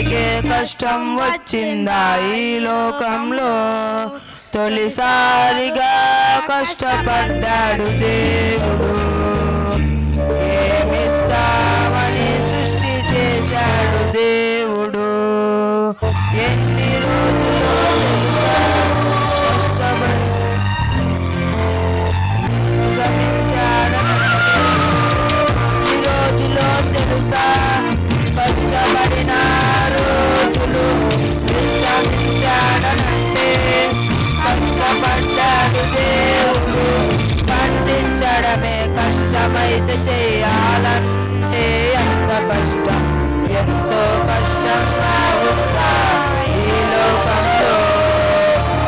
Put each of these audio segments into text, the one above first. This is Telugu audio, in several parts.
ఒక్కడికే కష్టం వచ్చిందా ఈ లోకంలో తొలిసారిగా కష్టపడ్డాడు దేవుడు ఏమిస్తామని సృష్టి చేశాడు దేవుడు ఎన్ని రోజుల్లో తెలుసా కష్టపడి శ్రమించాడంటే ఈ రోజులో తెలుసా కష్టపడిన రోజులు విశ్రమించాడనంటే కష్టపడ్డాడు దేవుడు పండించడమే కష్టమైతే చేయాలంటే ఎంత కష్టం ఎంతో కష్టంగా ఉందా ఈ లోకంలో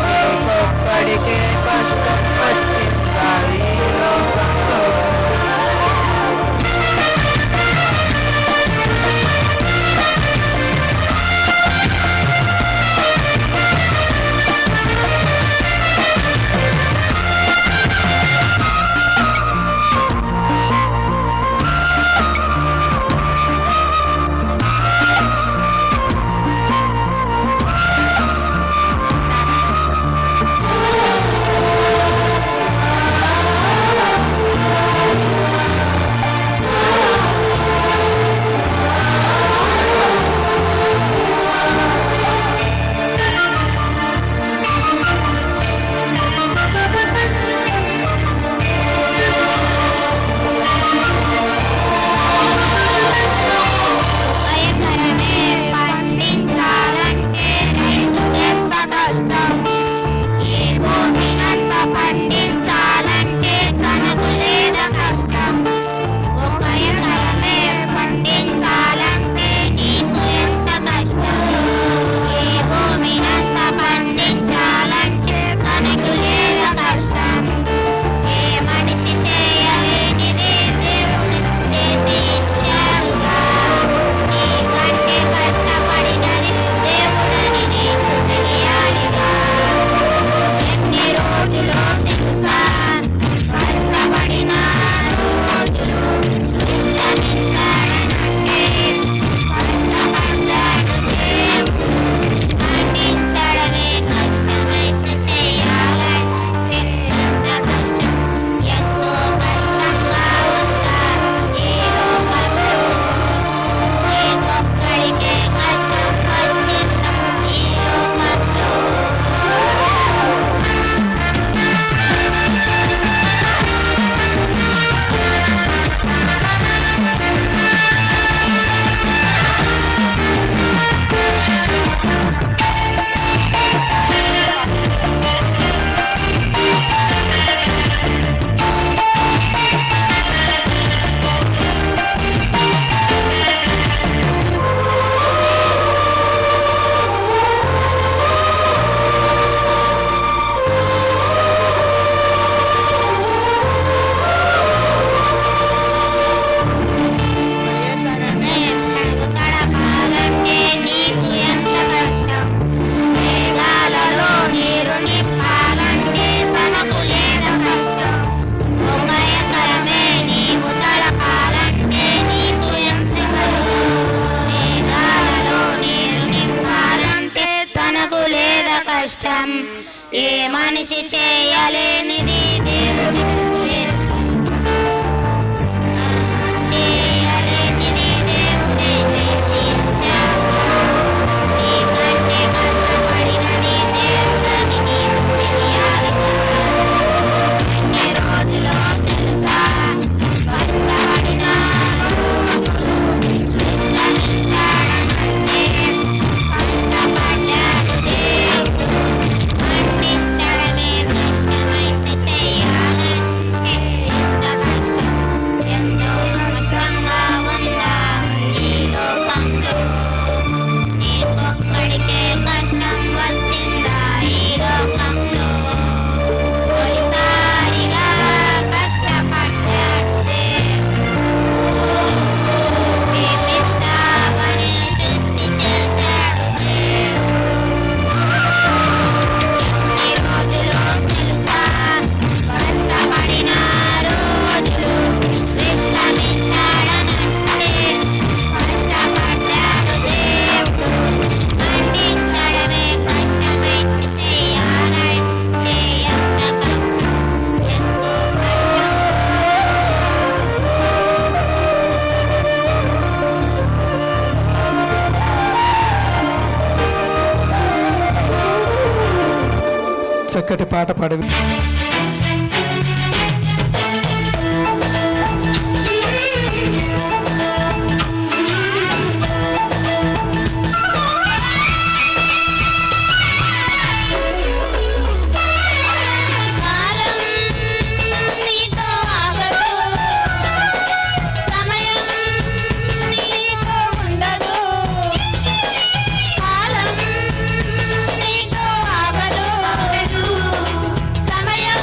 నీకొక్కడికే కష్టం వచ్చిందా ఈ లోకంలో ఏ మనిషి చేయలేనిది దేవుడు పండించడమే కష్టమైతే చక్కటి పాట పాడి కాలం నీతో ఆగదు, సమయం నీతో ఉండదు. కాలం నీతో ఆగదు, సమయం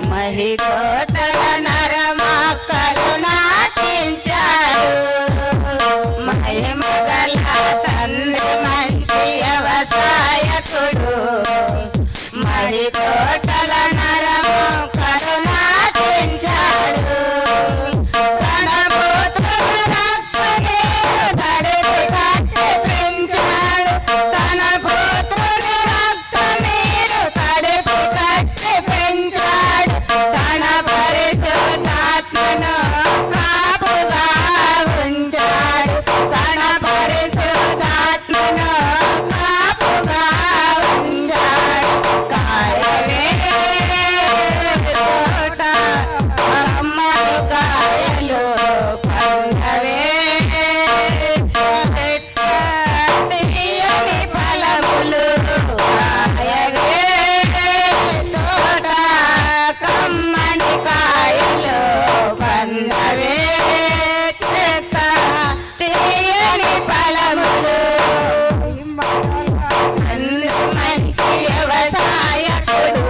మహితోటల నరమక్కలు నాటించాడు మహిమగల తండ్రి మంచి వ్యవసాయకుడు మహితోటల నరమక్కలు నాటించాడు తన పుత్రుల రక్తమే తడిపి కట్టి పెంచాడు తన పుత్రుల రక్తమీరు తడిపి కట్టి పెంచాడు తన పరిశుద్ధాత్మను కాపుగా ఉంచాడు తన పరిశుద్ధాత్మను కాపుగా ఉంచాడు కాయవే తోట అమ్మలు కాయలు పండవే చెట్ట తీయని ఫలములు కాయవే తోట కమ్మని కాయలు పండవే చెట్ట తీయని ఫలములు మంచి వ్యవసాయకుడు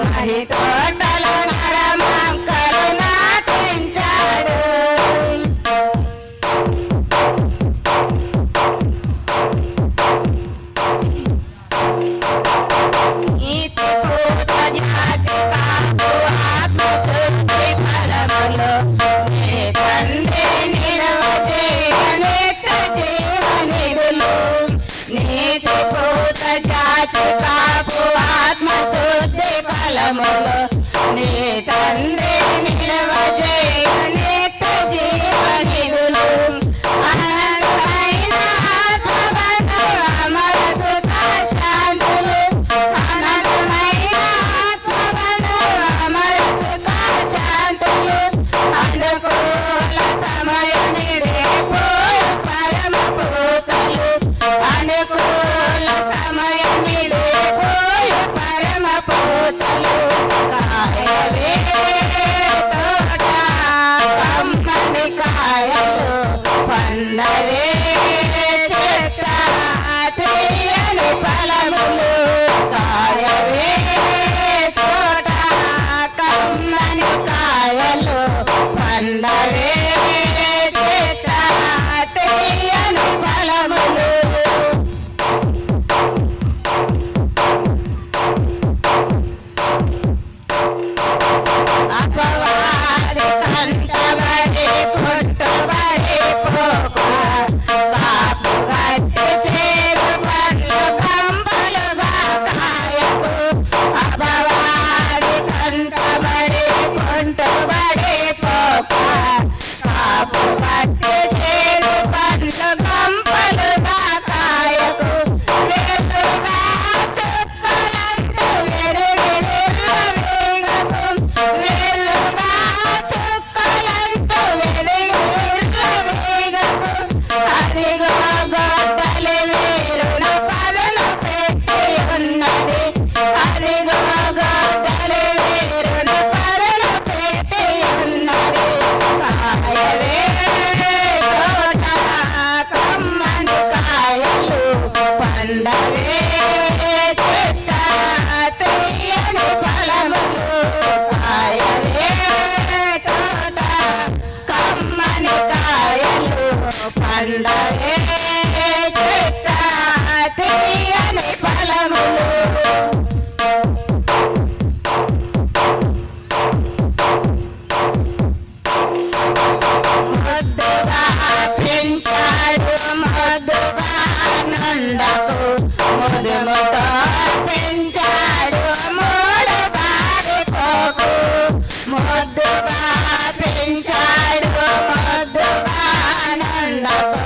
మహితోటల నరమక్కలు నాటించాడు నీతి పూత జాతి కాపు ఆత్మశుద్ధి ఫలములు నీ తండ్రి నిలవ చేయనిత్య జీవనిధులు నీతి పూత జాతి కాపు ఆత్మశుద్ధి ఫలములు నీ తండ్రి నిలవ చేయనిత్య జీవనిధులు అనంతమైన ఆత్మబంధు అమర సుఖ శాంతులు అనంతమైన ఆత్మబంధు అమర సుఖ శాంతులు అనుకూల సమయమిదే పోయు పరమ పూతలు అనుకూల సమయమిదే పోయు పరమ పూతలు కాయవే తోట కమ్మని కాయలు పండవే చెట్ట తీయని ఫలములు కాయవే తోట కమ్మని కాయలు పండవే చెట్ట తీయని ఫలములు అపవాది కంటబడి పుట్టుబడి పోక కాపు గట్టి చేరు పండ్లు కంపలుగా కాయకు అపవాది కంటబడి పుట్టుబడి పోక కాపు గట్టి చేరు పండ్లు కంపలుగా కాయకు వెర్రుగా చుక్కలంటూ వెరుడి నిర్రవేగకు వెర్రుగా చుక్కలంటూ వెరుడి నిర్రవేగకు అదిగో గొడ్డలి వేరున పదను పెట్టి ఉన్నది అదిగో గొడ్డలి వేరున పదను పెట్టి ఉన్నది కాయవే తోట కమ్మని కాయలు పండవే చెట్ట తీయని ఫలములు కాయవే తోట కమ్మని కాయలు పండవే చెట్ట తీయని ఫలములు ముద్దుగా పెంచాడు ముద్దుగా నందకు ముదుముతో పెంచాడు మూడు బారి పోకు ముద్దుగా పెంచాడు ముద్దుగా నందకు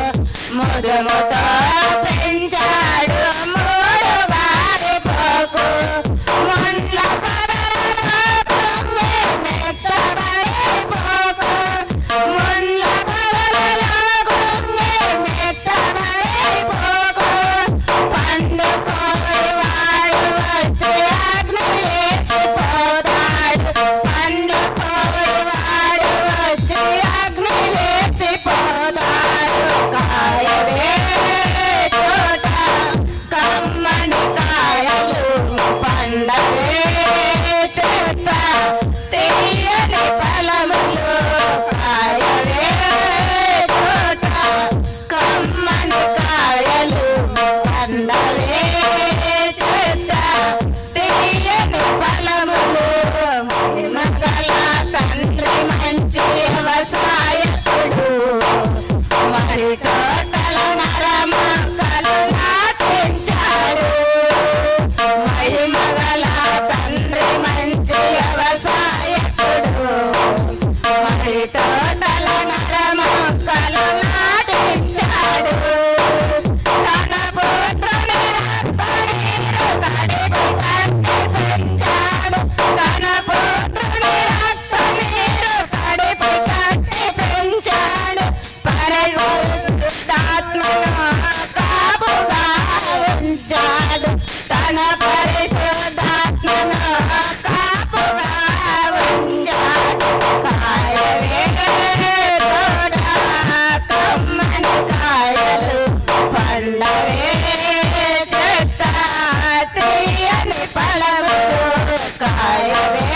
తీయని ఫలములు కాయవే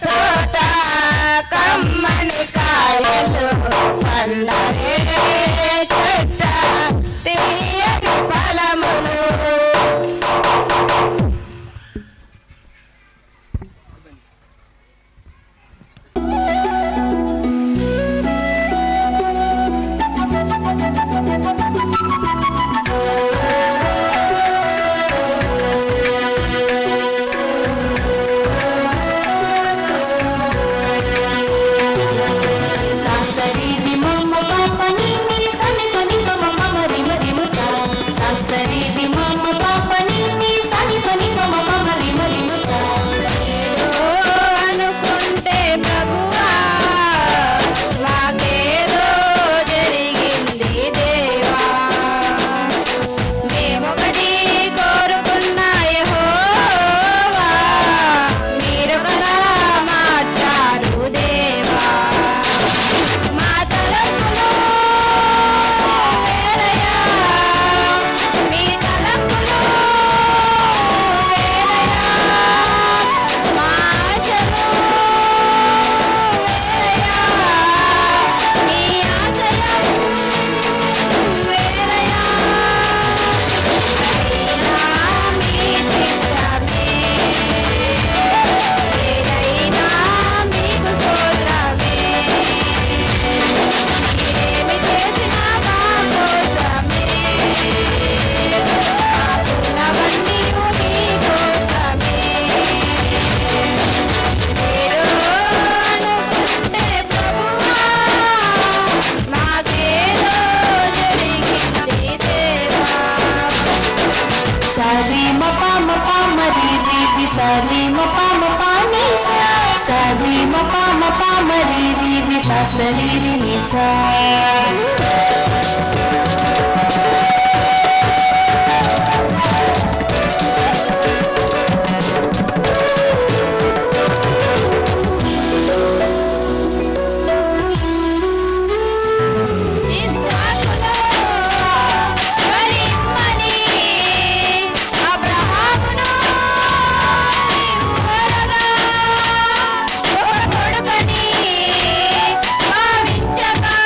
తోట కమ్మని కాయలు పండవే చెట్ట తీయని ఫలములు. అనుకుంటే ప్రభువా మాకేదో జరిగింది దేవా, మేమొకటి కోరుకున్న యెహోవా మీరొకలా మార్చారు దేవా. మా తలపులు వేరయ్యా, మీ తలపులు వేరయ్యా, మా ఆశలు వేరయ్యా, మీ ఆశయం వేరయ్యా. అయినా మీ చిత్తమే, ఏదైనా మీకు స్తోత్రమే. మీరేమి చేసినా మా కోసమే, మాకున్నవన్నీ మీ కోసమే. మీరు అనుకుంటే ప్రభువా మాకేదో జరిగింది దేవా. సారి మపా మపా మరి రీవి సారి మపా మపా నిసా సారి మపా మపా మరి రీవి సా సరి రి నిసా. ఇస్సాకులో వరిమ్మని అబ్రహామును నీవు కోరగా, ఒక కొడుకని భావించగా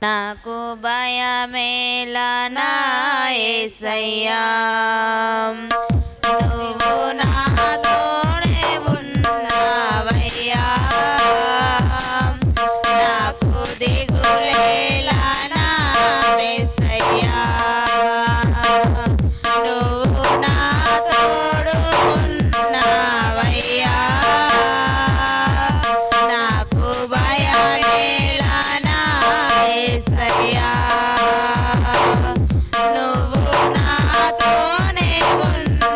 నాకు భయమేలా నా యేసయ్యా నువ్వు నాతోనే ఉన్నావయ్యా నాకు దిగులేలా నా యేసయ్యా నువ్వు నా తోడు ఉన్నావయ్యా నాకు భయమేలా నా యేసయ్యా నువ్వు నాతోనే ఉన్నావయ్యా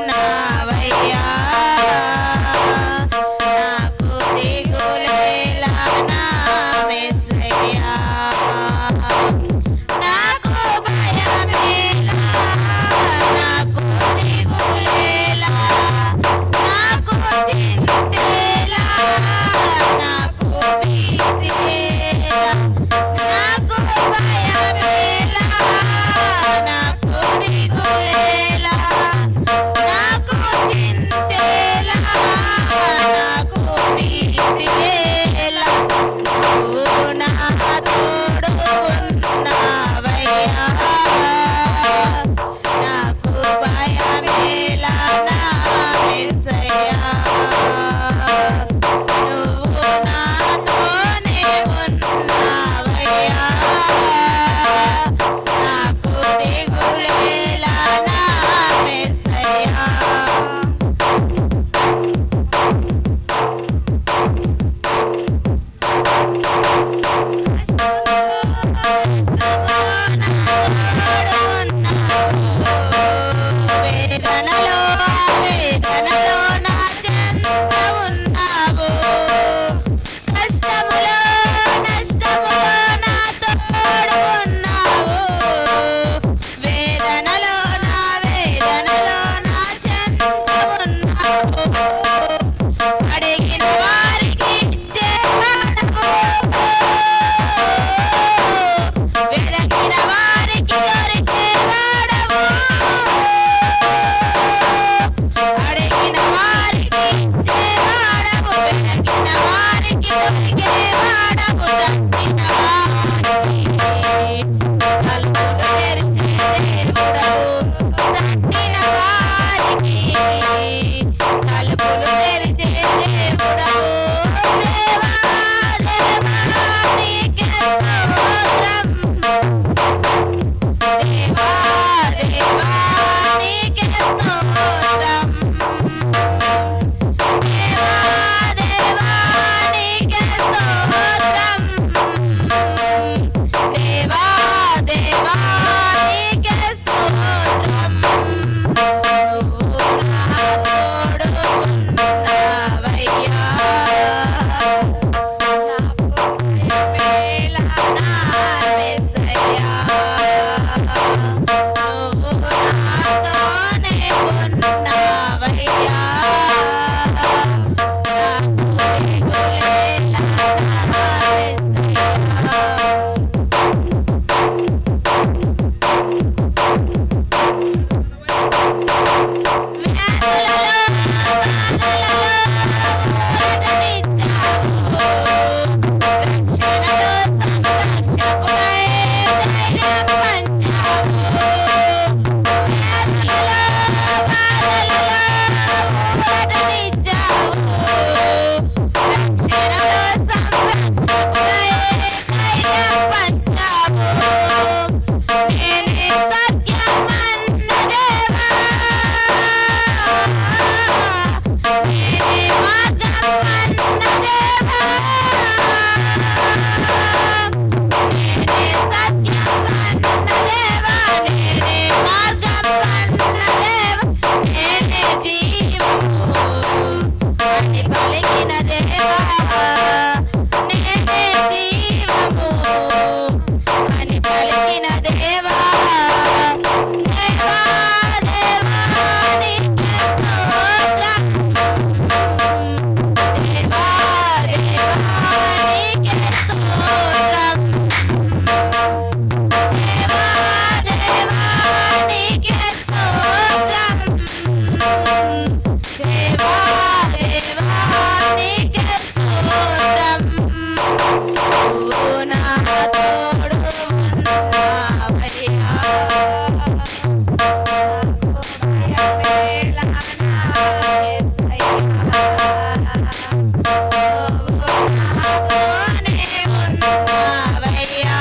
ఉన్నావయ్యా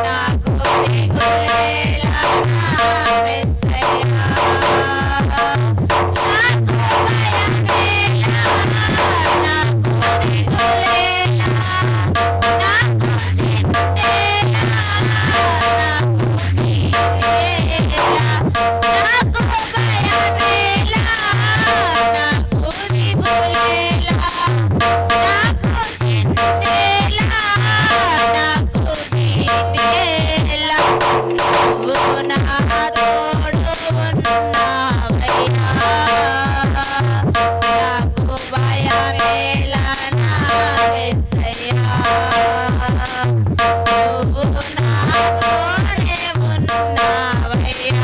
నాకు దిగులేలా నా యేసయ్యా నాకు భయమేలా నాకు దిగులేలా నాకు చింతేలా నాకు నీవేలా నాకు భయమేలా నాకు దిగులేలా నాకు చింతేలా నాకు నీవేలా నువ్వు నా తోడు ఉన్నావయ్యా నాకు భయమేలా నా యేసయ్యా నువ్వు నాతోనే ఉన్నావయ్యా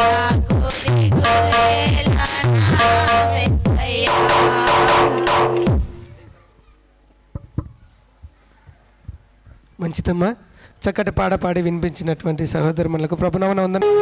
నాకు దిగులేలా నా యేసయ్యా. మంచిదమ్మా. చక్కటి పాట పాడి వినిపించినటువంటి సహోదరులకు ప్రభునామమున వందనాలు.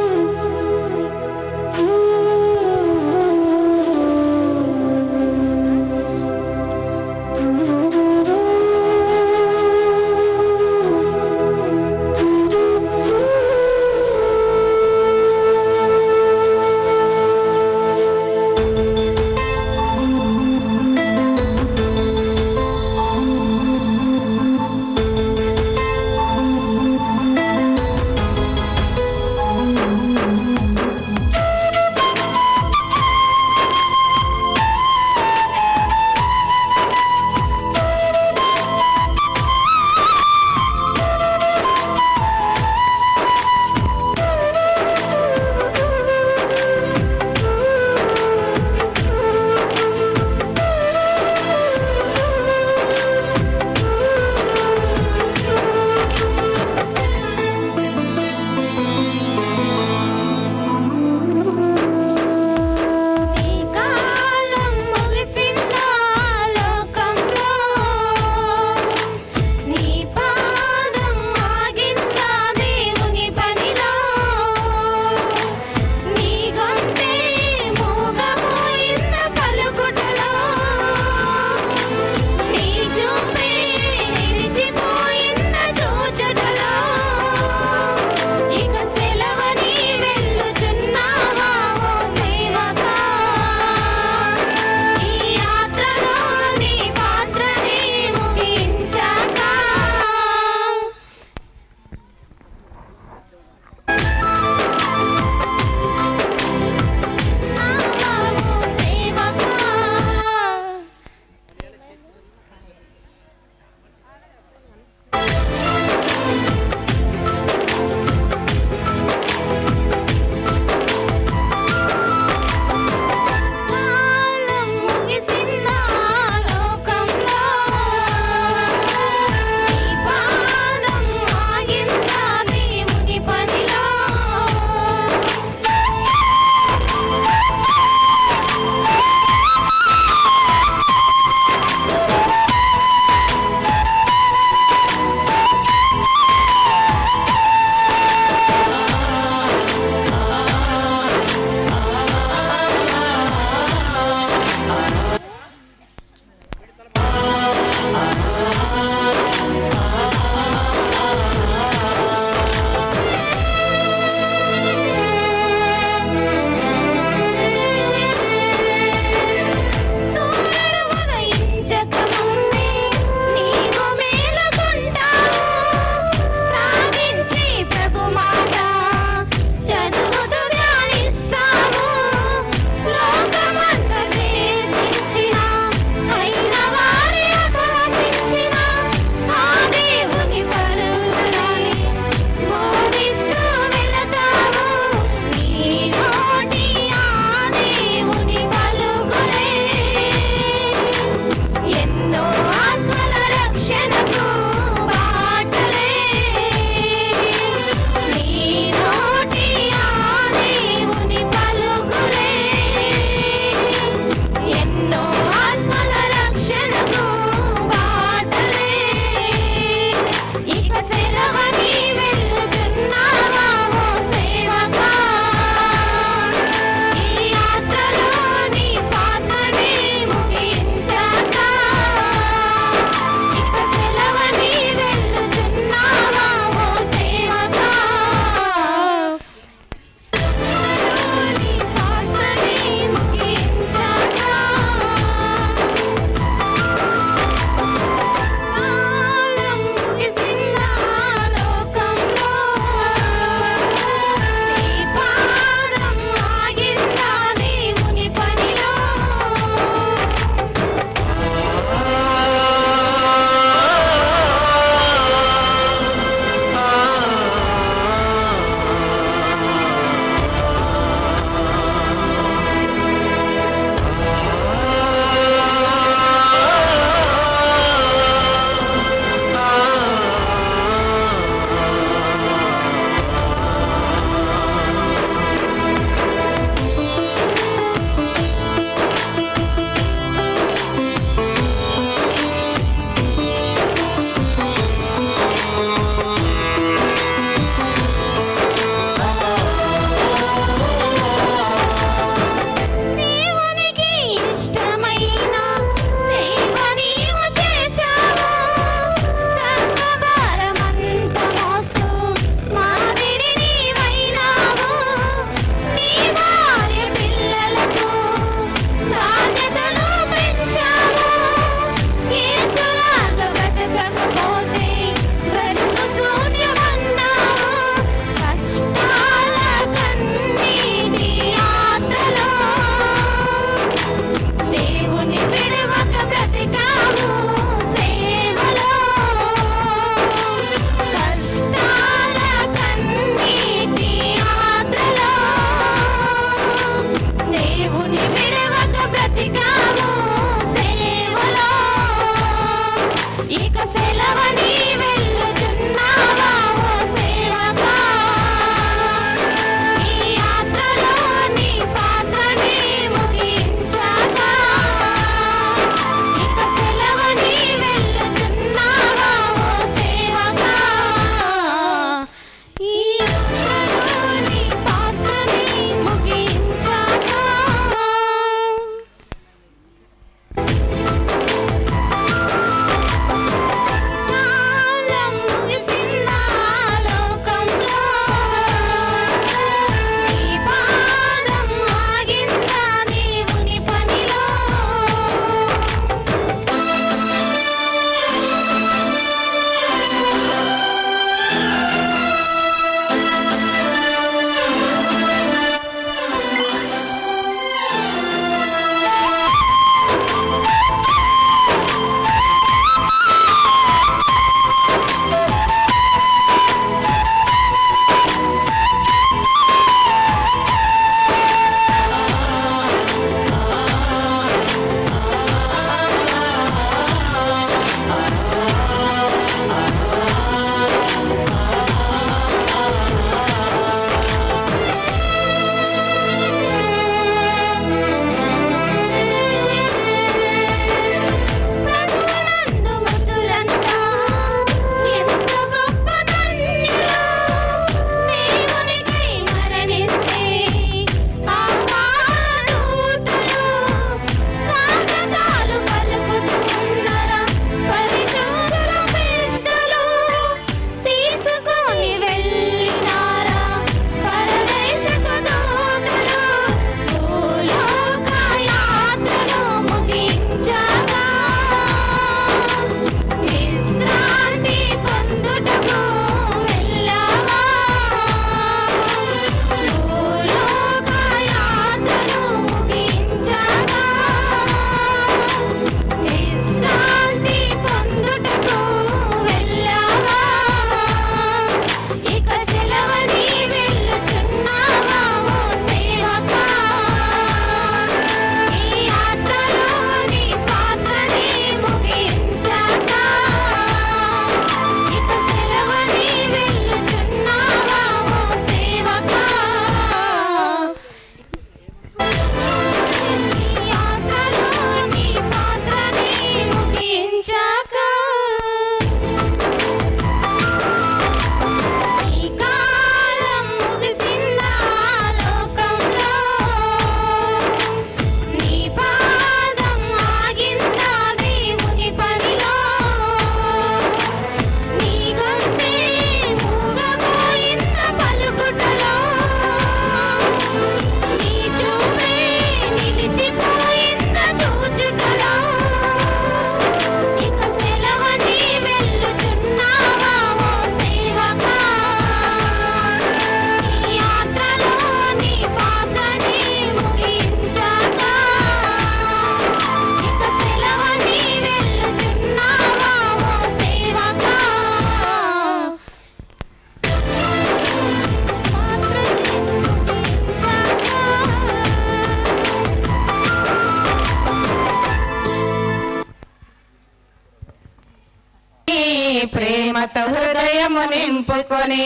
ప్రేమతో హృదయము నింపుకొని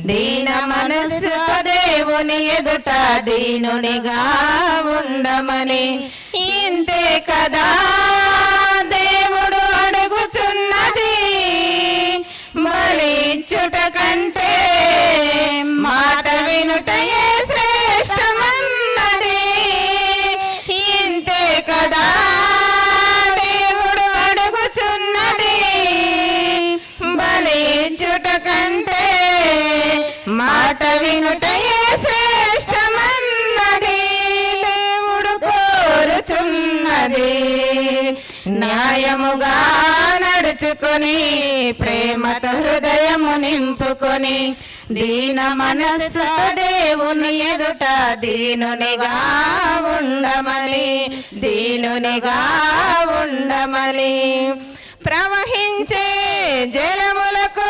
దీన మనస్సుతో దేవుని ఎదుట దీనునిగా ఉండమని ఇంతే కదా మాట వినుటయే శ్రేష్టమన్నది దేవుడు కోరుచున్నది. న్యాయముగా నడుచుకొని ప్రేమతో హృదయము నింపుకొని దీన మనస్సు దేవుని ఎదుట దీనునిగా ఉండమని దీనునిగా ఉండమని. ప్రవహించే జలములకు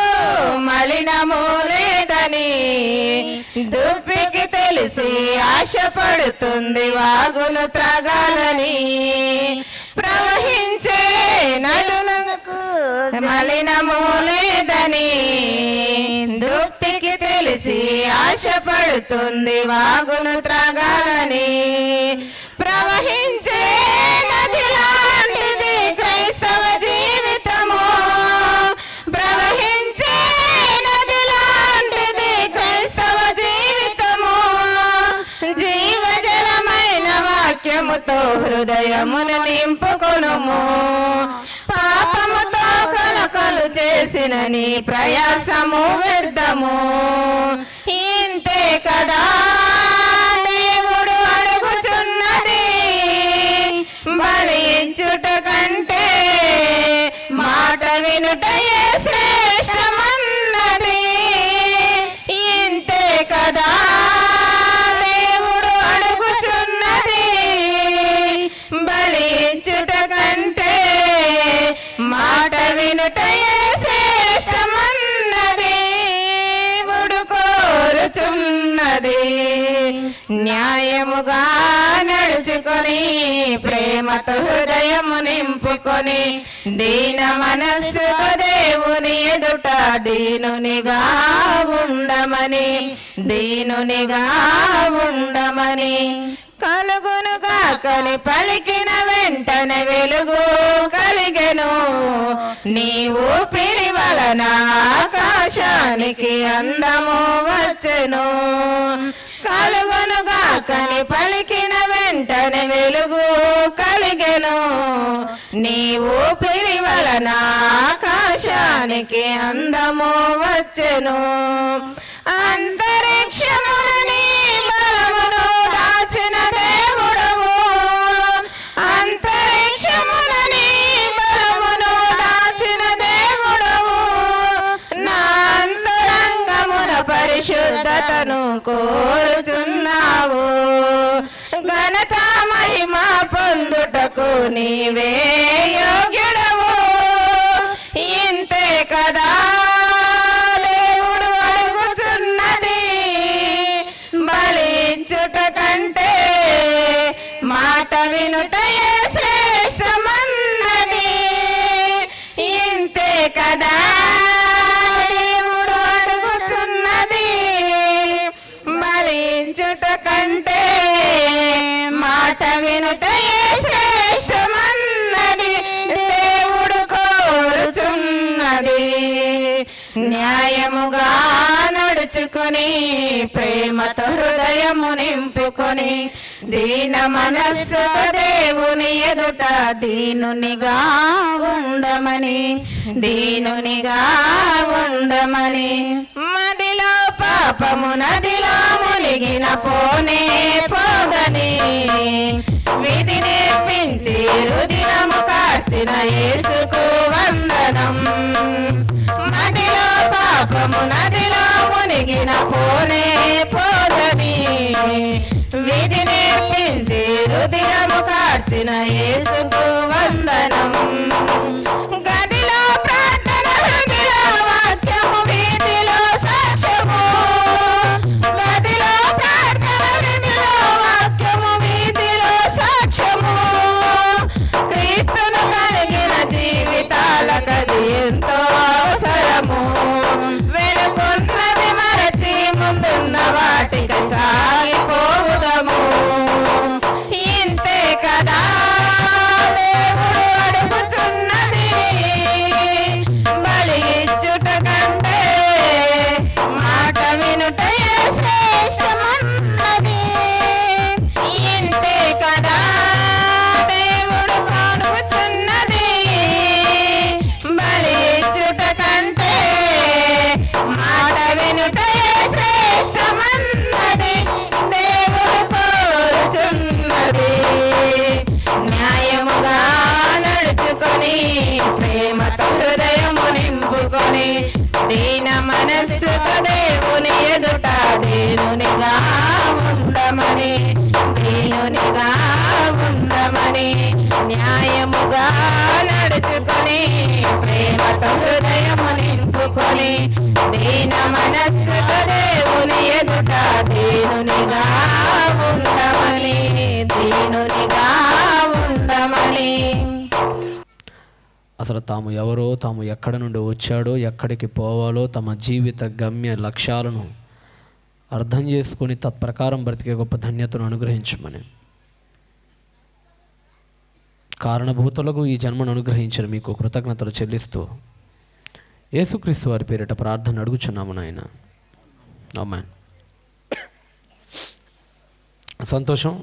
మలినము లేదని దుప్పికి తెలిసి ఆశపడుతుంది వాగులు త్రాగాలని. ప్రవహించే నదులకు మలినము లేదని దుప్పికి తెలిసి ఆశపడుతుంది వాగులు త్రాగాలని. ప్రవహించే నది లాంటిది క్రైస్తవ జీవితము. ప్రవహించే నది లాంటిది క్రైస్తవ జీవితము. జీవజలమైన వాక్యముతో హృదయమును నింపుకొనుము. పాపముతో కలకలు చేసిన నీ ప్రయాసము వ్యర్థము. ఇంతే కదా దేవుడు అడుగుచున్నది. బలి ఇచ్చుట కంటే మాట వినుటయే శ్రేష్టమన్నది. ఇంతే కదా దేవుడు అడుగుచున్నది. బలి ఇచ్చుట కంటే మాట వినుటయే శ్రేష్టమన్నది దేవుడు కోరుచున్నది. న్యాయముగా నడుచుకొని ప్రేమతో హృదయము నింపుకొని దీన మనస్సు దేవుని ఎదుట దీనునిగా ఉండమని దీనునిగా ఉండమని. కలుగునుగా కని పలికిన వెంటనే వెలుగు కలిగెను. నీ ఊపిరి వలన ఆకాశానికి అందము వచ్చెను. కలుగునుగా కని పలికిన వెంటనే వెలుగు కలిగెను. నీ ఊపిరి వలన ఆకాశానికి అందము వచ్చెను. అంతరిక్షములని బలమును దాచిన దేవుడవు. అంతరిక్షములని బలమును దాచిన దేవుడవు. నా అంతరంగమున పరిశుద్ధతను కోరుచున్నావు. ఘనత మహిమ పొందుటకు నీవే యోగ్యుడవు. ఇంతే కదా దేవుడు అడుగుచున్నది. బలించుట కంటే మాట వినుటయే శ్రేష్టమన్నది. ఇంతే కదా దేవుడు అడుగుచున్నది. బలించుట కంటే మాట వినుటయే శ్రేష్టమన్నది దేవుడు కోరుచున్నది. న్యాయముగా నడుచుకొని ప్రేమతో హృదయము నింపుకొని దీన మనస్సు దేవుని ఎదుట దీనునిగా ఉండమని దీనునిగా ఉండమని. మదిలో పాపము నదిలో మునిగిన పోనే పోదని విధి నేర్పించి రుదినము కార్చిన యేసుకు వందనం. మదిలో పాపము నదిలో మునిగిన పోనే పోదని విధి నేర్పించి రుదినము కార్చిన యేసుకు వందనం. గదిలో ప్రార్థన హృదిలో వాక్యము వీధిలో సాక్ష్యము. గదిలో ప్రార్థన హృదిలో వాక్యము వీధిలో సాక్ష్యము. క్రీస్తును కలిగిన జీవితాలకది ఎంతో అవసరము. వెనుకున్నది మరచి ముందున్న వాటికి సాగిపోవుదము. ఇంతే కదా దేవుడు అడుగుచున్నది. ప్రేమతో హృదయము నింపుకొని దీన మనస్సుతో దేవుని ఎదుట దీనునిగా ఉండమని దీనునిగా ఉండమని న్యాయముగా నడుచుకొని ప్రేమతో హృదయము నింపుకొని దీన మనస్సుతో దేవుని ఎదుట దీనునిగా ఉండమని దీనునిగా ఉండమని. అసలు తాము ఎవరో, తాము ఎక్కడ నుండి వచ్చాడో, ఎక్కడికి పోవాలో, తమ జీవిత గమ్య లక్ష్యాలను అర్థం చేసుకొని తత్ప్రకారం బ్రతికే గొప్ప ధన్యతను అనుగ్రహించమని కారణభూతులకు ఈ జన్మను అనుగ్రహించిన మీకు కృతజ్ఞతలు చెల్లిస్తూ యేసుక్రీస్తు వారి పేరిట ప్రార్థన అడుగుచున్నాము నాయన. ఆమేన్. సంతోషం.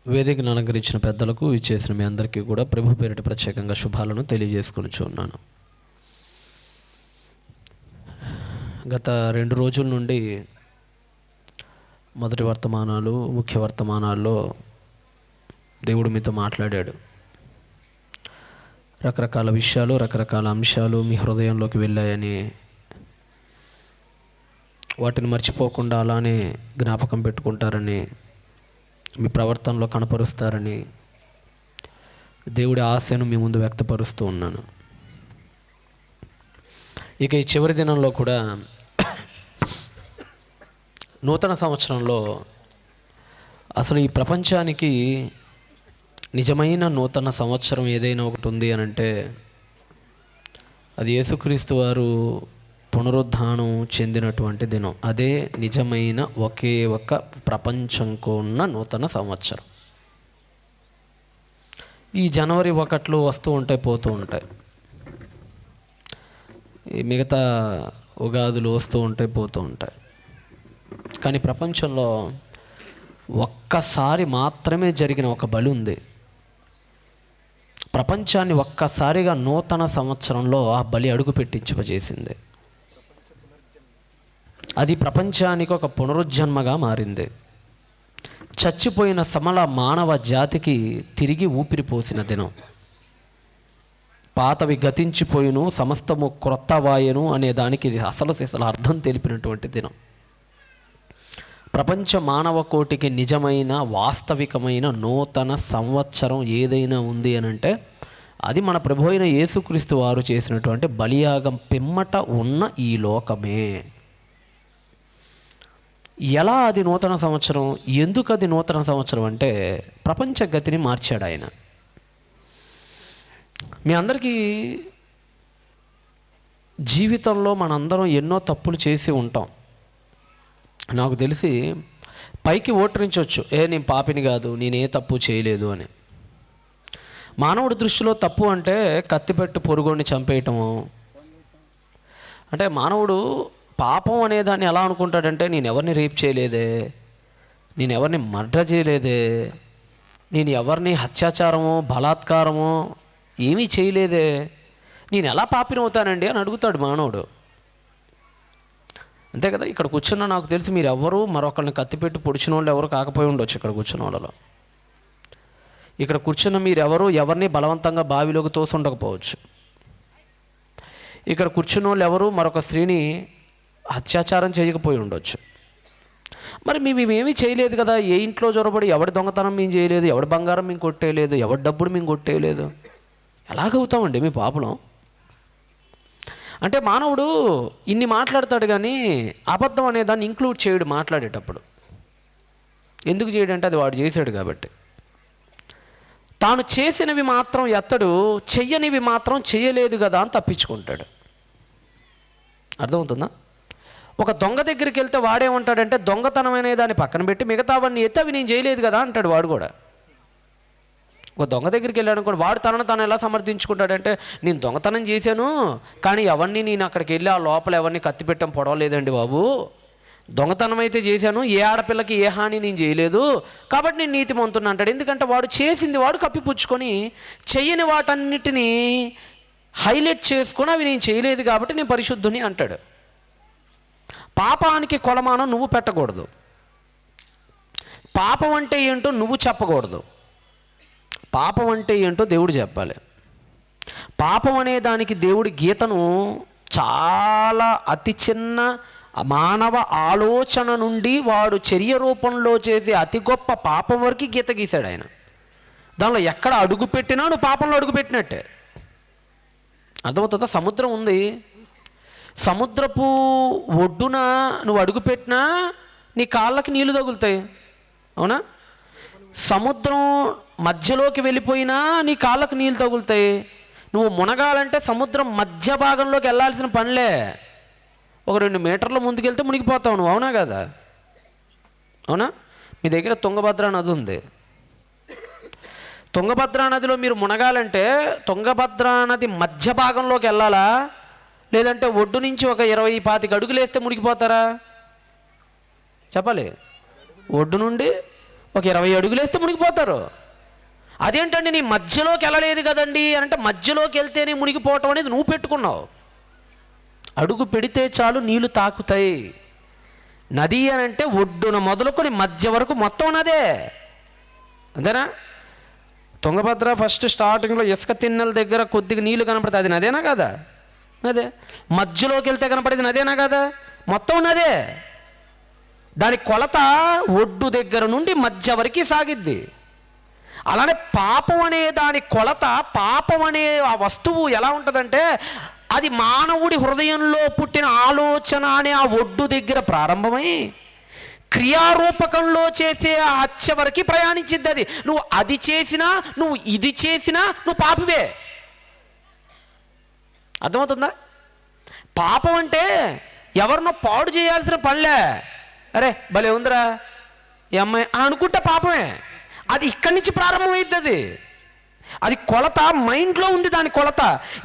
వేదికను అలంకరించిన పెద్దలకు ఇచ్చేసిన మీ అందరికీ కూడా ప్రభు పేరిట ప్రత్యేకంగా శుభాలను తెలియజేసుకొనిచున్నాను. గత 2 రోజుల నుండి మొదటి వర్తమానాలు, ముఖ్య వర్తమానాల్లో దేవుడు మీతో మాట్లాడాడు. రకరకాల విషయాలు, రకరకాల అంశాలు మీ హృదయంలోకి వెళ్ళాయని, వాటిని మర్చిపోకుండా అలానే జ్ఞాపకం పెట్టుకుంటారని, మీ ప్రవర్తనలో కనపరుస్తారని దేవుడి ఆశను మీ ముందు వ్యక్తపరుస్తూ ఉన్నాను. ఇక ఈ చివరి దినంలో కూడా నూతన సంవత్సరంలో అసలు ఈ ప్రపంచానికి నిజమైన నూతన సంవత్సరం ఏదైనా ఒకటి ఉంది అని అంటే అది యేసుక్రీస్తు వారు పునరుద్ధానం చెందినటువంటి దినం. అదే నిజమైన ఒకే ఒక ప్రపంచంకు ఉన్న నూతన సంవత్సరం. ఈ జనవరి 1 వస్తూ ఉంటాయి, పోతూ ఉంటాయి. ఈ మిగతా ఉగాదులు వస్తూ ఉంటాయి, పోతూ ఉంటాయి. కానీ ప్రపంచంలో ఒక్కసారి మాత్రమే జరిగిన ఒక బలి ఉంది. ప్రపంచాన్ని ఒక్కసారిగా నూతన సంవత్సరంలో ఆ బలి అడుగు పెట్టించజేసింది. అది ప్రపంచానికి ఒక పునరుజ్జన్మగా మారింది. చచ్చిపోయిన సమల మానవ జాతికి తిరిగి ఊపిరి పోసిన దినం. పాతవి గతించిపోయిను, సమస్తము క్రొత్త వాయను అనే దానికి అసలు అర్థం తెలిపినటువంటి దినం. ప్రపంచ మానవ కోటికి నిజమైన వాస్తవికమైన నూతన సంవత్సరం ఏదైనా ఉంది అని అంటే అది మన ప్రభు అయిన యేసుక్రీస్తు వారు చేసినటువంటి బలియాగం పిమ్మట ఉన్న ఈ లోకమే. ఎలా అది నూతన సంవత్సరం? ఎందుకు అది నూతన సంవత్సరం అంటే ప్రపంచ గతిని మార్చాడు ఆయన. మీ అందరికీ జీవితంలో మనందరం ఎన్నో తప్పులు చేసి ఉంటాం. నాకు తెలిసి పైకి ఓటరించవచ్చు, నేను పాపిని కాదు, నేనే తప్పు చేయలేదు అని. మానవుడి దృష్టిలో తప్పు అంటే కత్తిపెట్టు పొరుగుని చంపేయటము. అంటే మానవుడు పాపం అనేదాన్ని ఎలా అనుకుంటాడంటే నేను ఎవరిని రేప్ చేయలేదే, నేను ఎవరిని మర్డర్ చేయలేదే, నేను ఎవరిని హత్యాచారమో బలాత్కారమో ఏమీ చేయలేదే, నేను ఎలా పాపిని అవుతానండి అని అడుగుతాడు మానవుడు. అంతే కదా. ఇక్కడ కూర్చున్న నాకు తెలిసి మీరు ఎవరు మరొకరిని కత్తిపెట్టి పొడిచిన వాళ్ళు ఎవరు కాకపోయి ఉండొచ్చు. ఇక్కడ కూర్చున్న వాళ్ళలో ఇక్కడ కూర్చున్న మీరు ఎవరిని బలవంతంగా బావిలోకి తోసి ఉండకపోవచ్చు. ఇక్కడ కూర్చున్న వాళ్ళు ఎవరు మరొక స్త్రీని అత్యాచారం చేయకపోయి ఉండొచ్చు. మరి మేమేమీ చేయలేదు కదా. ఏ ఇంట్లో జొరబడి ఎవడి దొంగతనం మేము చేయలేదు, ఎవడి బంగారం మేము కొట్టేయలేదు, ఎవడి డబ్బులు మేము కొట్టేయలేదు. ఎలాగవుతామండి మీ పాపలం? అంటే మానవుడు ఇన్ని మాట్లాడతాడు కానీ అబద్ధం అనే దాన్ని ఇంక్లూడ్ చేయడు మాట్లాడేటప్పుడు. ఎందుకు చేయడంటే అది వాడు చేశాడు కాబట్టి. తాను చేసినవి మాత్రం ఎత్తడు, చెయ్యనివి మాత్రం చేయలేదు కదా అని తప్పించుకుంటాడు. అర్థమవుతుందా? ఒక దొంగ దగ్గరికి వెళ్తే వాడేమంటాడంటే దొంగతనం అనే దాన్ని పక్కన పెట్టి మిగతావన్నీ ఎత్తి అవి నేను చేయలేదు కదా అంటాడు వాడు కూడా. ఒక దొంగ దగ్గరికి వెళ్ళాడు అనుకోండి, వాడు తను ఎలా సమర్థించుకుంటాడంటే నేను దొంగతనం చేశాను కానీ ఎవరిని నేను అక్కడికి వెళ్ళి ఆ లోపల ఎవరిని కత్తి పెట్టడం పొడవలేదండి బాబు, దొంగతనం అయితే చేశాను, ఏ ఆడపిల్లకి ఏ హాని నేను చేయలేదు కాబట్టి నేను నీతిమంతున్నా అంటాడు. ఎందుకంటే వాడు చేసింది వాడు కప్పిపుచ్చుకొని చెయ్యని వాటన్నిటినీ హైలైట్ చేసుకొని అవి నేను చేయలేదు కాబట్టి నేను పరిశుద్ధుని అంటాడు. పాపానికి కొలమానం నువ్వు పెట్టకూడదు. పాపం అంటే ఏంటో నువ్వు చెప్పకూడదు. పాపం అంటే ఏంటో దేవుడు చెప్పాలి. పాపం అనే దానికి దేవుడి గీతను చాలా అతి చిన్న మానవ ఆలోచన నుండి వాడు చర్య రూపంలో చేసే అతి గొప్ప పాపం వరకు గీత గీశాడు ఆయన. దానిలో ఎక్కడ అడుగు పెట్టినా నువ్వు పాపంలో అడుగు పెట్టినట్టే. అర్థమవుతుందా? సముద్రం ఉంది, సముద్రపు ఒడ్డున నువ్వు అడుగుపెట్టినా నీ కాళ్ళకి నీళ్లు తగులుతాయి, అవునా? సముద్రం మధ్యలోకి వెళ్ళిపోయినా నీ కాళ్ళకు నీళ్ళు తగులుతాయి. నువ్వు మునగాలంటే సముద్రం మధ్య భాగంలోకి వెళ్ళాల్సిన పనిలే, ఒక 2 మీటర్ల ముందుకెళ్తే మునిగిపోతావు నువ్వు, అవునా కదా? అవునా? మీ దగ్గర తుంగభద్ర నది ఉంది. తుంగభద్రా నదిలో మీరు మునగాలంటే తుంగభద్రా నది మధ్య భాగంలోకి వెళ్ళాలా, లేదంటే ఒడ్డు నుంచి ఒక 20-25 అడుగులు వేస్తే మునిగిపోతారా? చెప్పాలి. ఒడ్డు నుండి ఒక 20 అడుగులు వేస్తే మునిగిపోతారు. అదేంటండి నీ మధ్యలోకి వెళ్ళలేదు కదండి అంటే, మధ్యలోకి వెళ్తేనే మునిగిపోవటం అనేది నువ్వు పెట్టుకున్నావు. అడుగు పెడితే చాలు నీళ్లు తాకుతాయి. నది అని అంటే ఒడ్డున మొదలుకొని మధ్య వరకు మొత్తం నదే, అంతేనా? తుంగభద్ర ఫస్ట్ స్టార్టింగ్లో ఇసుక తిన్నెల దగ్గర కొద్దిగా నీళ్లు కనపడుతుంది, అది నదేనా కదా? నదే. మధ్యలోకి వెళ్తే కనపడేది నదేనా కదా? మొత్తం నదే. దాని కొలత ఒడ్డు దగ్గర నుండి మధ్య వరకు సాగిద్ది. అలానే పాపం అనే దాని కొలత, పాపం అనే ఆ వస్తువు ఎలా ఉంటుందంటే, అది మానవుడి హృదయంలో పుట్టిన ఆలోచన అనే ఆ ఒడ్డు దగ్గర ప్రారంభమై క్రియారూపకంలో చేసే ఆ హత్య వరకు ప్రయాణించిద్ది. అది నువ్వు అది చేసినా నువ్వు ఇది చేసినా నువ్వు పాపివే. అర్థమవుతుందా? పాపం అంటే ఎవరినో పాడు చేయాల్సిన పనిలే. అరే భలే ఉందిరా ఈ అమ్మాయి అనుకుంటే పాపమే. అది ఇక్కడి నుంచి ప్రారంభమైద్ది. అది కొలత మైండ్లో ఉంది, దాని కొలత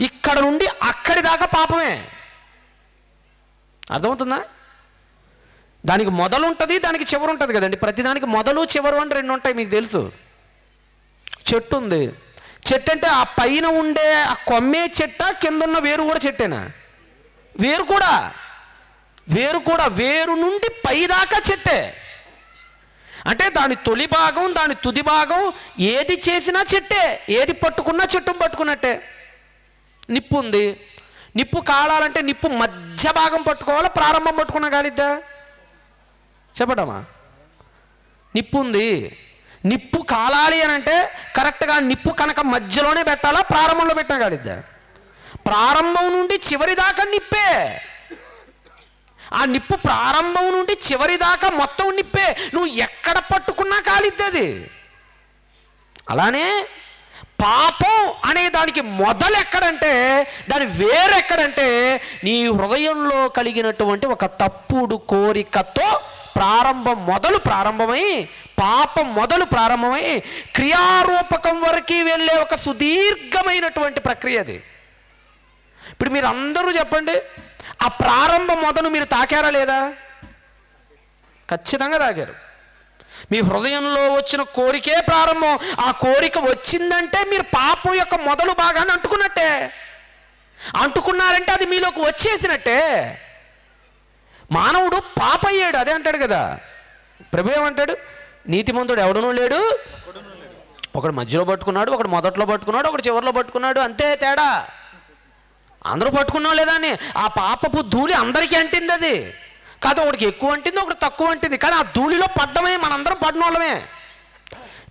ఇక్కడ నుండి అక్కడి దాకా పాపమే. అర్థమవుతుందా? దానికి మొదలు ఉంటుంది, దానికి చివరు ఉంటుంది కదండి. ప్రతిదానికి మొదలు చివరు అని 2 ఉంటాయి, మీకు తెలుసు. చెట్టు ఉంది, చెట్టు అంటే ఆ పైన ఉండే ఆ కొమ్మే చెట్ట, కింద ఉన్న వేరు కూడా చెట్టేనా? వేరు కూడా వేరు నుండి పైదాకా చెట్టే. అంటే దాని తొలి భాగం, దాని తుది భాగం ఏది చేసినా చెట్టే, ఏది పట్టుకున్నా చెట్టును పట్టుకున్నట్టే. నిప్పు ఉంది, నిప్పు కాలాలంటే నిప్పు మధ్య భాగం పట్టుకోవాలా, ప్రారంభం పట్టుకున్నా కాలిద్దా? చెప్పడమా? నిప్పు ఉంది, నిప్పు కాలాలి అని అంటే కరెక్ట్గా నిప్పు కనుక మధ్యలోనే పెట్టాలా, ప్రారంభంలో పెట్టినా కాలిద్దా? ప్రారంభం నుండి చివరి దాకా నిప్పే. ఆ నిప్పు ప్రారంభం నుండి చివరి దాకా మొత్తం నిప్పే, నువ్వు ఎక్కడ పట్టుకున్నా కాలిద్దది. అలానే పాపం అనే దానికి మొదలు ఎక్కడంటే, దాని వేరెక్కడంటే, నీ హృదయంలో కలిగినటువంటి ఒక తప్పుడు కోరికతో ప్రారంభమై పాపం మొదలు ప్రారంభమై క్రియారూపకం వరకు వెళ్ళే ఒక సుదీర్ఘమైనటువంటి ప్రక్రియ అది. ఇప్పుడు మీరు అందరూ చెప్పండి, ఆ ప్రారంభ మొదలు మీరు తాకారా లేదా? ఖచ్చితంగా తాకారు. మీ హృదయంలో వచ్చిన కోరికే ప్రారంభం. ఆ కోరిక వచ్చిందంటే మీరు పాపం యొక్క మొదలు భాగాన్ని అంటుకున్నట్టే. అంటుకున్నారంటే అది మీలోకి వచ్చేసినట్టే. మానవుడు పాప అయ్యాడు, అదే అంటాడు కదా ప్రభు. ఏమంటాడు? నీతిమంతుడు ఎవడనూ లేడు, ఒకడు మధ్యలో పట్టుకున్నాడు, ఒకడు మొదట్లో పట్టుకున్నాడు, ఒకడు చివరిలో పట్టుకున్నాడు, అంతే తేడా. అందరూ పట్టుకున్నాం లేదా అని ఆ పాపపు ధూళి అందరికీ అంటింది. అది కాదు, ఒకడికి ఎక్కువ అంటింది, ఒకటి తక్కువ అంటింది. కానీ ఆ ధూళిలో పడ్డమే, మనందరం పడిన వాళ్ళమే.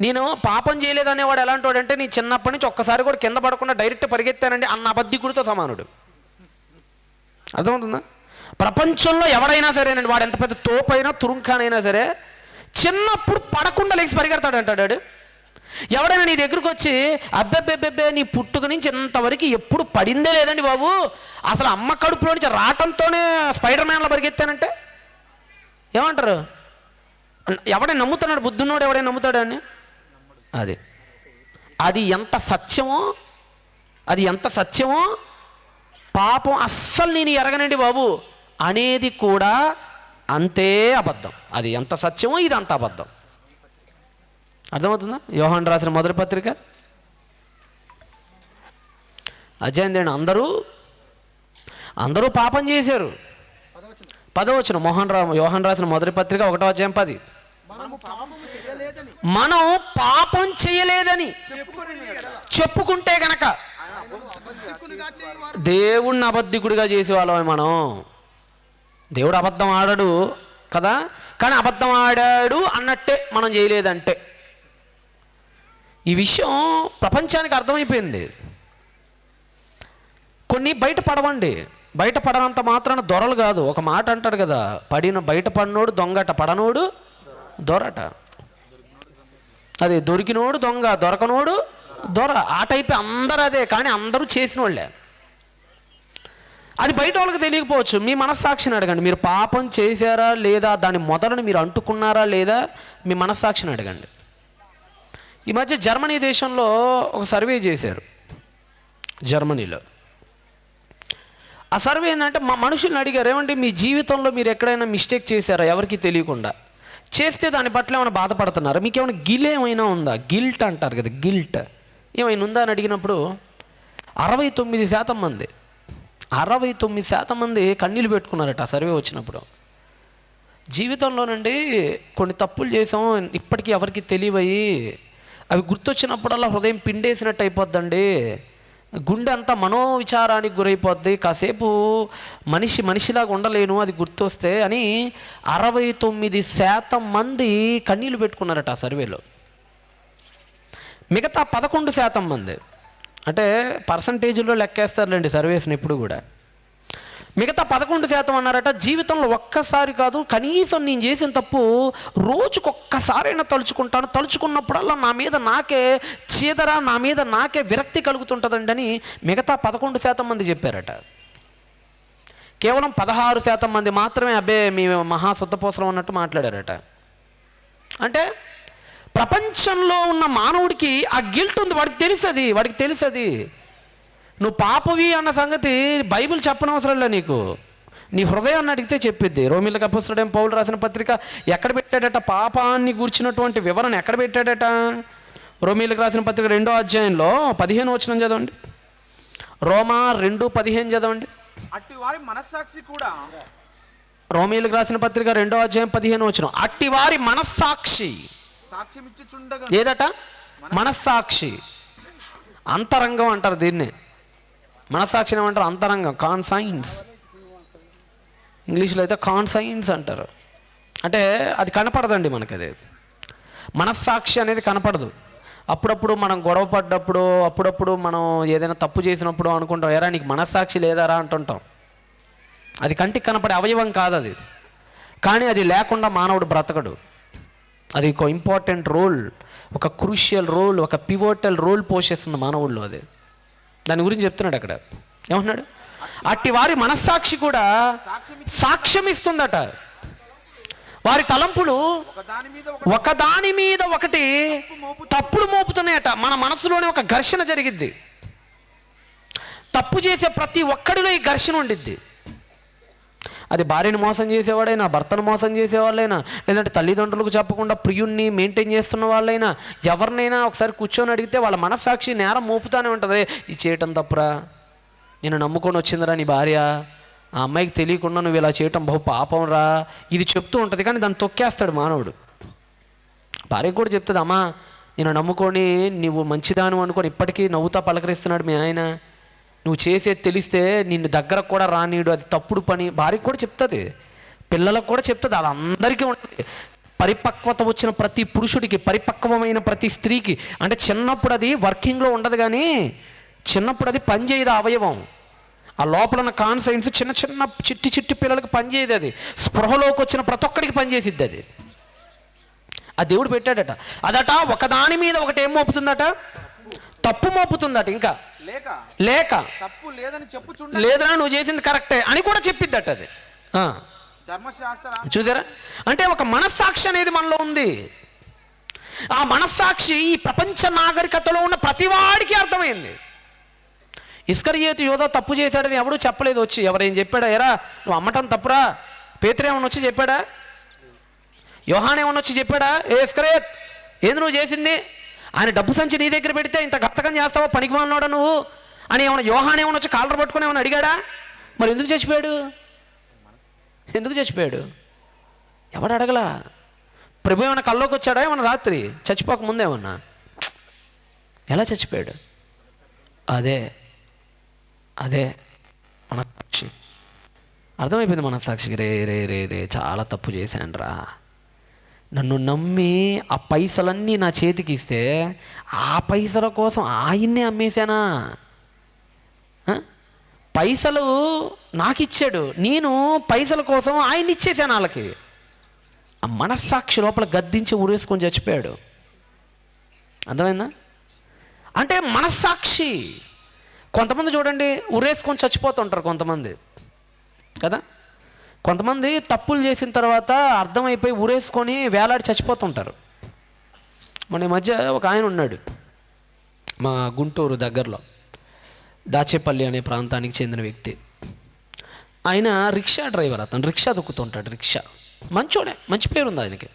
నేను పాపం చేయలేదనేవాడు ఎలాంటి వాడు అంటే, నీ చిన్నప్పటి నుంచి ఒక్కసారి కూడా కింద పడకుండా డైరెక్ట్ పరిగెత్తానండి అన్న అబద్ధికుడితో సమానుడు. అర్థమవుతుందా? ప్రపంచంలో ఎవడైనా సరేనండి, వాడు ఎంత పెద్ద తోపైనా తురుంఖానైనా సరే, చిన్నప్పుడు పడకుండా లేచి పరిగెడతాడు అంటాడు. ఎవడైనా నీ దగ్గరకు వచ్చి అబ్బెబ్బెబ్బెబ్బే నీ పుట్టుక నుంచి ఇంతవరకు ఎప్పుడు పడిందే లేదండి బాబు, అసలు అమ్మ కడుపులో నుంచి రావటంతోనే స్పైడర్ మ్యాన్లో పరిగెత్తానంటే ఏమంటారు? ఎవడైనా నమ్ముతున్నాడు? బుద్ధున్నోడు ఎవడైనా నమ్ముతాడు అని? అది ఎంత సత్యమో పాపం అస్సలు నేను ఎరగనండి బాబు అనేది కూడా అంతే అబద్ధం. అది ఎంత సత్యమో ఇది అంత అబద్ధం. అర్థమవుతుందా? యోహాను రాసిన మొదటి పత్రిక అధ్యాయం ఏంటి? అందరూ పాపం చేశారు. 10వ వచనం యోహాను రాసిన మొదటి పత్రిక 1వ అధ్యాయం 10. మనం పాపం చేయలేదని చెప్పుకుంటే గనక దేవుణ్ణి అబద్ధికుడిగా చేసేవాళ్ళమే మనం. దేవుడు అబద్ధం ఆడాడు కదా, కానీ అబద్ధం ఆడాడు అన్నట్టే మనం చేయలేదంటే. ఈ విషయం ప్రపంచానికి అర్థమైపోయింది. కొన్ని బయట పడవండి, బయట పడనంత మాత్రాన దొరలు కాదు. ఒక మాట అంటాడు కదా, బయట పడినోడు దొంగట, పడనోడు దొరట. అదే దొరికినోడు దొంగ, దొరకనోడు దొర. ఆ టైప్ అందరూ అదే, కానీ అందరూ చేసిన వాళ్ళే. అది బయట వాళ్ళకి తెలియకపోవచ్చు. మీ మనస్సాక్షిని అడగండి, మీరు పాపం చేశారా లేదా, దాని మొదలను మీరు అంటుకున్నారా లేదా, మీ మనస్సాక్షిని అడగండి. ఈ మధ్య జర్మనీ దేశంలో ఒక సర్వే చేశారు. జర్మనీలో ఆ సర్వే ఏంటంటే, మా మనుషుల్ని అడిగారు, ఏమంటే మీ జీవితంలో మీరు ఎక్కడైనా మిస్టేక్ చేశారా ఎవరికి తెలియకుండా, చేస్తే దాని పట్ల ఏమైనా బాధపడుతున్నారా, మీకు ఏమైనా ఏమైనా ఉందా, గిల్ట్ అంటారు కదా, గిల్ట్ ఏమైనా ఉందా అని అడిగినప్పుడు 69% మంది కన్నీళ్ళు పెట్టుకున్నారట ఆ సర్వే వచ్చినప్పుడు. జీవితంలోనండి కొన్ని తప్పులు చేసాం, ఇప్పటికీ ఎవరికి తెలియవయి, అవి గుర్తొచ్చినప్పుడల్లా హృదయం పిండేసినట్టు అయిపోద్దండి, గుండె అంతా మనోవిచారానికి గురైపోద్ది, కాసేపు మనిషిలాగా ఉండలేను అది గుర్తొస్తే అని 69% మంది కన్నీళ్ళు పెట్టుకున్నారట ఆ సర్వేలో. మిగతా 11% మంది, అంటే పర్సంటేజ్లో లెక్కేస్తారులేండి సర్వేస్ని ఎప్పుడు కూడా, మిగతా 11% అన్నారట, జీవితంలో ఒక్కసారి కాదు కనీసం నేను చేసిన తప్పు రోజుకొక్కసారైనా తలుచుకుంటాను, తలుచుకున్నప్పుడల్లా నా మీద నాకే చీదర, నా మీద నాకే విరక్తి కలుగుతుంటుందండి అని మిగతా 11% మంది చెప్పారట. కేవలం 16% మంది మాత్రమే అబ్బే మీ మహాశుద్ధపోసరం అన్నట్టు మాట్లాడారట. అంటే ప్రపంచంలో ఉన్న మానవుడికి ఆ గిల్ట్ ఉంది, వాడికి తెలుసది. నువ్వు పాపవి అన్న సంగతి బైబిల్ చెప్పనవసరం లే, నీకు నీ హృదయాన్ని అడిగితే చెప్పిద్ది. రోమీయులకు అపోస్తలుడైన పౌలు రాసిన పత్రిక ఎక్కడ పెట్టాడట, పాపాన్ని గూర్చినటువంటి వివరణ ఎక్కడ పెట్టాడట, రోమీయులకు రాసిన పత్రిక 2వ అధ్యాయంలో 15వ వచనం చదవండి. రోమా 2:15 చదవండి. అట్టివారి మనస్సాక్షి కూడా, రోమీయులకు రాసిన పత్రిక 2వ అధ్యాయం 15వ వచనం, అట్టివారి మనస్సాక్షి ఏదట, మనస్సాక్షి, అంతరంగం అంటారు దీన్ని. మనస్సాక్షిని ఏమంటారు, అంతరంగం, కాన్సైన్స్. ఇంగ్లీష్లో అయితే కాన్సైన్స్ అంటారు. అంటే అది కనపడదండి మనకి, అది మనస్సాక్షి అనేది కనపడదు. అప్పుడప్పుడు మనం గొడవ పడ్డప్పుడు, అప్పుడప్పుడు మనం ఏదైనా తప్పు చేసినప్పుడు అనుకుంటాం, ఎరా నీకు మనస్సాక్షి లేదారా అంటుంటాం. అది కంటికి కనపడే అవయవం కాదు అది, కానీ అది లేకుండా మానవుడు బ్రతకడు. అది ఒక ఇంపార్టెంట్ రోల్, ఒక క్రూషియల్ రోల్, ఒక పివోటల్ రోల్ పోషిస్తుంది మానవుల్లో. అది దాని గురించి చెప్తున్నాడు అక్కడ. ఏమన్నాడు, అట్టి వారి మనస్సాక్షి కూడా సాక్ష్యం ఇస్తుందట, వారి తలంపులు ఒకదాని మీద ఒకటి తప్పుడు మోపుతున్నాయట. మన మనసులోనే ఒక ఘర్షణ జరిగిద్ది, తప్పు చేసే ప్రతి ఒక్కడిలో ఈ ఘర్షణ ఉండిద్ది. అది భార్యను మోసం చేసేవాడైనా, భర్తను మోసం చేసేవాళ్ళైనా, లేదంటే తల్లిదండ్రులకు చెప్పకుండా ప్రియుణ్ణి మెయింటైన్ చేస్తున్న వాళ్ళైనా, ఎవరినైనా ఒకసారి కూర్చొని అడిగితే వాళ్ళ మనస్సాక్షి నేరం మోపుతానే ఉంటుంది. ఇది చేయటం తప్పురా, నేను నమ్ముకొని వచ్చిందిరా నీ భార్య, ఆ అమ్మాయికి తెలియకుండా నువ్వు ఇలా చేయటం బహు పాపం రా, ఇది చెప్తూ ఉంటుంది. కానీ దాన్ని తొక్కేస్తాడు మానవుడు. భార్యకు కూడా చెప్తుంది, అమ్మా నేను నమ్ముకొని నువ్వు మంచిదాను అనుకొని ఇప్పటికీ నవ్వుతా పలకరిస్తున్నాడు మీ ఆయన, నువ్వు చేసేది తెలిస్తే నిన్ను దగ్గరకు కూడా రానీడు, అది తప్పుడు పని. భార్యకు కూడా చెప్తుంది, పిల్లలకు కూడా చెప్తుంది, అది అందరికీ ఉంటుంది. పరిపక్వత వచ్చిన ప్రతి పురుషుడికి, పరిపక్వమైన ప్రతి స్త్రీకి, అంటే చిన్నప్పుడు అది వర్కింగ్లో ఉండదు, కానీ చిన్నప్పుడు అది పనిచేయదు అవయవం. ఆ లోపల ఉన్న కాన్సైన్స్ చిన్న చిన్న చిట్టి పిల్లలకు పనిచేయదు. అది స్పృహలోకి వచ్చిన ప్రతి ఒక్కడికి పనిచేసిద్ది. అది ఆ దేవుడు పెట్టాడట. అదట ఒకదాని మీద ఒకటి ఏం మోపుతుందట, తప్పు మోపుతుందట. ఇంకా లేక తప్పు లేదనా నువ్వు చేసింది కరెక్టే అని కూడా చెప్పిద్దట. అది చూసారా, అంటే ఒక మనస్సాక్షి అనేది మనలో ఉంది. ఆ మనస్సాక్షి ఈ ప్రపంచ నాగరికతలో ఉన్న ప్రతివాడికి అర్థమైంది. ఇస్కరియోతు యోధా తప్పు చేశాడని ఎవడూ చెప్పలేదు వచ్చి. ఎవరేం చెప్పాడా, ఎరా నువ్వు అమ్మటం తప్పురా, పేతురేమని వచ్చి చెప్పాడా, యోహాన్ ఏమని వచ్చి చెప్పాడా, ఏ ఇస్కరియోత్ ఏంది నువ్వు చేసింది, ఆయన డబ్బు సంచి నీ దగ్గర పెడితే ఇంత గతకం చేస్తావా, పనికి మాలినోడా నువ్వు అని ఏమన్నా యోహాన్ ఏమని వచ్చి కాలర్ పట్టుకుని ఏమన్నా అడిగాడా? మరి ఎందుకు చచ్చిపోయాడు? ఎవడు అడగలా. ప్రభు ఏమన్నా కల్లోకి వచ్చాడా ఏమన్నా రాత్రి చచ్చిపోక ముందేమన్నా? ఎలా చచ్చిపోయాడు? అదే అదే మనస్సాక్షి. అర్థమైపోయింది మనస్సాక్షికి, రే రే రే రే చాలా తప్పు చేశానురా. నన్ను నమ్మి ఆ పైసలన్నీ నా చేతికి ఇస్తే ఆ పైసల కోసం ఆయన్నే అమ్మేశానా? పైసలు నాకు ఇచ్చాడు, నేను పైసల కోసం ఆయన ఇచ్చేసాను వాళ్ళకి. ఆ మనస్సాక్షి లోపల గద్దించి ఉరేసుకొని చచ్చిపోయాడు. అర్థమైందా? అంటే మనస్సాక్షి. కొంతమంది చూడండి ఉరేసుకొని చచ్చిపోతుంటారు కొంతమంది కదా. కొంతమంది తప్పులు చేసిన తర్వాత అర్థమైపోయి ఉరేసుకొని వేలాడి చచ్చిపోతుంటారు. మన ఈ మధ్య ఒక ఆయన ఉన్నాడు మా గుంటూరు దగ్గరలో, దాచేపల్లి అనే ప్రాంతానికి చెందిన వ్యక్తి. ఆయన రిక్షా డ్రైవర్. అతను రిక్షా దొక్కుతుంటాడు. రిక్షా మంచోడే, మంచి పేరుంది ఆయనకి.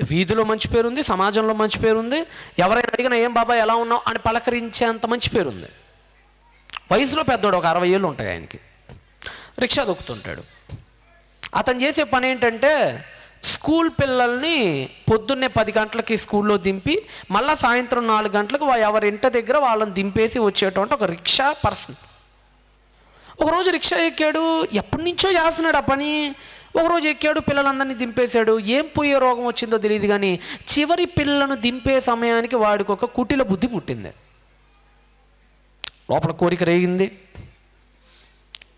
వీధిలో మంచి పేరుంది, సమాజంలో మంచి పేరుంది. ఎవరైనా అడిగినా ఏం బాబా ఎలా ఉన్నావు అని పలకరించేంత మంచి పేరుంది. వయసులో పెద్దోడు, ఒక 60 ఏళ్ళు ఉంటాయి ఆయనకి. రిక్షా దొక్కుతుంటాడు. అతను చేసే పని ఏంటంటే స్కూల్ పిల్లల్ని పొద్దున్నే 10 గంటలకి స్కూల్లో దింపి మళ్ళీ సాయంత్రం 4 గంటలకు ఎవరి ఇంటి దగ్గర వాళ్ళని దింపేసి వచ్చేటువంటి ఒక రిక్షా పర్సన్. ఒకరోజు రిక్షా ఎక్కాడు, ఎప్పటి నుంచో చేస్తున్నాడు ఆ పని. ఒకరోజు ఎక్కాడు, పిల్లలందరినీ దింపేశాడు. ఏం పోయే రోగం వచ్చిందో తెలియదు కానీ చివరి పిల్లలను దింపే సమయానికి వాడికి ఒక కుటిల బుద్ధి పుట్టింది. లోపల కోరిక రేగింది.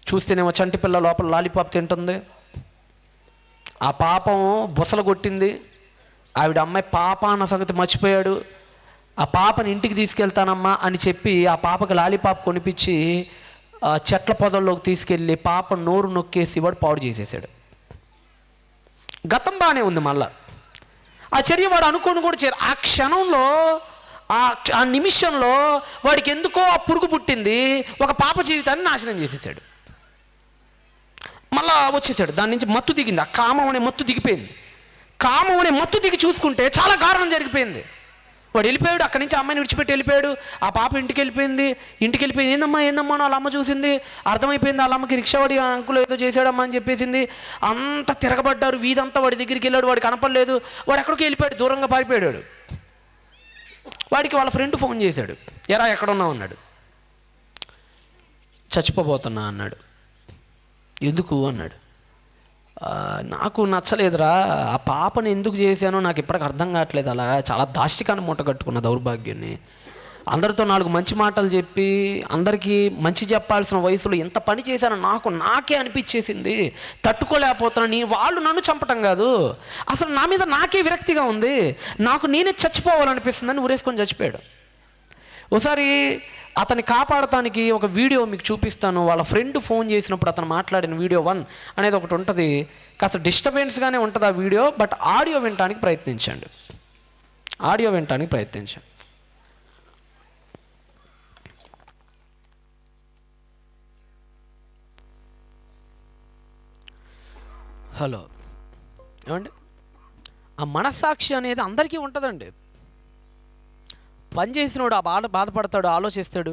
చూస్తేనేమో చంటి పిల్ల లోపల లాలీపాప్ తింటుంది. ఆ పాపం బుసలు కొట్టింది. ఆవిడ అమ్మాయి పాప అన్న సంగతి మర్చిపోయాడు. ఆ పాపని ఇంటికి తీసుకెళ్తానమ్మా అని చెప్పి ఆ పాపకి లాలీపాప్ కొనిపించి చెట్ల పొదల్లోకి తీసుకెళ్ళి పాప నోరు నొక్కేసి వాడు పాడు చేసేసాడు. గతం బాగానే ఉంది. మళ్ళా ఆ చర్య వాడు అనుకోని కూడా ఆ క్షణంలో ఆ నిమిషంలో వాడికి ఎందుకో ఆ పురుగు పుట్టింది. ఒక పాప జీవితాన్ని నాశనం చేసేసాడు. మళ్ళా వచ్చేసాడు. దాని నుంచి మత్తు దిగింది. ఆ కామం అనే మత్తు దిగిపోయింది. కామం అనే మత్తు దిగి చూసుకుంటే చాలా కారణం జరిగిపోయింది. వాడు వెళ్ళిపోయాడు. అక్కడి నుంచి అమ్మాయిని విడిచిపెట్టి వెళ్ళిపోయాడు. ఆ పాప ఇంటికి వెళ్ళిపోయింది. ఏందమ్మా వాళ్ళ అమ్మ చూసింది. అర్థమైపోయింది వాళ్ళ అమ్మకి రిక్షావాడి అంకులు ఏదో చేశాడమ్మా అని చెప్పేసింది. అంతా తిరగబడ్డారు. వీధంతా వాడి దగ్గరికి వెళ్ళాడు. వాడు కనపడలేదు. వాడు ఎక్కడికి వెళ్ళిపోయాడు, దూరంగా పారిపోయాడు. వాడికి వాళ్ళ ఫ్రెండ్ ఫోన్ చేశాడు. ఎరా ఎక్కడున్నావు అన్నాడు. చచ్చిపోబోతున్నా అన్నాడు. ఎందుకు అన్నాడు. నాకు నచ్చలేదురా, ఆ పాపని ఎందుకు చేశానో నాకు ఇప్పటికి అర్థం కావట్లేదు. అలా చాలా దాష్టికాన్ని మూట కట్టుకున్న దౌర్భాగ్యాన్ని. అందరితో 4 మంచి మాటలు చెప్పి అందరికీ మంచి చెప్పాల్సిన వయసులో ఎంత పని చేశానో నాకే అనిపించేసింది. తట్టుకోలేకపోతున్నా. వాళ్ళు నన్ను చంపటం కాదు, అసలు నా మీద నాకే విరక్తిగా ఉంది. నేనే చచ్చిపోవాలనిపిస్తుందని ఊరేసుకొని చచ్చిపోయాడు. ఒకసారి అతన్ని కాపాడటానికి ఒక వీడియో మీకు చూపిస్తాను. వాళ్ళ ఫ్రెండ్ ఫోన్ చేసినప్పుడు అతను మాట్లాడిన వీడియో 1 అనేది ఒకటి ఉంటుంది. కాస్త డిస్టర్బెన్స్గానే ఉంటుంది ఆ వీడియో. బట్ ఆడియో వినటానికి ప్రయత్నించండి. హలో ఏమండి, ఆ మనస్సాక్షి అనేది అందరికీ ఉంటుందండి. పని చేసినోడు ఆ బాధపడతాడు, ఆలోచిస్తాడు.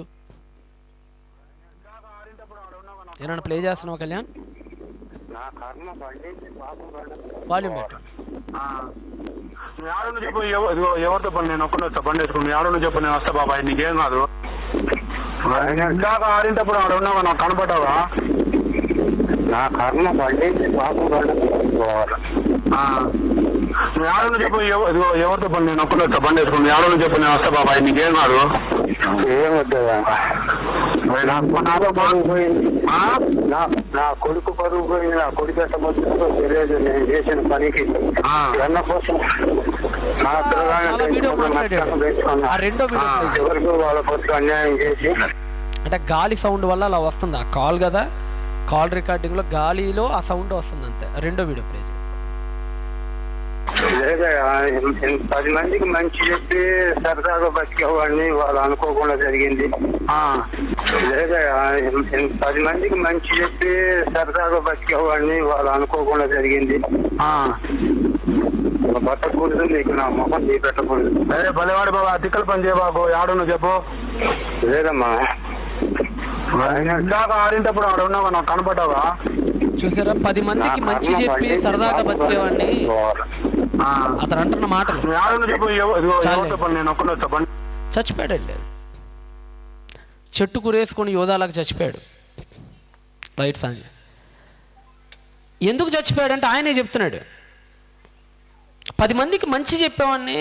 ఏమన్నా ప్లే చేస్తున్నావు కళ్యాణ్? వాల్యూమ్ పెట్టు. చెప్పు ఎవరితో పని, నేను ఒక్కడే వస్తా బండి వేసుకుని. ఆడను చెప్పు, నేను వస్తా బాబాయ్, నీకేం కాదు. ఇందాక ఆడింటప్పుడు ఆడ ఉన్నావా, నాకు కనపడ్డావా? నా కర్మ పండించి పాపం ఆడను చెప్పు ఎవరితో పని, నేను ఒక్కడే వస్తా బండి వేసుకుని. ఆడను చెప్పు, నేను వస్తా బాబాయ్, నీకేం కాదు. ఏం వద్దా, నా కొడుకు పరుగు పోయింది. నా కొడుకు ఎంత మొత్తంతో తెలియదు. నేను చేసిన పనికి వెన్న కోసం ఎవరికి వాళ్ళ కొడుకు అన్యాయం చేసి, అంటే గాలి సౌండ్ వల్ల అలా వస్తుంది. ఆ కాల్ కదా, కాల్ రికార్డింగ్ లో గాలిలో ఆ సౌండ్ వస్తుంది అంతే. రెండో వీడియో ప్లే. లేదా 10 మందికి మంచి చెప్పి సరదాగా బతికేవాడిని, వాళ్ళు అనుకోకుండా జరిగింది. లేదా 10 మందికి మంచి చెప్పి సరదాగా బతికేవాడిని, వాళ్ళు అనుకోకుండా జరిగింది. బతకూడదు, నీకు నా మొహం నీ పెట్టకూడదు. అదే భలేవాడు బాబా, తిక్కల పని చేయ బాబు. ఆడును చెప్పు. లేదమ్మా, ఇందాక ఆడింటప్పుడు ఆడ ఉన్నావా, నాకు కనపడ్డావా? చూసారా, 10 మందికి మంచి చెప్పి సరదాగా బతికేవాడిని అతను అంటున్న మాటలు. చెప్పు, నేను ఒక్కడే వస్తా బండి. చచ్చిపోయాడండి. చెట్టు కురేసుకొని యోధాలకు చచ్చిపోయాడు. Right song. ఎందుకు చచ్చిపోయాడంటే ఆయనే చెప్తున్నాడు, 10 మందికి మంచి చెప్పేవాడిని,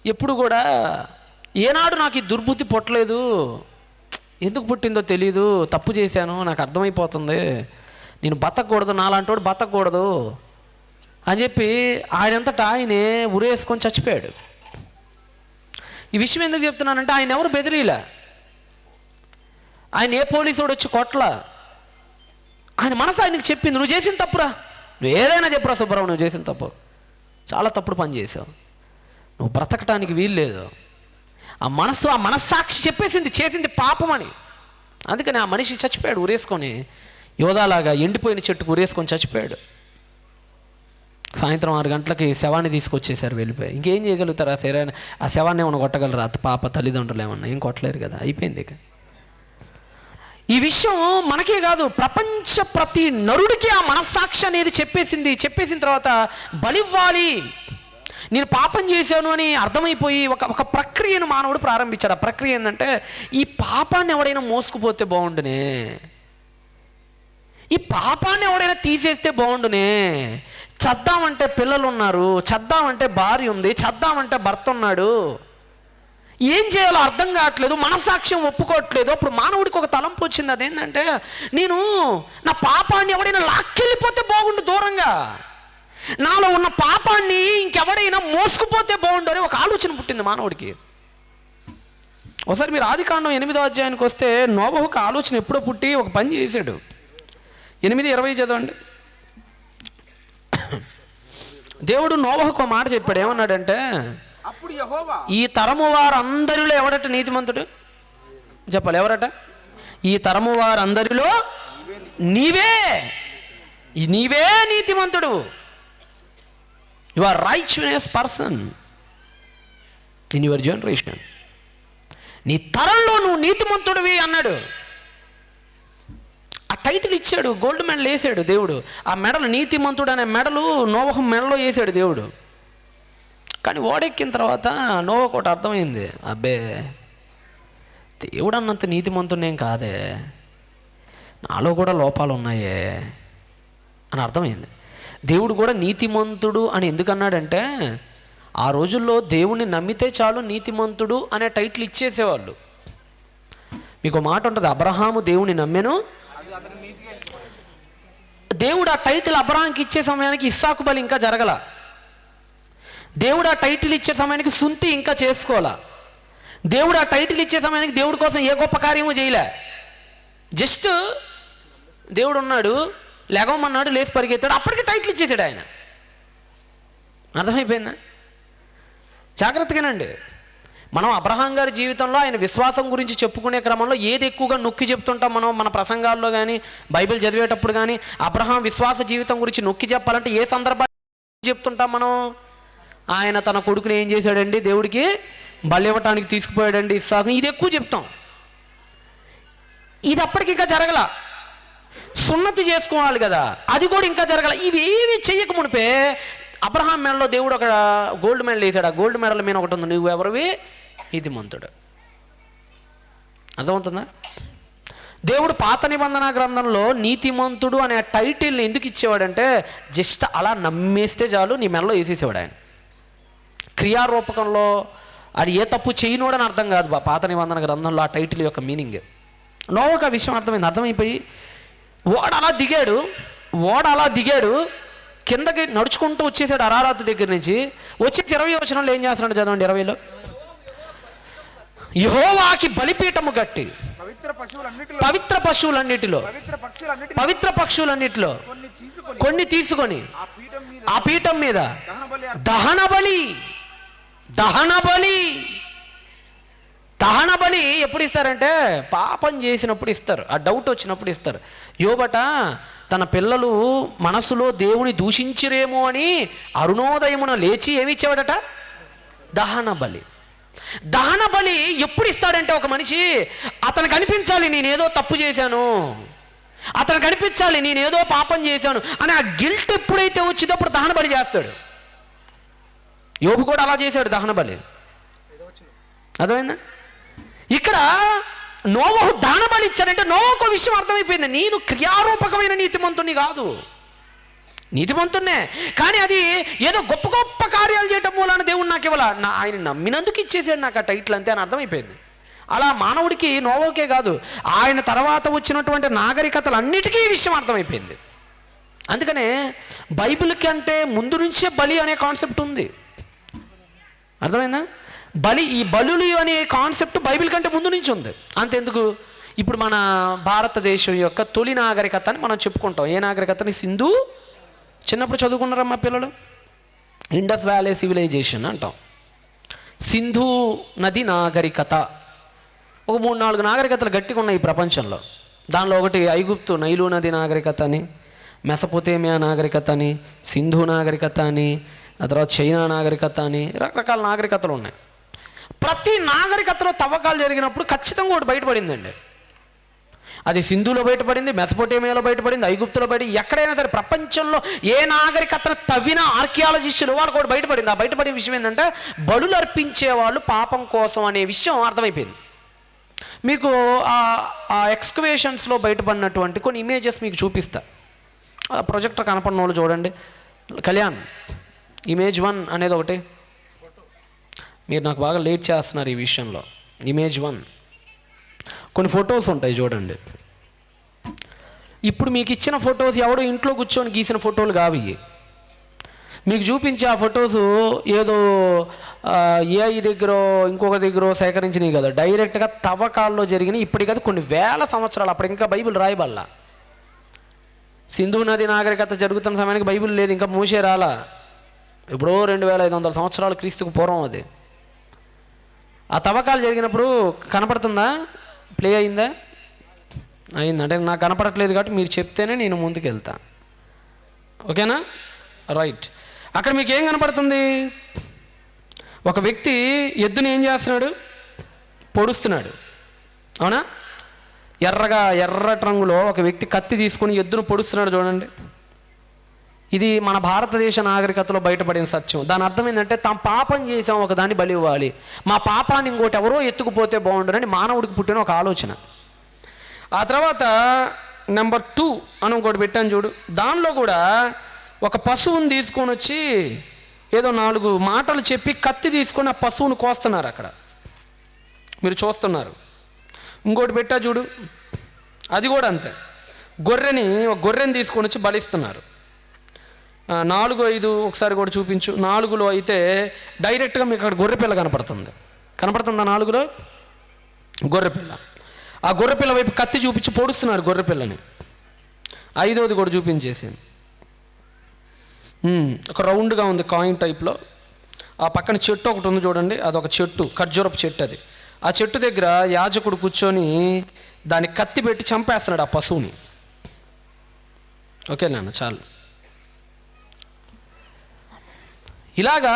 ఎప్పుడు కూడా ఏనాడు నాకు ఈ దుర్బుద్ధి పుట్టలేదు, ఎందుకు పుట్టిందో తెలీదు, తప్పు చేశాను, నాకు అర్థమైపోతుంది, నేను బతకూడదు, నాలాంటోడు బతకూడదు అని చెప్పి ఆయనంతటా ఆయనే ఉరేసుకొని చచ్చిపోయాడు. ఈ విషయం ఎందుకు చెప్తున్నానంటే ఆయన ఎవరు బెదిరీలా, ఆయన ఏ పోలీసుడు వచ్చి కొట్లా, ఆయన మనసు ఆయనకి చెప్పింది, నువ్వు చేసిన తప్పురా, నువ్వు ఏదైనా చెప్పురా సుబ్బారావు, నువ్వు చేసిన తప్పు, చాలా తప్పుడు పని చేసావు, నువ్వు బ్రతకటానికి వీల్లేదు. ఆ మనస్సాక్షి చెప్పేసింది, చేసింది పాపం అని. అందుకని ఆ మనిషి చచ్చిపోయాడు ఉరేసుకొని, యోధాలాగా ఎండిపోయిన చెట్టుకు ఉరేసుకొని చచ్చిపోయాడు. సాయంత్రం 6 గంటలకి శవాన్ని తీసుకొచ్చేసారు, వెళ్ళిపోయి. ఇంకేం చేయగలుగుతారు ఆ శవాన్ని ఏమన్నా కొట్టగలరా? పాప తల్లిదండ్రులు ఏమన్నా ఏం కొట్టలేరు కదా, అయిపోయింది. ఇక ఈ విషయం మనకే కాదు, ప్రతి నరుడికి ఆ మనస్సాక్షి అనేది చెప్పేసిన తర్వాత బలివ్వాలి, నేను పాపం చేశాను అని అర్థమైపోయి ఒక ప్రక్రియను మానవుడు ప్రారంభించాడు. ఆ ప్రక్రియ ఏంటంటే, ఈ పాపాన్ని ఎవడైనా మోసుకుపోతే బాగుండునే, ఈ పాపాన్ని ఎవడైనా తీసేస్తే బాగుండునే, చద్దామంటే పిల్లలు ఉన్నారు, చద్దామంటే భార్య ఉంది, చద్దామంటే భర్త ఉన్నాడు, ఏం చేయాలో అర్థం కావట్లేదు, మనస్సాక్ష్యం ఒప్పుకోవట్లేదు. అప్పుడు మానవుడికి ఒక తలంపు వచ్చింది, అదేంటంటే నేను నా పాపాన్ని ఎవడైనా లాక్కెళ్ళిపోతే బాగుండు దూరంగా, నాలో ఉన్న పాపాన్ని ఇంకెవడైనా మోసుకుపోతే బాగుండు అని ఒక ఆలోచన పుట్టింది మానవుడికి. ఒకసారి మీరు ఆదికాండం 8వ అధ్యాయానికి వస్తే, నోబహుకు ఆలోచన ఎప్పుడో పుట్టి ఒక పని చేశాడు. 8:20 చదవండి. దేవుడు నోబహుకు ఒక మాట చెప్పాడు, ఏమన్నాడంటే, ఈ తరము వారందరిలో ఎవడట నీతిమంతుడు? చెప్పాలి, ఎవరట? ఈ తరము వారందరిలో నీవే నీతిమంతుడు. You are righteous person in your generation. నీ తరంలో నువ్వు నీతిమంతుడివి అన్నాడు. ఆ టైటిల్ ఇచ్చాడు, గోల్డ్ మెడల్ వేసాడు దేవుడు. ఆ మెడలు, నీతిమంతుడు అనే మెడలు నోవహు మెడలో వేసాడు దేవుడు. కానీ ఓడెక్కిన తర్వాత నోవహుకు ఒకటి అర్థమైంది, అబ్బే దేవుడు అన్నంత నీతిమంతుడేం కాదే, నాలో కూడా లోపాలు ఉన్నాయే అని అర్థమైంది. దేవుడు కూడా నీతిమంతుడు అని ఎందుకు అన్నాడంటే, ఆ రోజుల్లో దేవుణ్ణి నమ్మితే చాలు నీతిమంతుడు అనే టైటిల్ ఇచ్చేసేవాళ్ళు. మీకు మాట ఉంటుంది, అబ్రహాము దేవుని నమ్మెను, దేవుడు ఆ టైటిల్ అబ్రహాంకి ఇచ్చే సమయానికి ఇస్సాకు బలి ఇంకా జరగల, దేవుడు ఆ టైటిల్ ఇచ్చే సమయానికి సుంతి ఇంకా చేసుకోవాలా, దేవుడు ఆ టైటిల్ ఇచ్చే సమయానికి దేవుడి కోసం ఏ గొప్ప కార్యము చేయలే. జస్ట్ దేవుడు ఉన్నాడు, లెగవమన్నాడు, లేచి పరిగెత్తాడు, అప్పటికి టైటిల్ ఇచ్చేసాడు ఆయన. అర్థమైపోయిందా? జాగ్రత్తగానండి. మనం అబ్రహాం గారి జీవితంలో ఆయన విశ్వాసం గురించి చెప్పుకునే క్రమంలో ఏది ఎక్కువగా నొక్కి చెప్తుంటాం మనం మన ప్రసంగాల్లో కానీ బైబిల్ చదివేటప్పుడు కానీ, అబ్రహాం విశ్వాస జీవితం గురించి నొక్కి చెప్పాలంటే ఏ సందర్భాన్ని చెప్తుంటాం మనం? ఆయన తన కొడుకుని ఏం చేశాడండి, దేవుడికి బలి ఇవ్వటానికి తీసుకుపోయాడండి ఇస్సాకుని, ఇది ఎక్కువ చెప్తాం. ఇది అప్పటికి ఇంకా జరగల, సున్నతి చేసుకోవాలి కదా, అది కూడా ఇంకా జరగల. ఇవేవి చెయ్యక మునిపే అబ్రహాం మెడలో దేవుడు ఒక గోల్డ్ మెడల్ వేసాడు. ఆ గోల్డ్ మెడల్ మీద ఒకటి ఉంది, నువ్వు ఎవరివి? నీతిమంతుడు. అర్థమవుతుందా? దేవుడు పాత నిబంధన గ్రంథంలో నీతిమంతుడు అనే టైటిల్ని ఎందుకు ఇచ్చేవాడంటే, జస్ట్ అలా నమ్మేస్తే చాలు నీ మెడలో వేసేసేవాడు ఆయన. క్రియారూపకంలో అది ఏ తప్పు చేయనోడని అర్థం కాదు పాత నిబంధన గ్రంథంలో ఆ టైటిల్ యొక్క మీనింగ్. నోవహుకు ఆ విషయం అర్థమైపోయి ఓడ అలా దిగాడు, కిందకి నడుచుకుంటూ వచ్చేసాడు అరారాతు దగ్గర నుంచి. వచ్చేసి 20వ వచనంలో ఏం చేస్తున్నాడు చదవండి. 20లో, యెహోవాకి బలిపీఠము కట్టి పవిత్ర పశువులన్నిటిలో కొన్ని తీసుకొని ఆ పీఠం మీద దహన బలి ఎప్పుడు ఇస్తారంటే, పాపం చేసినప్పుడు ఇస్తారు, ఆ డౌట్ వచ్చినప్పుడు ఇస్తారు. యోబట తన పిల్లలు మనసులో దేవుని దూషించిరేమో అని అరుణోదయమున లేచి ఏమి ఇచ్చేవాడట? దహన బలి ఎప్పుడు ఇస్తాడంటే, ఒక మనిషి అతనికి అనిపించాలి నేనేదో తప్పు చేశాను, అతనికి అనిపించాలి నేనేదో పాపం చేశాను అని ఆ గిల్ట్ ఎప్పుడైతే వచ్చిందో అప్పుడు దహన బలి చేస్తాడు. యోబు కూడా అలా చేశాడు, దహన బలి. అర్థమైందా? ఇక్కడ నోవహు దానబలి ఇచ్చాడంటే నోవహుకు విషయం అర్థమైపోయింది, నేను క్రియారూపకమైన నీతిమంతుని కాదు, నీతిమంతున్నే, కానీ అది ఏదో గొప్ప గొప్ప కార్యాలు చేయటం మూలాన దేవుడు నాకు ఇవ్వాల, ఆయన నమ్మినందుకు ఇచ్చేసాడు నాకు ఆ టైటిల్ అంతే అని అర్థమైపోయింది. అలా మానవుడికి నోవహుకే కాదు, ఆయన తర్వాత వచ్చినటువంటి నాగరికతలు అన్నిటికీ ఈ విషయం అర్థమైపోయింది. అందుకనే బైబిల్ కంటే ముందు నుంచే బలి అనే కాన్సెప్ట్ ఉంది. అర్థమైందా? ఈ బలులు అనే కాన్సెప్ట్ బైబిల్ కంటే ముందు నుంచి ఉంది. అంతెందుకు, ఇప్పుడు మన భారతదేశం యొక్క తొలి నాగరికత అని మనం చెప్పుకుంటాం. ఏ నాగరికతని? సింధు, చిన్నప్పుడు చదువుకున్నారమ్మా పిల్లలు, ఇండస్ వ్యాలీ సివిలైజేషన్ అంటాం. సింధు నది నాగరికత. ఒక 3-4 నాగరికతలు గట్టిగా ఉన్నాయి ఈ ప్రపంచంలో. దానిలో ఒకటి ఐగుప్తు నైలు నది నాగరికత అని, మెసపోతేమియా నాగరికత అని, సింధు నాగరికత అని, ఆ తర్వాత చైనా నాగరికత అని, రకరకాల నాగరికతలు ఉన్నాయి. ప్రతి నాగరికతలో తవ్వకాలు జరిగినప్పుడు ఖచ్చితంగా ఒకటి బయటపడిందండి. అది సింధులో బయటపడింది, మెసపోటేమియాలో బయటపడింది, ఐగుప్తులో ఎక్కడైనా సరే ప్రపంచంలో ఏ నాగరికతను తవ్విన ఆర్కియాలజిస్టులు వాళ్ళకి కూడా బయటపడింది. ఆ బయటపడే విషయం ఏంటంటే బలులు అర్పించేవాళ్ళు పాపం కోసం అనే విషయం అర్థమైపోయింది. మీకు ఆ ఎక్స్కవేషన్స్లో బయటపడినటువంటి కొన్ని ఇమేజెస్ మీకు చూపిస్తా. ప్రొజెక్టర్ కనపడిన వాళ్ళు చూడండి. కళ్యాణ్, ఇమేజ్ 1 అనేది ఒకటి. మీరు నాకు బాగా లేట్ చేస్తున్నారు ఈ విషయంలో. ఇమేజ్ 1 కొన్ని ఫొటోస్ ఉంటాయి చూడండి. ఇప్పుడు మీకు ఇచ్చిన ఫొటోస్ ఎవడో ఇంట్లో కూర్చొని గీసిన ఫోటోలు కావు. మీకు చూపించే ఆ ఫొటోస్ ఏదో ఏఐ దగ్గర ఇంకొక దగ్గర సేకరించినవి కదా, డైరెక్ట్గా తవ్వకాల్లో జరిగినాయి. ఇప్పటికి కదా కొన్ని వేల సంవత్సరాలు, అప్పుడు ఇంకా బైబిల్ రాయబల్లా. సింధు నది నాగరికత జరుగుతున్న సమయానికి బైబిల్ లేదు, ఇంకా మోషే రాలా. ఎప్పుడో 2500 సంవత్సరాలు క్రీస్తుకు పూర్వం అది. ఆ తవ్వకాలు జరిగినప్పుడు కనపడుతుందా? ప్లే అయిందా? అయిందంటే నాకు కనపడట్లేదు కాబట్టి మీరు చెప్తేనే నేను ముందుకు వెళ్తా. ఓకేనా? రైట్. అక్కడ మీకు ఏం కనపడుతుంది? ఒక వ్యక్తి ఎద్దుని ఏం చేస్తున్నాడు? పొడుస్తున్నాడు. అవునా? ఎర్రటి రంగులో ఒక వ్యక్తి కత్తి తీసుకొని ఎద్దును పొడుస్తున్నాడు చూడండి. ఇది మన భారతదేశ నాగరికతలో బయటపడిన సత్యం. దాని అర్థం ఏంటంటే తాము పాపం చేసాం, ఒక దాన్ని బలి ఇవ్వాలి, మా పాపాన్ని ఇంకోటి ఎవరో ఎత్తుకుపోతే బాగుండరని మానవుడికి పుట్టిన ఒక ఆలోచన. ఆ తర్వాత నెంబర్ 2 అని ఇంకోటి పెట్టాను చూడు. దానిలో కూడా ఒక పశువుని తీసుకొని వచ్చి ఏదో 4 మాటలు చెప్పి కత్తి తీసుకొని ఆ పశువుని కోస్తున్నారు. అక్కడ మీరు చూస్తున్నారు. ఇంకోటి పెట్టా చూడు, అది కూడా అంతే. ఒక గొర్రెని తీసుకొని వచ్చి బలిస్తున్నారు. 4, 5 ఒకసారి కూడా చూపించు. 4లో అయితే డైరెక్ట్గా మీకు అక్కడ గొర్రెపిల్ల కనపడుతుందా? 4లో గొర్రెపిల్ల. ఆ గొర్రెపిల్ల వైపు కత్తి చూపించి పొడుస్తున్నారు గొర్రెపిల్లని. 5వది కూడా చూపించేసింది. ఒక రౌండ్గా ఉంది కాయిన్ టైప్లో. ఆ పక్కన చెట్టు ఒకటి ఉంది చూడండి, అదొక చెట్టు, ఖర్జూరపు చెట్టు అది. ఆ చెట్టు దగ్గర యాజకుడు కూర్చొని దాన్ని కత్తి పెట్టి చంపేస్తున్నాడు ఆ పశువుని. ఓకే నాన్న, చాలు. ఇలాగా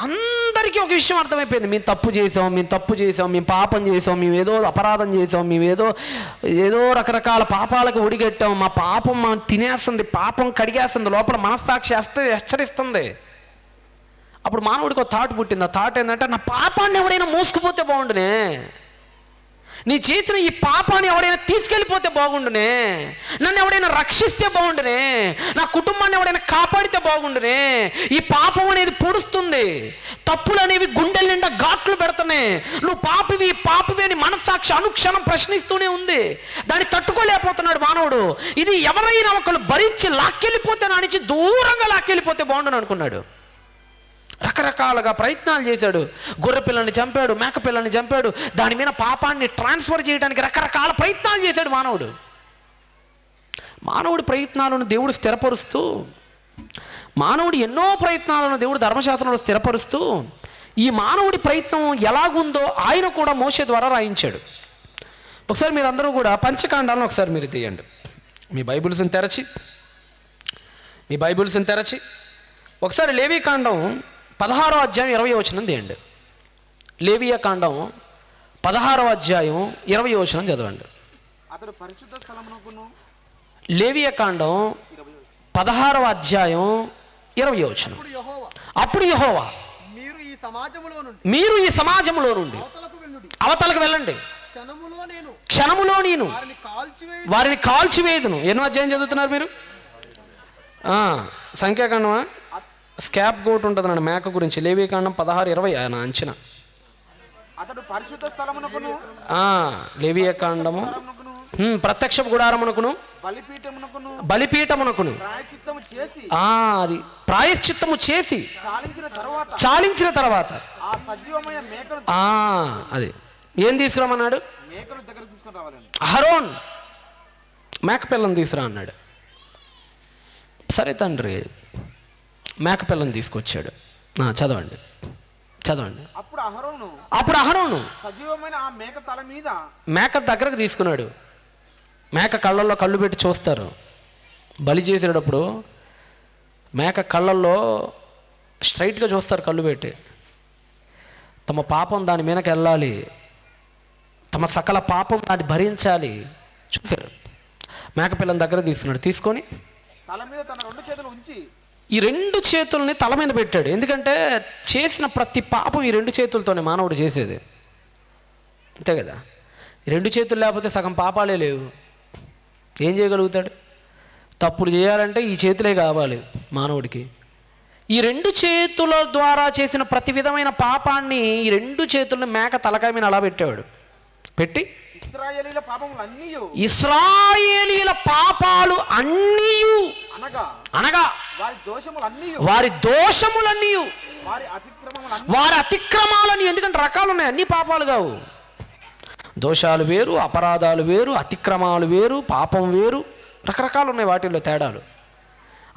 అందరికీ ఒక విషయం అర్థమైపోయింది. మేము తప్పు చేసాం, మేము పాపం చేసాం, మేము ఏదో అపరాధం చేసాం, మేము ఏదో రకరకాల పాపాలకు ఒడిగట్టాం, మా పాపం తినేస్తుంది, పాపం కడిగేస్తుంది, లోపల మనస్సాక్షి హెచ్చరిస్తుంది. అప్పుడు మానవుడికి ఒక థాట్ పుట్టింది. ఆ థాట్ ఏంటంటే నా పాపాన్ని ఎవడైనా మోసుకుపోతే బాగుండునే, నీ చేసిన ఈ పాపాన్ని ఎవడైనా తీసుకెళ్ళిపోతే బాగుండునే, నన్ను ఎవడైనా రక్షిస్తే బాగుండునే, నా కుటుంబాన్ని ఎవడైనా కాపాడితే బాగుండునే. ఈ పాపం అనేది పొడుస్తుంది, తప్పులు అనేవి గుండెల నిండా ఘాట్లు పెడుతున్నాయి. నువ్వు పాపివి అని మనస్సాక్షి అనుక్షణం ప్రశ్నిస్తూనే ఉంది. దాన్ని తట్టుకోలేకపోతున్నాడు మానవుడు. ఇది ఎవరైనా ఒకళ్ళు భరించి లాక్కెళ్ళిపోతే నా నుంచి దూరంగా లాక్కెళ్ళిపోతే బాగుండును అనుకున్నాడు. రకరకాలుగా ప్రయత్నాలు చేశాడు. గొర్రె పిల్లల్ని చంపాడు, మేక పిల్లల్ని చంపాడు, దాని మీద పాపాన్ని ట్రాన్స్ఫర్ చేయడానికి రకరకాల ప్రయత్నాలు చేశాడు మానవుడి ప్రయత్నాలను దేవుడు స్థిరపరుస్తూ, మానవుడి ఎన్నో ప్రయత్నాలను దేవుడు ధర్మశాస్త్రంలో స్థిరపరుస్తూ ఈ మానవుడి ప్రయత్నం ఎలాగుందో ఆయన కూడా మోషే ద్వారా రాయించాడు. ఒకసారి మీరు అందరూ కూడా పంచకాండాలను ఒకసారి మీరు తీయండి. మీ బైబిల్స్ని తెరచి ఒకసారి లేవీకాండం 16వ అధ్యాయం 20వ వచనం తీయండి. లేవియా కాండం 16వ అధ్యాయం 20వ వచనం చదవండి. లేవియా కాండం 16వ అధ్యాయం 20వ వచనం. అప్పుడు యెహోవా మీరు ఈ సమాజంలో నుండి అవతలకు వెళ్ళండి. క్షణములో నేను వారిని కాల్చివేయుదును. ఎన్నో అధ్యాయం చదువుతున్నారు మీరు? సంఖ్యాకాండమా? స్కాప్ గోట్ ఉంటుందండి మేక గురించి. లేవీకాండం 16:20 ఆయన అంచనా. లేవీకాండము ప్రత్యక్ష గుడారమునకును బలిపీఠమునకును అది ప్రాయశ్చిత్తము చేసి చాలించిన తర్వాత అది ఏం తీసుకురామన్నాడు? అహరోన్ మేక పిల్లని తీసుకురా అన్నాడు. సరే తండ్రి మేక పిల్లని తీసుకొచ్చాడు. చదవండి. అప్పుడు అహరోను మేక దగ్గరకు తీసుకున్నాడు. మేక కళ్ళల్లో కళ్ళు పెట్టి చూస్తారు. బలి చేసేటప్పుడు మేక కళ్ళల్లో స్ట్రైట్గా చూస్తారు కళ్ళు పెట్టి. తమ పాపం దాని మీదకి వెళ్ళాలి, తమ సకల పాపం దాన్ని భరించాలి. చూసారు. మేకపిల్లని దగ్గర తీసుకున్నాడు. తీసుకొని తల మీద తన 2 చేతులు ఉంచి ఈ 2 చేతుల్ని తల మీద పెట్టాడు. ఎందుకంటే చేసిన ప్రతి పాపం ఈ 2 చేతులతోనే మానవుడు చేసేది. అంతే కదా? ఈ 2 చేతులు లేకపోతే సగం పాపాలే లేవు. ఏం చేయగలుగుతాడు? తప్పులు చేయాలంటే ఈ చేతులే కావాలి మానవుడికి. ఈ 2 చేతుల ద్వారా చేసిన ప్రతి విధమైన పాపాన్ని ఈ 2 చేతుల్ని మేక తలకాయ మీద అలా పెట్టేవాడు. పెట్టి ఇశ్రాయేలీల పాపాలు అన్నీ అనగా వారి దోషములన్నీ వారి అతిక్రమాలని. ఎందుకంటే రకాలు ఉన్నాయి, అన్ని పాపాలు కావు. దోషాలు వేరు, అపరాధాలు వేరు, అతిక్రమాలు వేరు, పాపం వేరు, రకరకాలు ఉన్నాయి వాటిల్లో తేడాలు.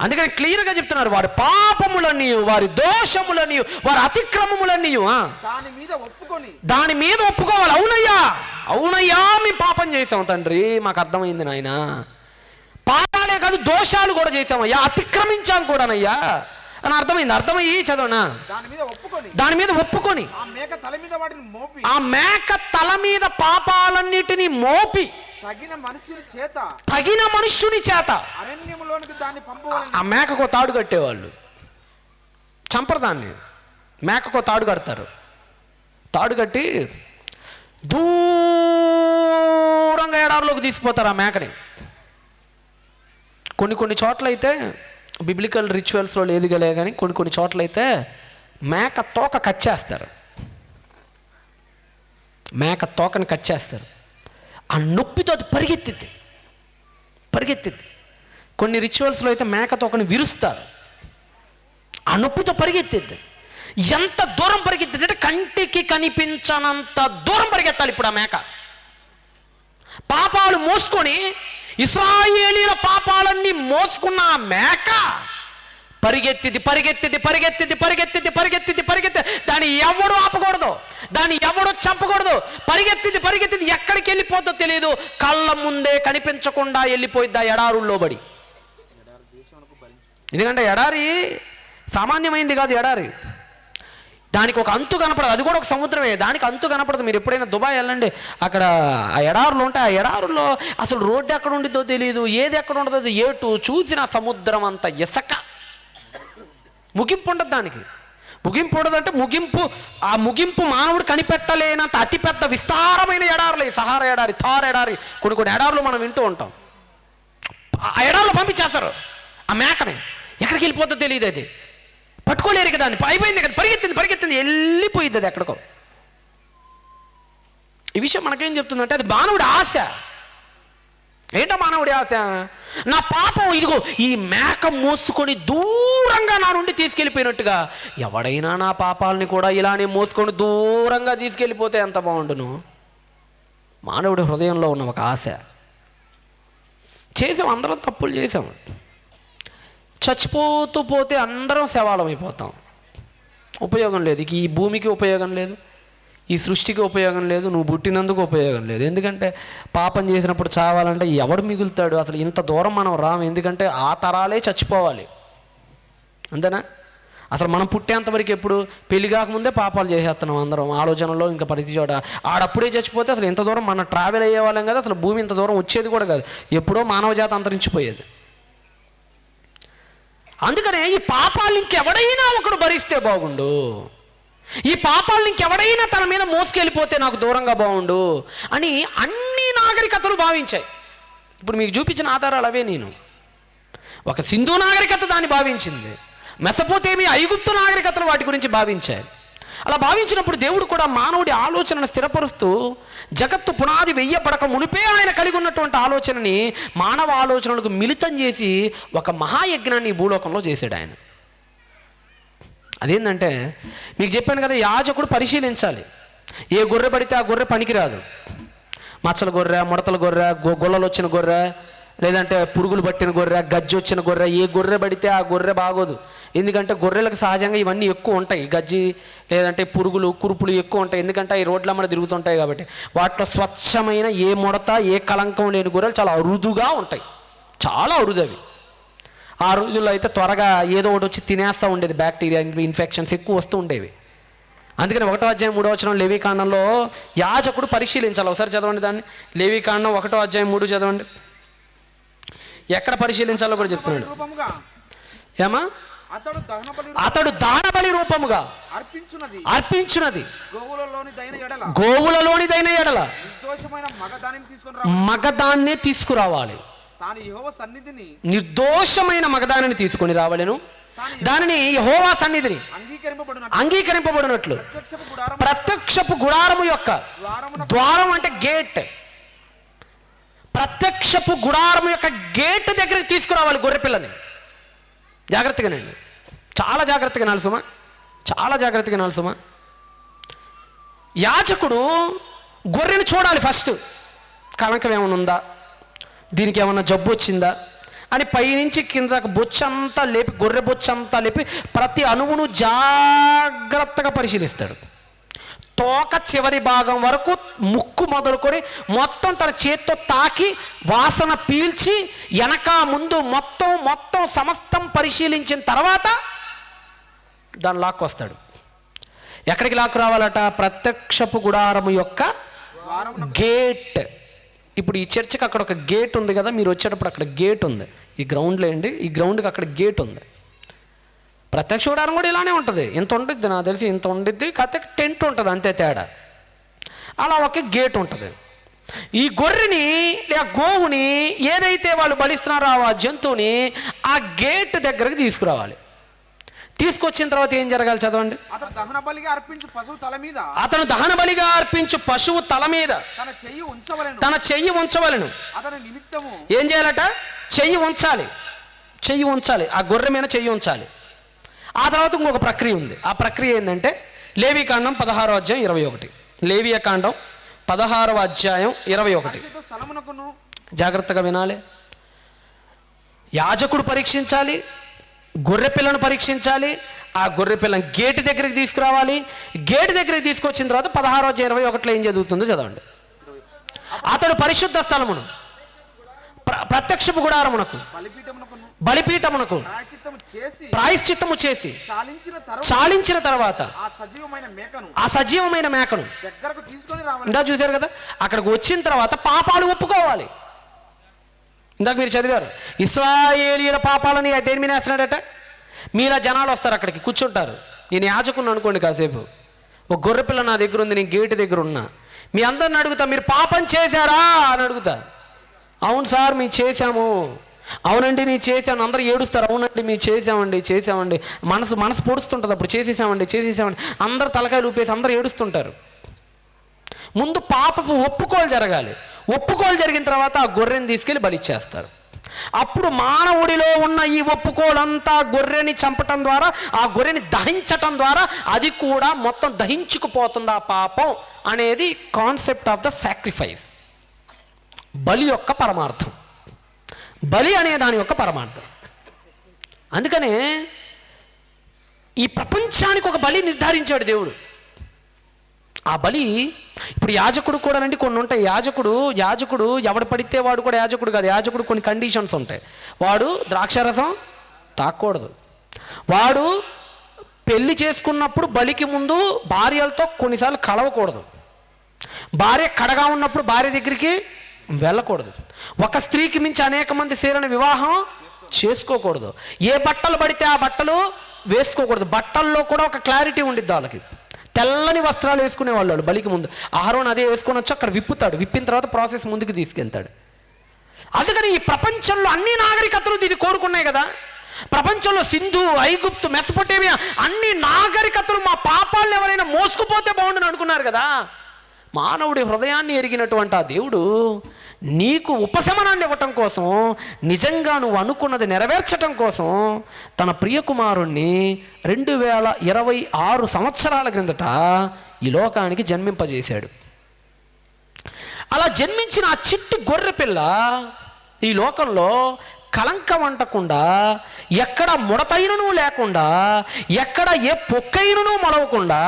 అందుకని క్లియర్గా చెప్తున్నారు, వారి పాపములన్నీ, వారి దోషములన్నీ, వారి అతిక్రమములన్నీ దాని మీద ఒప్పుకోవాలి. అవునయ్యా మేము పాపం చేసాం తండ్రి, మాకు అర్థమైంది నాయన. పాపాలే కాదు దోషాలు కూడా చేసామయ్యా, అతిక్రమించాం కూడానయ్యా అని అర్థమయ్యి చదవనా. దాని మీద ఒప్పుకొని ఆ మేక తల మీద పాపాలన్నిటినీ మోపి తగిన మనుష్యుని చేత ఆ మేకకో తాడు కట్టేవాళ్ళు. చంపరదాన్ని మేకకో తాడు కడతారు. తాడు కట్టి దూరంగా ఎడారిలోకి తీసుకుపోతారు ఆ మేకని. కొన్ని చోట్ల అయితే బిబ్లికల్ రిచువల్స్లో లేదుగలే కానీ కొన్ని చోట్ల అయితే మేక తోక కట్ చేస్తారు. మేక తోకని కట్ చేస్తారు. ఆ నొప్పితో అది పరిగెత్తిద్ది. కొన్ని రిచువల్స్లో అయితే మేక తోకని విరుస్తారు. ఆ నొప్పితో పరిగెత్తిద్ది. ఎంత దూరం పరిగెత్తిద్ది అంటే కంటికి కనిపించనంత దూరం పరిగెత్తాలి. ఇప్పుడు ఆ మేక పాపాలు మోసుకొని, ఇశ్రాయేలీల పాపాలన్నీ మోసుకున్న ఆ మేక పరిగెత్తిది. దాన్ని ఎవడు ఆపకూడదు, దాన్ని ఎవడు చంపకూడదు. పరిగెత్తిది ఎక్కడికి వెళ్ళిపోద్దో తెలియదు. కళ్ళ ముందే కనిపించకుండా వెళ్ళిపోయిద్ది ఆ ఎడారుల్లో పడి. ఎందుకంటే ఎడారి సామాన్యమైంది కాదు. ఎడారి దానికి ఒక అంతు కనపడదు. అది కూడా ఒక సముద్రమే, దానికి అంతు కనపడదు. మీరు ఎప్పుడైనా దుబాయ్ వెళ్ళండి, అక్కడ ఆ ఎడారులు ఉంటాయి. ఆ ఎడారుల్లో అసలు రోడ్డు ఎక్కడ ఉండిద్దో తెలియదు, ఏది ఎక్కడ ఉండదో ఏటు చూసిన సముద్రం అంత ఇసక. ముగింపు ఉండదు దానికి. ముగింపు ఉండదంటే ఆ ముగింపు మానవుడు కనిపెట్టలేనంత అతిపెద్ద విస్తారమైన ఎడారులు. సహారా ఎడారి, థార్ ఎడారి, కొన్ని ఎడారులు మనం వింటూ ఉంటాం. ఆ ఎడారులో పంపించేస్తారు ఆ మేకని. ఎక్కడికి వెళ్ళిపోతుందో తెలియదు. అది పట్టుకోలేరు కదా, దాన్ని అయిపోయింది కదా, పరిగెత్తింది వెళ్ళిపోయింది అది ఎక్కడికో. ఈ విషయం మనకేం చెప్తుందంటే అది మానవుడి ఆశ. ఏంటో మానవుడి ఆశ? నా పాపం ఇదిగో ఈ మేక మోసుకొని దూరంగా నా నుండి తీసుకెళ్ళిపోయినట్టుగా ఎవడైనా నా పాపాలని కూడా ఇలానే మోసుకొని దూరంగా తీసుకెళ్ళిపోతే ఎంత బాగుండును. మానవుడి హృదయంలో ఉన్న ఒక ఆశ. చేసాం, అందరం తప్పులు చేసాం. చచ్చిపోతూ పోతే అందరం శవాలం అయిపోతాం. ఉపయోగం లేదు. ఈ భూమికి ఉపయోగం లేదు, ఈ సృష్టికి ఉపయోగం లేదు, నువ్వు పుట్టినందుకు ఉపయోగం లేదు. ఎందుకంటే పాపం చేసినప్పుడు చావాలంటే ఎవడు మిగులుతాడు? అసలు ఇంత దూరం మనం రాము. ఎందుకంటే ఆ తరాలే చచ్చిపోవాలి. అంతేనా? అసలు మనం పుట్టేంతవరకు ఎప్పుడు పెళ్లి కాకముందే పాపాలు చేసేస్తున్నాం అందరం ఆలోచనలో. ఇంకా ప్రతి చోట ఆడప్పుడే చచ్చిపోతే అసలు ఇంత దూరం మనం ట్రావెల్ అయ్యేవాళ్ళం కదా. అసలు భూమి ఇంత దూరం వచ్చేది కూడా కాదు. ఎప్పుడో మానవ జాతి అంతరించిపోయేది. అందుకనే ఈ పాపాలు ఇంకెవడైనా ఒకడు భరిస్తే బాగుండు. ఈ పాపాలను ఇంకెవడైనా తన మీద మోసుకెళ్ళిపోతే నాకు దూరంగా బాగుండు అని అన్ని నాగరికతలు భావించాయి. ఇప్పుడు మీకు చూపించిన ఆధారాలు అవే. నేను ఒక సింధు నాగరికత దాన్ని భావించింది, మెసపోతేమియా ఐగుప్తు నాగరికతలు వాటి గురించి భావించాయి. అలా భావించినప్పుడు దేవుడు కూడా మానవుడి ఆలోచనను స్థిరపరుస్తూ జగత్తు పునాది వెయ్యబడక మునిపే ఆయన కలిగి ఉన్నటువంటి ఆలోచనని మానవ ఆలోచనలకు మిళితం చేసి ఒక మహాయజ్ఞాన్ని ఈ భూలోకంలో చేశాడు ఆయన. అదేంటంటే మీకు చెప్పాను కదా, యాజకుడు పరిశీలించాలి. ఏ గొర్రె పడితే ఆ గొర్రె పనికిరాదు. మచ్చల గొర్రె, ముడతల గొర్రె, గొల్లలు వచ్చిన గొర్రె, లేదంటే పురుగులు పట్టిన గొర్రె, గజ్జి వచ్చిన గొర్రె, ఏ గొర్రె పడితే ఆ గొర్రె బాగోదు. ఎందుకంటే గొర్రెలకు సహజంగా ఇవన్నీ ఎక్కువ ఉంటాయి, గజ్జి లేదంటే పురుగులు కురుపులు ఎక్కువ ఉంటాయి. ఎందుకంటే ఈ రోడ్ల మీద తిరుగుతుంటాయి కాబట్టి. వాటిలో స్వచ్ఛమైన ఏ ముడత ఏ కలంకం లేని గొర్రెలు చాలా అరుదుగా ఉంటాయి, చాలా అరుదవి. ఆ రోజుల్లో అయితే త్వరగా ఏదో ఒకటి వచ్చి తినేస్తూ ఉండేది, బ్యాక్టీరియా ఇన్ఫెక్షన్స్ ఎక్కువ వస్తూ ఉండేవి. అందుకని 1వ అధ్యాయం 3వ వచనం లేవీకాండంలో యాజకుడు పరిశీలించాలి. ఒకసారి చదవండి దాన్ని. లేవీకాండం 1వ అధ్యాయం 3 చదవండి. ఎక్కడ పరిశీలించాలో కూడా చెప్తున్నాడు. ఏమా? అతడు దానబలి రూపముగా అర్పించున్నది గోవులలోనిదైన ఎడల మగదాన్నే తీసుకురావాలి. నిర్దోషమైన మగదానిని తీసుకొని రావలెను, దానిని యెహోవా సన్నిధిని అంగీకరింపబడినట్లు ప్రత్యక్షపు గుడారము యొక్క ద్వారం అంటే గేట్, ప్రత్యక్షపు గుడారము యొక్క గేట్ దగ్గరికి తీసుకురావాలి గొర్రె పిల్లని. జాగ్రత్తగానండి, చాలా జాగ్రత్తగా నాలుగు సుమా, చాలా జాగ్రత్తగా నాలుగు సుమా. యాజకుడు గొర్రెని చూడాలి ఫస్ట్. కళంకం ఏమైనా ఉందా, దీనికి ఏమన్నా జబ్బు వచ్చిందా అని పైనుంచి కిందకు బొచ్చంతా లేపి, గొర్రె బొచ్చంతా లేపి ప్రతి అణువును జాగ్రత్తగా పరిశీలిస్తాడు. తోక చివరి భాగం వరకు ముక్కు మొదలుకొని మొత్తం తన చేత్తో తాకి వాసన పీల్చి వెనక ముందు మొత్తం సమస్తం పరిశీలించిన తర్వాత దాన్ని లాక్కొస్తాడు. ఎక్కడికి లాక్కు రావాలట? ప్రత్యక్షపు గుడారము యొక్క గేట్. ఇప్పుడు ఈ చర్చికి అక్కడ ఒక గేట్ ఉంది కదా, మీరు వచ్చేటప్పుడు అక్కడ గేట్ ఉంది. ఈ గ్రౌండ్లో అండి, ఈ గ్రౌండ్కి అక్కడ గేట్ ఉంది. ప్రత్యక్ష గుడారం కూడా ఇలానే ఉంటుంది, ఇంత ఉంటుంది నాకు తెలిసి, ఇంత ఉండిద్ది, కాకపోతే టెంట్ ఉంటుంది అంతే తేడా. అలా ఒక గేట్ ఉంటుంది. ఈ గొర్రెని లేదా గోవుని ఏదైతే వాళ్ళు బలిస్తున్నారో ఆ జంతువుని ఆ గేట్ దగ్గరకు తీసుకురావాలి. తీసుకొచ్చిన తర్వాత ఏం జరగాలి చదవండి. అతను దహన బలిగా అర్పించు పశువు తల మీద తన చెయ్యి ఉంచవలెను. ఏం చేయాలట? చెయ్యి ఉంచాలి, ఆ గొర్రె మీద చెయ్యి ఉంచాలి. ఆ తర్వాత ఇంకొక ప్రక్రియ ఉంది. ఆ ప్రక్రియ ఏంటంటే లేవీకాండం 16వ అధ్యాయం 21. లేవియకాండం 16వ అధ్యాయం 21. జాగ్రత్తగా వినాలి. యాజకుడు పరీక్షించాలి, గొర్రె పిల్లను పరీక్షించాలి, ఆ గొర్రె పిల్లని గేటు దగ్గరికి తీసుకురావాలి. గేటు దగ్గరికి తీసుకొచ్చిన తర్వాత 16వ అధ్యాయం 21లో ఏం చదువుతుందో చదవండి. అతడు పరిశుద్ధ స్థలమును, ప్రత్యక్షపు గుడారమునకు, బలిపీఠమునకు ప్రాయశ్చిత్తము చేసి చాలించిన తర్వాత ఆ సజీవమైన మేకను ఇందా చూశారు కదా, అక్కడికి వచ్చిన తర్వాత పాపాలు ఒప్పుకోవాలి. ఇందాక మీరు చదివారు, ఇశ్రాయేలీయుల పాపాలని దేని మీద వేస్తున్నాడట? మీలా జనాలు వస్తారు అక్కడికి కూర్చుంటారు. నేను యాజకుని అనుకోండి, కాసేపు ఒక గొర్రె పిల్ల నా దగ్గర ఉంది, నేను గేటు దగ్గర ఉన్నా, మీ అందరిని అడుగుతా, మీరు పాపం చేశారా అని అడుగుతా. అవును సార్ మేము చేశాము, అవునండి నేను చేశాను. అందరూ ఏడుస్తారు, అవునండి మేము చేసామండి. మనసు పొడుస్తుంటుంది అప్పుడు, చేసేసామండి. అందరు తలకాయలు ఊపేసి అందరూ ఏడుస్తుంటారు. ముందు పాపపు ఒప్పుకోలు జరగాలి. ఒప్పుకోలు జరిగిన తర్వాత ఆ గొర్రెని తీసుకెళ్ళి బలిచ్చేస్తారు. అప్పుడు మానవుడిలో ఉన్న ఈ ఒప్పుకోలంతా గొర్రెని చంపటం ద్వారా, ఆ గొర్రెని దహించటం ద్వారా అది కూడా మొత్తం దహించుకుపోతుంది ఆ పాపం అనేది కాన్సెప్ట్ ఆఫ్ ద సాక్రిఫైస్. బలి యొక్క పరమార్థం, బలి అనే దాని యొక్క పరమార్థం. అందుకనే ఈ ప్రపంచానికి ఒక బలి నిర్ధారించాడు దేవుడు. ఆ బలి ఇప్పుడు యాజకుడు కూడా రండి, కొన్ని ఉంటాయి. యాజకుడు ఎవడు పడితే వాడు కూడా యాజకుడు కాదు. యాజకుడు కొన్ని కండిషన్స్ ఉంటాయి. వాడు ద్రాక్షారసం తాకూడదు. వాడు పెళ్లి చేసుకున్నప్పుడు బలికి ముందు భార్యలతో కొన్నిసార్లు కలవకూడదు. భార్య కడగా ఉన్నప్పుడు భార్య దగ్గరికి వెళ్ళకూడదు. ఒక స్త్రీకి మించి అనేక మంది స్త్రీలను వివాహం చేసుకోకూడదు. ఏ బట్టలు పడితే ఆ బట్టలు వేసుకోకూడదు. బట్టల్లో కూడా ఒక క్లారిటీ ఉండిద్ది వాళ్ళకి. తెల్లని వస్త్రాలు వేసుకునేవాళ్ళు వాళ్ళు బలికి ముందు. అహరోన్ అదే వేసుకొని వచ్చి అక్కడ విప్పుతాడు, విప్పిన తర్వాత ప్రాసెస్ ముందుకు తీసుకెళ్తాడు. అందుకని ఈ ప్రపంచంలో అన్ని నాగరికతలు ఇది కోరుకున్నాయి కదా. ప్రపంచంలో సింధు, ఐగుప్తు, మెసొపొటేమియా అన్ని నాగరికతలు మా పాపాలను ఎవరైనా మోసుకుపోతే బాగుండని అనుకున్నారు కదా. మానవుడి హృదయాన్ని ఎరిగినటువంటి ఆ దేవుడు నీకు ఉపశమనాన్ని ఇవ్వటం కోసం, నిజంగా నువ్వు అనుకున్నది నెరవేర్చటం కోసం తన ప్రియకుమారుణ్ణి 2026 సంవత్సరాల క్రిందట ఈ లోకానికి జన్మింపజేశాడు. అలా జన్మించిన ఆ చిట్టి గొర్రె పిల్ల ఈ లోకంలో కళంకం అంటకుండా, ఎక్కడ ముడతైనను లేకుండా, ఎక్కడ ఏ పొక్కైనను మొలవకుండా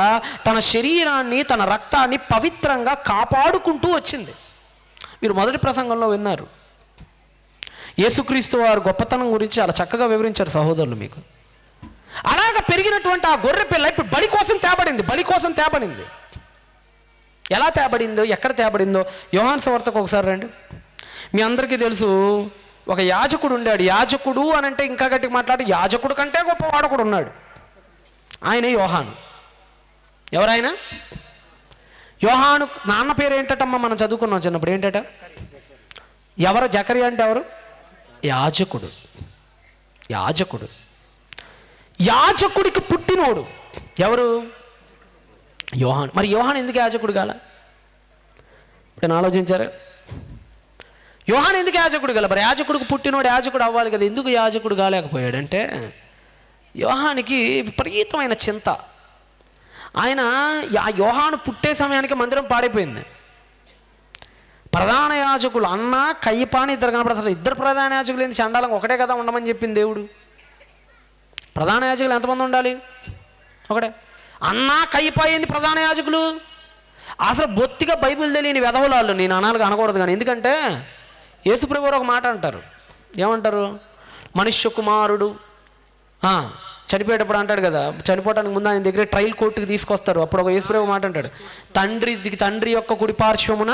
తన శరీరాన్ని, తన రక్తాన్ని పవిత్రంగా కాపాడుకుంటూ వచ్చింది. మీరు మొదటి ప్రసంగంలో విన్నారు. యేసుక్రీస్తు వారు గొప్పతనం గురించి చాలా చక్కగా వివరించారు సహోదరులు మీకు. అలాగ పెరిగినటువంటి ఆ గొర్రె పిల్ల ఇప్పుడు బలి కోసం తేబడింది. ఎలా తేబడిందో, ఎక్కడ తేబడిందో యోహాను సువార్తకు ఒకసారి రండి. మీ అందరికీ తెలుసు, ఒక యాజకుడు ఉండాడు. యాజకుడు అని అంటే ఇంకా గట్టిగా మాట్లాడి, యాజకుడు కంటే గొప్పవాడు కూడా ఉన్నాడు. ఆయన యోహాను. ఎవరైనా? యోహాను నాన్న పేరు ఏంటటమ్మా? మనం చదువుకున్నాం చిన్నప్పుడు. ఏంటట? ఎవరు? జకరియా అంటే ఎవరు? యాజకుడు. యాజకుడికి పుట్టినోడు ఎవరు? యోహాను. మరి యోహాను ఎందుకు యాజకుడు కాల? ఇప్పుడు ఆలోచించారు. యోహాను ఎందుకు యాజకుడు కాల? మరి యాజకుడికి పుట్టినోడు యాజకుడు అవ్వాలి కదా, ఎందుకు యాజకుడు కాలేకపోయాడంటే యోహానికి విపరీతమైన చింత. ఆయన ఆ యోహాను పుట్టే సమయానికి మందిరం పాడైపోయింది. ప్రధాన యాజకులు అన్న, కయ్యప అని ఇద్దరు కనపడతారు. ఇద్దరు ప్రధాన యాజకులు ఏంది? చండాలం ఒకటే కదా ఉండమని చెప్పింది దేవుడు. ప్రధాన యాజకులు ఎంతమంది ఉండాలి? ఒకటే. అన్న, కయ్యప ఏంది ప్రధాన యాజకులు? అసలు బొత్తిగా బైబిల్ తెలియని వెధవలాళ్ళు. నేను అనాలుగా అనకూడదు కానీ, ఎందుకంటే యేసుప్రభు ఒక మాట అంటారు. ఏమంటారు? మనుష్య కుమారుడు చనిపోయేటప్పుడు అంటాడు కదా, చనిపోవడానికి ముందు ఆయన దగ్గర ట్రయల్ కోర్టుకి తీసుకొస్తారు. అప్పుడు ఒక యేసుప్రభు మాట అంటాడు, తండ్రి యొక్క కుడి పార్శ్వమున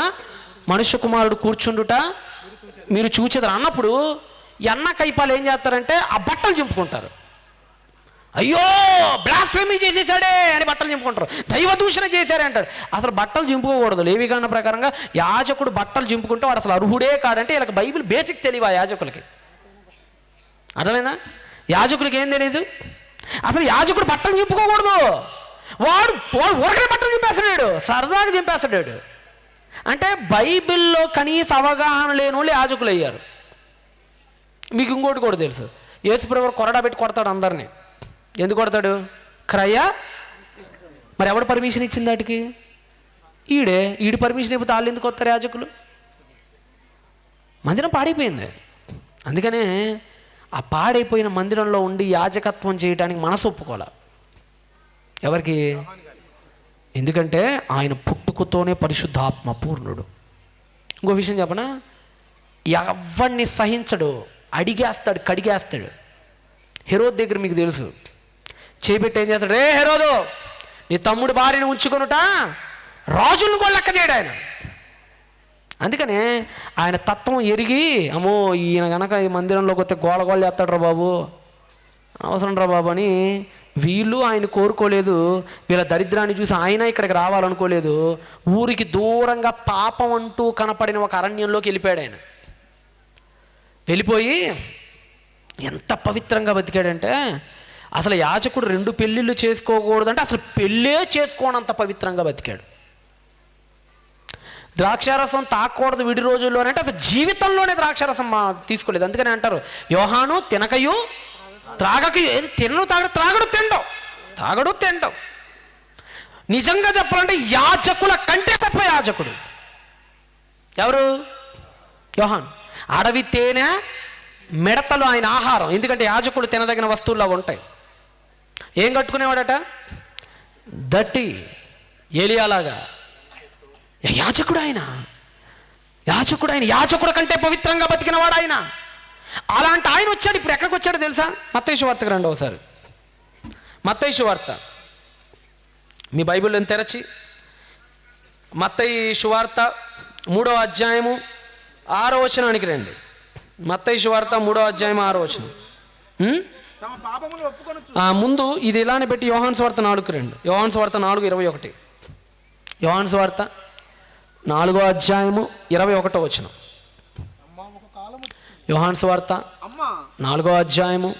మనుష్య కుమారుడు కూర్చుండుట మీరు చూచెదరు అన్నప్పుడు ఎన్న కైపాలు ఏం చేస్తారంటే ఆ బట్టలు చింపుకుంటారు. అయ్యో బ్లాస్ఫెమీ చేసేసాడే అని బట్టలు చింపుకుంటారు. దైవ దూషణ చేశారే అంటారు. అసలు బట్టలు చింపుకోకూడదు. లేవికాండ ప్రకారంగా యాజకుడు బట్టలు చింపుకుంటే వాడు అసలు అర్హుడే కాడంటే వీళ్ళకి బైబిల్ బేసిక్స్ తెలియవు. ఆ యాజకులకి అర్థమైందా? యాజకులకి ఏం తెలియదు. అసలు యాజకుడు బట్టలు చింపుకోకూడదు. వాడు ఊరకనే బట్టలు చింపేస్తాడు, సరదాగా చింపేస్తాడు. అంటే బైబిల్లో కనీస అవగాహన లేని వాళ్ళు యాజకులు అయ్యారు. మీకు ఇంకోటి కూడా తెలుసు, యేసుప్రభు కొరడా పెట్టి కొడతాడు అందరినీ. ఎందుకు కొడతాడు? మరి ఎవడు పర్మిషన్ ఇచ్చింది వాటికి? ఈడి పర్మిషన్ ఇవ్వతే వాళ్ళు ఎందుకు వస్తారు యాజకులు? మందిరం పాడైపోయింది. అందుకనే ఆ పాడైపోయిన మందిరంలో ఉండి యాజకత్వం చేయడానికి మనసు ఒప్పుకోలే ఎవరికి? ఎందుకంటే ఆయన పుట్టుకతోనే పరిశుద్ధాత్మ పూర్ణుడు. ఇంకో విషయం చెప్పనా, ఎవరిని సహించడు, అడిగేస్తాడు, కడిగేస్తాడు. హెరోదు దగ్గర మీకు తెలుసు, చేపెట్టి ఏం చేస్తాడు? రే హెరోదు, నీ తమ్ముడు భార్యను ఉంచుకొనుట రాజులను కూడా లెక్క చేయడు ఆయన. అందుకనే ఆయన తత్వం ఎరిగి, అమ్మో ఈయన కనుక ఈ మందిరంలోకి వస్తే గోళ చేస్తాడు రా బాబు, అవసరం రా బాబు అని వీళ్ళు ఆయన కోరుకోలేదు. వీళ్ళ దరిద్రాన్ని చూసి ఆయన ఇక్కడికి రావాలనుకోలేదు. ఊరికి దూరంగా పాపం అంటూ కనపడిన ఒక అరణ్యంలోకి వెళ్ళిపోయాడు. ఆయన వెళ్ళిపోయి ఎంత పవిత్రంగా బతికాడంటే, అసలు యాజకుడు 2 పెళ్ళిళ్ళు చేసుకోకూడదంటే అసలు పెళ్ళే చేసుకోనంత పవిత్రంగా బతికాడు. ద్రాక్షారసం తాకూడదు విడి రోజుల్లో అంటే అసలు జీవితంలోనే ద్రాక్షారసం తీసుకోలేదు. అందుకని అంటారు, యోహాను తినకయు త్రాగకయు, ఏది తాగడు తిండవు. నిజంగా చెప్పాలంటే యాజకుల కంటే తప్ప యాజకుడు ఎవరు? యోహాను. అడవి తేనె మిడతలు ఆయన ఆహారం. ఎందుకంటే యాజకుడు తినదగిన వస్తువుల్లో ఉంటాయి. ఏం కట్టుకునేవాడట? దట్టి ఏలియాలాగా. యాజకుడు ఆయన యాజకుడు కంటే పవిత్రంగా బతికినవాడు ఆయన. అలాంటి ఆయన వచ్చాడు. ఇప్పుడు ఎక్కడికి వచ్చాడో తెలుసా? మత్తయి సువార్తకు రండి ఒకసారి. మత్తయి సువార్త మీ బైబిల్ని తెరచి మత్తయి సువార్త 3వ అధ్యాయము 6వ వచనానికి రండి. మత్తయి సువార్త 3వ అధ్యాయం 6వ వచనం. ముందు ఇది ఇలానే పెట్టి యోహాను సువార్త 4:2, యోహాను సువార్త 4:21, యోహాను సువార్త 4వ అధ్యాయము 21వ వచనం, యోహాను సువార్త 4వ అధ్యాయము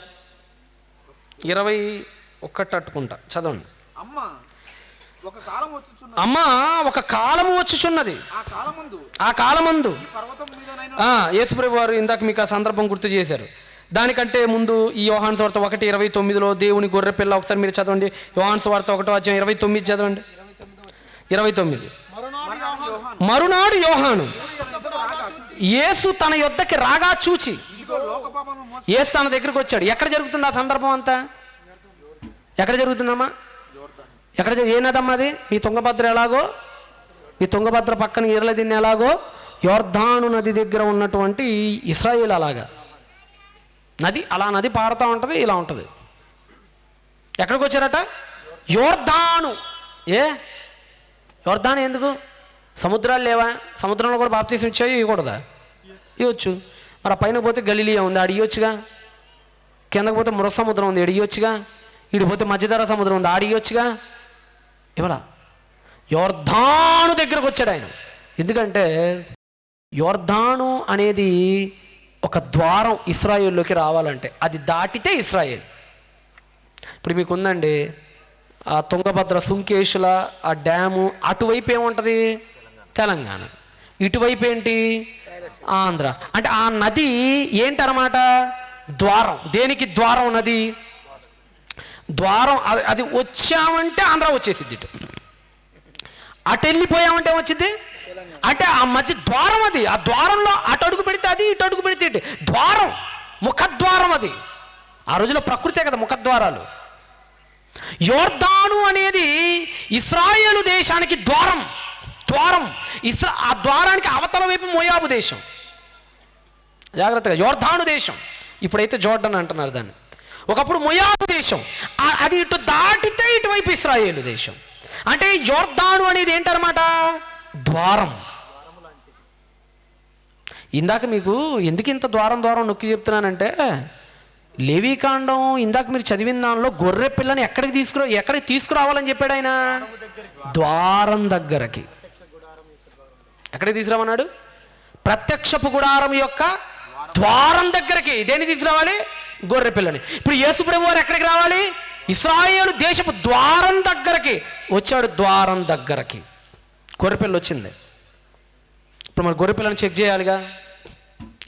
21 అట్టుకుంటా చదవండి. అమ్మా ఒక కాలము వచ్చుచున్నది, ఆ కాలమందు యేసుప్రభు వారు ఇందాక మీకు ఆ సందర్భం గుర్తు చేశారు. దానికంటే ముందు ఈ యోహాను సువార్త 1:29లో దేవుని గొర్రె పిల్ల, ఒకసారి మీరు చదవండి. యోహాను సువార్త 1వ అధ్యాయం 29 చదవండి. 29 మరునాడు యోహాను యేసు తన యొద్దకి రాగా చూచి, యేసు తన దగ్గరికి వచ్చాడు. ఎక్కడ జరుగుతుంది ఆ సందర్భం అంతా? ఎక్కడ జరుగుతుందమ్మా? ఎక్కడ ఏ నదమ్మా అది? మీ తుంగభద్ర ఎలాగో, మీ తుంగభద్ర పక్కన ఈరలదిన్నె ఎలాగో, యోర్దాను నది దగ్గర ఉన్నటువంటి ఇశ్రాయేలు అలాగా నది, అలా నది పారుతూ ఉంటుంది, ఇలా ఉంటుంది. ఎక్కడికి వచ్చారట? యోర్దాను. యోర్దాను ఎందుకు? సముద్రాలు లేవా? సముద్రంలో కూడా బాప్తీసం ఇచ్చాయి, ఇవ్వకూడదా? ఇవ్వచ్చు. మరి ఆ పైన పోతే గలిలియా ఉంది, అడిగొచ్చుగా. కిందకు పోతే మృత సముద్రం ఉంది, అడిగొచ్చుగా. ఇడిపోతే మధ్యధరా సముద్రం ఉంది, అడిగొచ్చుగా. ఇవాళ యోర్దాను దగ్గరకు వచ్చాడు ఆయన. ఎందుకంటే యోర్దాను అనేది ఒక ద్వారం ఇశ్రాయేల్లోకి రావాలంటే, అది దాటితే ఇశ్రాయేల్. ఇప్పుడు మీకు ఉందండి ఆ తుంగభద్ర, సుంకేశుల ఆ డ్యాము, అటువైపు ఏముంటుంది? తెలంగాణ. ఇటువైపు ఏంటి? ఆంధ్ర. అంటే ఆ నది ఏంటన్నమాట? ద్వారం. దేనికి ద్వారం? నది ద్వారం. అది వచ్చామంటే ఆంధ్ర వచ్చేసిద్ది, ఇటు అటు వెళ్ళిపోయామంటే వచ్చింది అంటే ఆ మధ్య ద్వారం అది. ఆ ద్వారంలో అటు అడుగు పెడితే అది, ఇటు అడుగు పెడితే ఇటు. ద్వారం, ముఖద్వారం అది. ఆ రోజులో ప్రకృతే కదా ముఖద్వారాలు. యోర్దాను అనేది ఇశ్రాయేలు దేశానికి ద్వారం. ఆ ద్వారానికి అవతల వైపు మోయాబు దేశం. జాగ్రత్తగా, యోర్దాను దేశం. ఇప్పుడైతే జోర్డన్ అంటున్నారు దాన్ని. ఒకప్పుడు మోయాబు దేశం. అది ఇటు దాటితే ఇటువైపు ఇశ్రాయేలు దేశం. అంటే యోర్దాను అనేది ఏంటన్నమాట? ద్వారం. ఇందాక మీకు ఎందుకు ఇంత ద్వారం నొక్కి చెప్తున్నానంటే, లేవీకాండం ఇందాక మీరు చదివిన దానిలో గొర్రె పిల్లని ఎక్కడికి తీసుకురావాలని చెప్పాడు ఆయన? ద్వారం దగ్గరకి. ఎక్కడికి తీసుకురామన్నాడు? ప్రత్యక్షపు గుడారం యొక్క ద్వారం దగ్గరకి. దేన్ని తీసుకురావాలి? గొర్రె పిల్లని. ఇప్పుడు యేసుప్రభు వారు ఎక్కడికి రావాలి? ఇశ్రాయేలు దేశపు ద్వారం దగ్గరకి వచ్చాడు. ద్వారం దగ్గరకి గొర్రెపిల్ల వచ్చింది. ఇప్పుడు మరి గొర్రెపిల్లని చెక్ చేయాలిగా.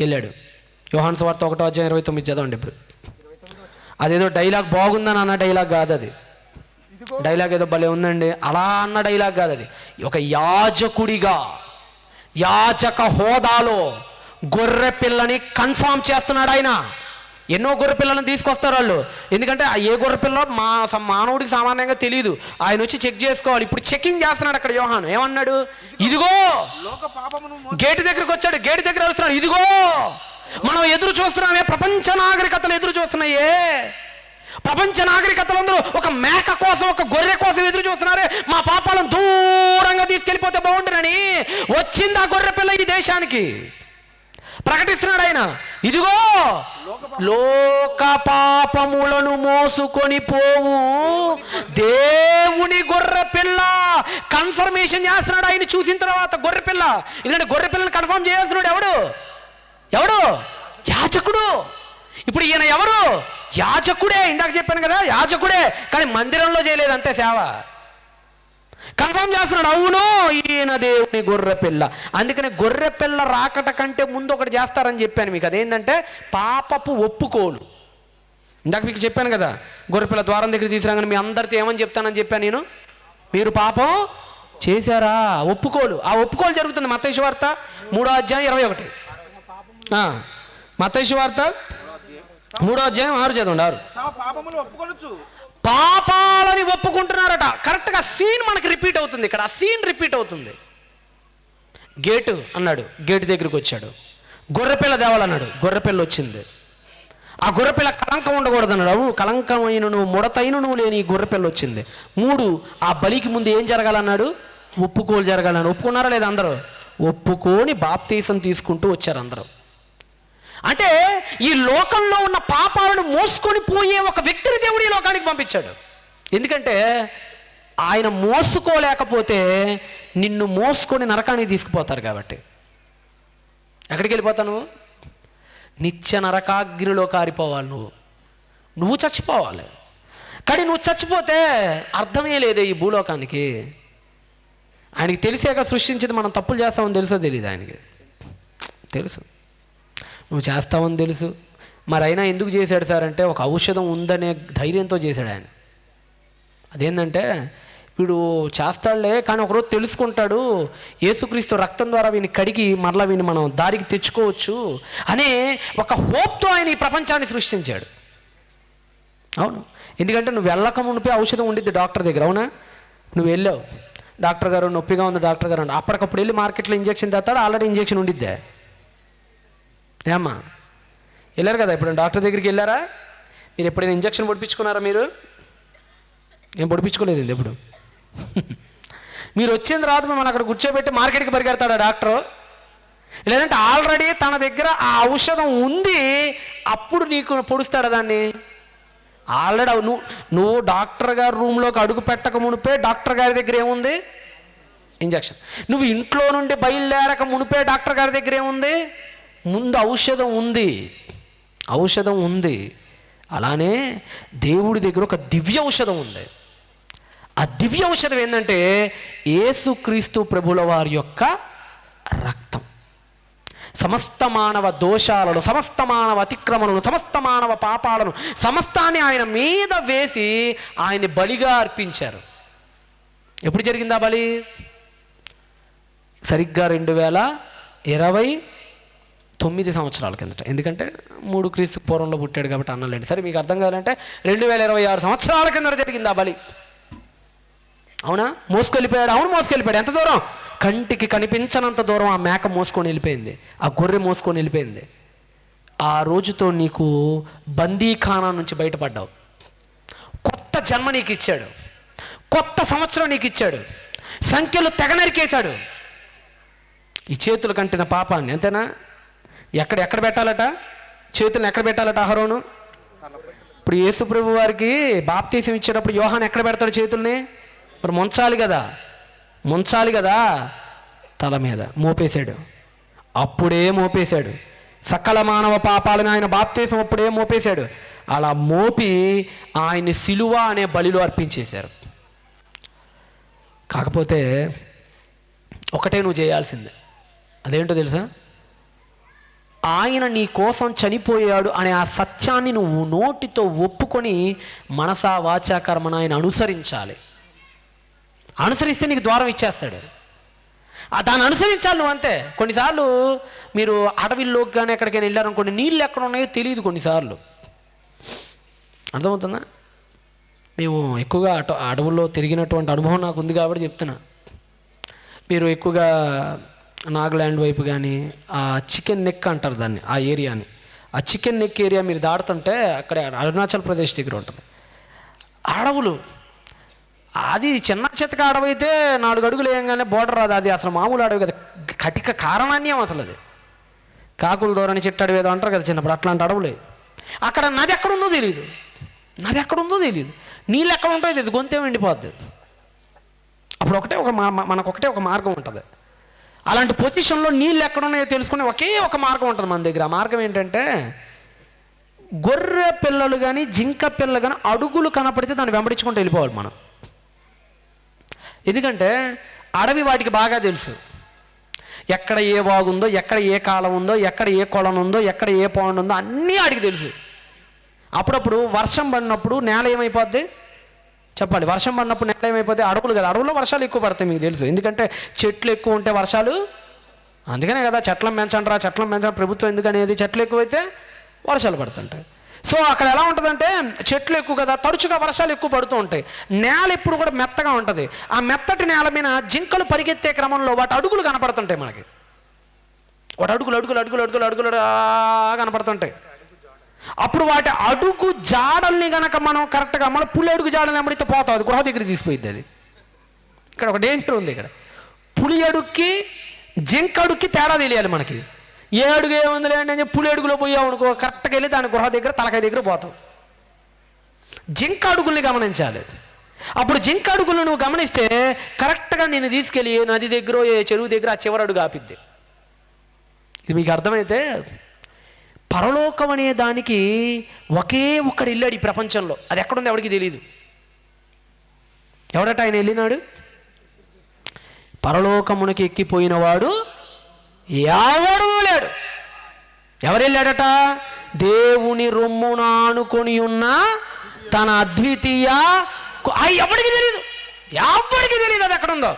వెళ్ళాడు. యోహాను సువార్త 1వ అధ్యాయం 29 చదవండి. ఇప్పుడు అదేదో డైలాగ్ బాగుందని అన్న డైలాగ్ కాదు అది. డైలాగ్ ఏదో భలే ఉందండి అలా అన్న డైలాగ్ కాదు అది. ఒక యాజకుడిగా, యాజక హోదాలో గొర్రె పిల్లని కన్ఫామ్ చేస్తున్నాడు ఆయన. ఎన్నో గొర్రె పిల్లలను తీసుకొస్తారు వాళ్ళు. ఎందుకంటే ఏ గొర్రె పిల్ల మానవుడికి సామాన్యంగా తెలియదు. ఆయన వచ్చి చెక్ చేసుకోవాలి. ఇప్పుడు చెకింగ్ చేస్తున్నాడు అక్కడ యోహాను. ఏమన్నాడు? ఇదిగో. గేటు దగ్గరికి వచ్చాడు. గేటు దగ్గర వస్తున్నాడు. ఇదిగో మనం ఎదురు చూస్తున్నామే, ప్రపంచ నాగరికతలు ఎదురు చూస్తున్నాయే. ప్రపంచ నాగరికతలందరూ ఒక మేక కోసం, ఒక గొర్రె కోసం ఎదురు చూస్తున్నారే. మా పాపాలను దూరంగా తీసుకెళ్ళిపోతే బాగుంటుందని వచ్చింది ఆ గొర్రె పిల్ల ఈ దేశానికి. ప్రకటిస్తున్నాడు ఆయన. ఇదిగో లోక పాపములను మోసుకొని పోవు దేవుని గొర్రె పిల్ల. కన్ఫర్మేషన్ చేస్తున్నాడు ఆయన చూసిన తర్వాత గొర్రె పిల్ల. ఎందుకంటే గొర్రె పిల్లని కన్ఫర్మ్ చేస్తున్నాడు ఎవడు? యాజకుడు. ఇప్పుడు ఈయన ఎవరు? యాజకుడే. ఇందాక చెప్పాను కదా యాజకుడే, కానీ మందిరంలో చేయలేదు అంతే సేవ. కన్ఫర్మ్ చేస్తున్నాడు, అవును ఈయన దేవుని గొర్రె పిల్ల. అందుకని గొర్రె పిల్ల రాకట కంటే ముందు ఒకటి చేస్తారని చెప్పాను మీకు. అదేంటంటే పాపపు ఒప్పుకోలు. ఇందాక మీకు చెప్పాను కదా గొర్రెపిల్ల ద్వారం దగ్గర తీసుకురాగానే మీ అందరితో ఏమని చెప్తానని చెప్పాను నేను. మీరు పాపం చేశారా? ఒప్పుకోలు. ఆ ఒప్పుకోలు జరుగుతుంది. మత్తయి సువార్త 3వ అధ్యాయం 21. మత్తయి సువార్త 3వ అధ్యాయం 6 చదవండి. 6 పాపాలని ఒప్పుకుంటున్నారట. కరెక్ట్గా సీన్ మనకి రిపీట్ అవుతుంది ఇక్కడ. ఆ సీన్ రిపీట్ అవుతుంది. గేటు అన్నాడు, గేటు దగ్గరికి వచ్చాడు. గొర్రెపిల్ల దేవాలన్నాడు, గొర్రెపిల్ల వచ్చింది. ఆ గొర్రెపిల్ల కళంకం ఉండకూడదు అన్నాడు. అవును కళంకమైనను ముడతైనను లేని గొర్రెపిల్ల వచ్చింది. 3 ఆ బలికి ముందు ఏం జరగాలన్నాడు? ఒప్పుకోలు జరగాలన్నాడు. ఒప్పుకున్నారా లేదా? అందరూ ఒప్పుకొని బాప్తీసం తీసుకుంటూ వచ్చారు అందరూ. అంటే ఈ లోకంలో ఉన్న పాపాలను మోసుకొని పోయే ఒక వ్యక్తిని దేవుడు ఈ లోకానికి పంపించాడు. ఎందుకంటే ఆయన మోసుకోలేకపోతే నిన్ను మోసుకొని నరకానికి తీసుకుపోతారు కాబట్టి. ఎక్కడికి వెళ్ళిపోతావు? నువ్వు నిత్య నరకాగ్నిలో కారిపోవాలి. నువ్వు చచ్చిపోవాలి. కానీ నువ్వు చచ్చిపోతే అర్థమే లేదే ఈ భూలోకానికి. ఆయనకి తెలిసాక సృష్టించింది మనం తప్పులు చేస్తామని తెలుసో తెలియదు ఆయనకి? తెలుసు. నువ్వు చేస్తావని తెలుసు. మరి అయినా ఎందుకు చేశాడు సార్ అంటే ఒక ఔషధం ఉందనే ధైర్యంతో చేశాడు ఆయన. అదేంటంటే వీడు చేస్తాడులే, కానీ ఒకరోజు తెలుసుకుంటాడు యేసుక్రీస్తు రక్తం ద్వారా వీని కడిగి మరలా వీని మనం దారికి తెచ్చుకోవచ్చు అనే ఒక హోప్తో ఆయన ఈ ప్రపంచాన్ని సృష్టించాడు. అవును, ఎందుకంటే నువ్వు వెళ్ళక మునిపే ఔషధం ఉండిద్ది డాక్టర్ దగ్గర. అవునా? నువ్వు వెళ్ళావు, డాక్టర్ గారు నొప్పిగా ఉంది డాక్టర్ గారు అంటే అప్పటికప్పుడు వెళ్ళి మార్కెట్లో ఇంజక్షన్ తెస్తాడు. ఆల్రెడీ ఇంజక్షన్ ఉండిద్దే. ఏమ్మా వెళ్ళారు కదా? ఇప్పుడు డాక్టర్ దగ్గరికి వెళ్ళారా? మీరు ఎప్పుడైనా ఇంజక్షన్ పొడిపించుకున్నారా? మీరు ఏం పొడిపించుకోలేదు ఎప్పుడు. మీరు వచ్చిన తర్వాత మిమ్మల్ని అక్కడ కూర్చోబెట్టి మార్కెట్కి పరిగెడతాడా డాక్టరు? లేదంటే ఆల్రెడీ తన దగ్గర ఆ ఔషధం ఉంది, అప్పుడు నీకు పొడుస్తాడా దాన్ని? ఆల్రెడీ నువ్వు డాక్టర్ గారి రూమ్లోకి అడుగు పెట్టక మునిపే డాక్టర్ గారి దగ్గర ఏముంది? ఇంజక్షన్. నువ్వు ఇంట్లో నుండి బయలుదేరక మునిపే డాక్టర్ గారి దగ్గర ఏముంది? ముందు ఔషధం ఉంది. ఔషధం ఉంది. అలానే దేవుడి దగ్గర ఒక దివ్య ఔషధం ఉంది. ఆ దివ్య ఔషధం ఏంటంటే యేసుక్రీస్తు ప్రభుల వారి యొక్క రక్తం. సమస్త మానవ దోషాలను, సమస్త మానవ అతిక్రమణను, సమస్త మానవ పాపాలను సమస్తాన్ని ఆయన మీద వేసి ఆయన్ని బలిగా అర్పించారు. ఎప్పుడు జరిగిందా బలి? సరిగ్గా 2029 సంవత్సరాల కిందట. ఎందుకంటే 3 క్రీస్తు పూర్వంలో పుట్టాడు కాబట్టి అన్నలేండి. సరే, మీకు అర్థం కావాలంటే 2026 సంవత్సరాల కిందట జరిగింది ఆ బలి. అవునా? మోసుకెళ్ళిపోయాడు. అవును, మోసుకెళ్ళిపోయాడు. ఎంత దూరం? కంటికి కనిపించనంత దూరం ఆ మేక మోసుకొని వెళ్ళిపోయింది, ఆ గొర్రె మోసుకొని వెళ్ళిపోయింది. ఆ రోజుతో నీకు బందీఖానా నుంచి బయటపడ్డావు. కొత్త జన్మ నీకు ఇచ్చాడు, కొత్త సంవత్సరం నీకు ఇచ్చాడు, సంఖ్యలు తెగ నరికేశాడు. ఈ చేతులు కంటిన పాపాన్ని, అంతేనా? ఎక్కడ పెట్టాలట? చేతులను ఎక్కడ పెట్టాలట అహరోను? ఇప్పుడు యేసు ప్రభు వారికి బాప్తీసం ఇచ్చేటప్పుడు యోహాను ఎక్కడ పెడతాడు చేతుల్ని? మరి ముంచాలి కదా. తల మీద మోపేశాడు. అప్పుడే మోపేశాడు. సకల మానవ పాపాలను ఆయన బాప్తీసం అప్పుడే మోపేశాడు. అలా మోపి ఆయన్ని సిలువ అనే బలిలో అర్పించేశారు. కాకపోతే ఒకటే నువ్వు చేయాల్సిందే. అదేంటో తెలుసా? ఆయన నీ కోసం చనిపోయాడు అనే ఆ సత్యాన్ని నువ్వు నోటితో ఒప్పుకొని మనసా వాచా కర్మన ఆయన అనుసరించాలి. అనుసరిస్తే నీకు ద్వారం ఇచ్చేస్తాడు. దాన్ని అనుసరించాలి నువ్వు, అంతే. కొన్నిసార్లు మీరు అడవిల్లోకి కానీ ఎక్కడికైనా వెళ్ళారనుకోండి, నీళ్ళు ఎక్కడ ఉన్నాయో తెలియదు కొన్నిసార్లు. అర్థమవుతుందా? మేము ఎక్కువగా అడవుల్లో తిరిగినటువంటి అనుభవం నాకు ఉంది కాబట్టి చెప్తున్నా. మీరు ఎక్కువగా నాగాల్యాండ్ వైపు కానీ ఆ చికెన్ నెక్ అంటారు దాన్ని, ఆ ఏరియాని, ఆ చికెన్ నెక్ ఏరియా మీరు దాడుతుంటే అక్కడ అరుణాచల్ ప్రదేశ్ దగ్గర ఉంటుంది అడవులు. అది చిన్న చెత్తక అడవి అయితే 4 అడుగులు వేయంగానే బోర్డర్ రాదు. అది అసలు మామూలు అడవి కదా, కటిక కారణాన్యం అసలు. అది కాకుల దూరని చెట్టు అడవి ఏదో అంటారు కదా చిన్నప్పుడు, అట్లాంటి అడవులే. అక్కడ నది ఎక్కడుందో తెలియదు, నీళ్ళు ఎక్కడ ఉంటాయో తెలియదు, గొంతేమో ఎండిపోద్ది. అప్పుడు మనకొకటే ఒక మార్గం ఉంటుంది. అలాంటి పొజిషన్లో నీళ్ళు ఎక్కడున్నాయో తెలుసుకునే ఒకే ఒక మార్గం ఉంటుంది మన దగ్గర. ఆ మార్గం ఏంటంటే గొర్రె పిల్లలు కానీ జింక పిల్లలు కానీ అడుగులు కనపడితే దాన్ని వెంబడించుకుంటూ వెళ్ళిపోవాలి మనం. ఎందుకంటే అడవి వాటికి బాగా తెలుసు ఎక్కడ ఏ వాగుందో, ఎక్కడ ఏ కాలం ఉందో, ఎక్కడ ఏ కొలను ఉందో, ఎక్కడ ఏ పాండ్ ఉందో అన్నీ వాటికి తెలుసు. అప్పుడప్పుడు వర్షం పడినప్పుడు నేల ఏమైపోద్ది చెప్పాలి? వర్షం పడినప్పుడు నేల ఏమైపోతే అడవులు కదా, అడవుల్లో వర్షాలు ఎక్కువ పడతాయి మీకు తెలుసు. ఎందుకంటే చెట్లు ఎక్కువ ఉంటే వర్షాలు, అందుకనే కదా చెట్లను పెంచండి ప్రభుత్వం ఎందుకనేది. చెట్లు ఎక్కువైతే వర్షాలు పడుతుంటాయి. సో అక్కడ ఎలా ఉంటుందంటే చెట్లు ఎక్కువ కదా, తరచుగా వర్షాలు ఎక్కువ పడుతూ ఉంటాయి. నేల ఎప్పుడు కూడా మెత్తగా ఉంటుంది. ఆ మెత్తటి నేల మీద జింకలు పరిగెత్తే క్రమంలో వాటి అడుగులు కనపడుతుంటాయి మనకి. వాటి అడుగులు కనపడుతుంటాయి. అప్పుడు వాటి అడుగు జాడల్ని కనుక మనం కరెక్ట్గా మన పులి అడుగు జాడల్ని ఎమ్మడితే పోతాం, అది గృహ దగ్గర తీసిపోయింది. అది ఇక్కడ ఒక డేంజర్ ఉంది. ఇక్కడ పులి అడుక్కి జింక అడుక్కి తేడా తెలియాలి మనకి. ఏ అడుగు ఏముంది లేండి అని చెప్పి పులి అడుగులో పోయావు అనుకో, కరెక్ట్గా వెళ్ళి దాని గృహ దగ్గర తలకాయ దగ్గర పోతావు. జింక అడుగుల్ని గమనించాలి. అప్పుడు జింక అడుగులు నువ్వు గమనిస్తే కరెక్ట్గా నేను తీసుకెళ్ళి ఏ నది దగ్గర ఏ చెరువు దగ్గర ఆ చివరి అడుగు ఆపిద్ది. ఇది మీకు అర్థమైతే పరలోకం అనే దానికి ఒకే ఒక్కడు వెళ్ళాడు ఈ ప్రపంచంలో. అది ఎక్కడుంది ఎవరికి తెలియదు. ఎవడట ఆయన వెళ్ళినాడు? పరలోకమునికి ఎక్కిపోయిన వాడు ఎవడు లేడు. ఎవరు వెళ్ళాడట? దేవుని రొమ్మున ఆనుకొని ఉన్న తన అద్వితీయ. ఎవరికి తెలియదు, ఎవరికి తెలియదు అది ఎక్కడుందో.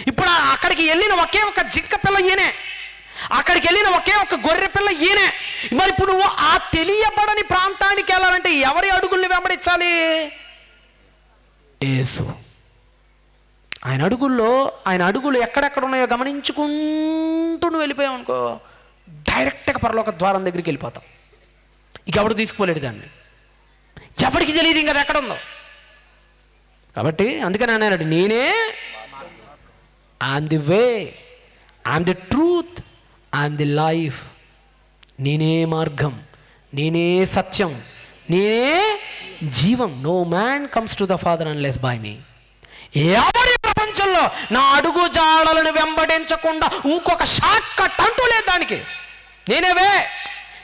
ఇప్పుడు అక్కడికి వెళ్ళిన ఒకే ఒక జింక పిల్ల ఈయనే, అక్కడికి వెళ్ళిన ఒకే ఒక గొర్రె పిల్ల ఈయనే. మరి ఇప్పుడు నువ్వు ఆ తెలియబడని ప్రాంతానికి వెళ్ళాలంటే ఎవరి అడుగుల్ని వెంబడించాలి? యేసు. ఆయన అడుగులు ఎక్కడెక్కడ ఉన్నాయో గమనించుకుంటూ నువ్వు వెళ్ళిపోయావు అనుకో, డైరెక్ట్గా పరలోక ద్వారం దగ్గరికి వెళ్ళిపోతాం. ఇంకెవడు తీసుకుపోలేడు దాన్ని, ఎవరికి తెలియదు ఇంకా అది ఎక్కడ ఉందో. కాబట్టి అందుకని అన్నాడు, నేనే I'm the way, I'm the truth, I'm the life. నేనే మార్గం, నేనే సత్యం, నేనే జీవం. No man comes to the father unless by me. ఎవరి ప్రపంచంలో నా అడుగు జాడలను వెంబడించకుండా ఇంకొక షార్ట్ కట్ అంటూ లేదు దానికి. నేనే వే,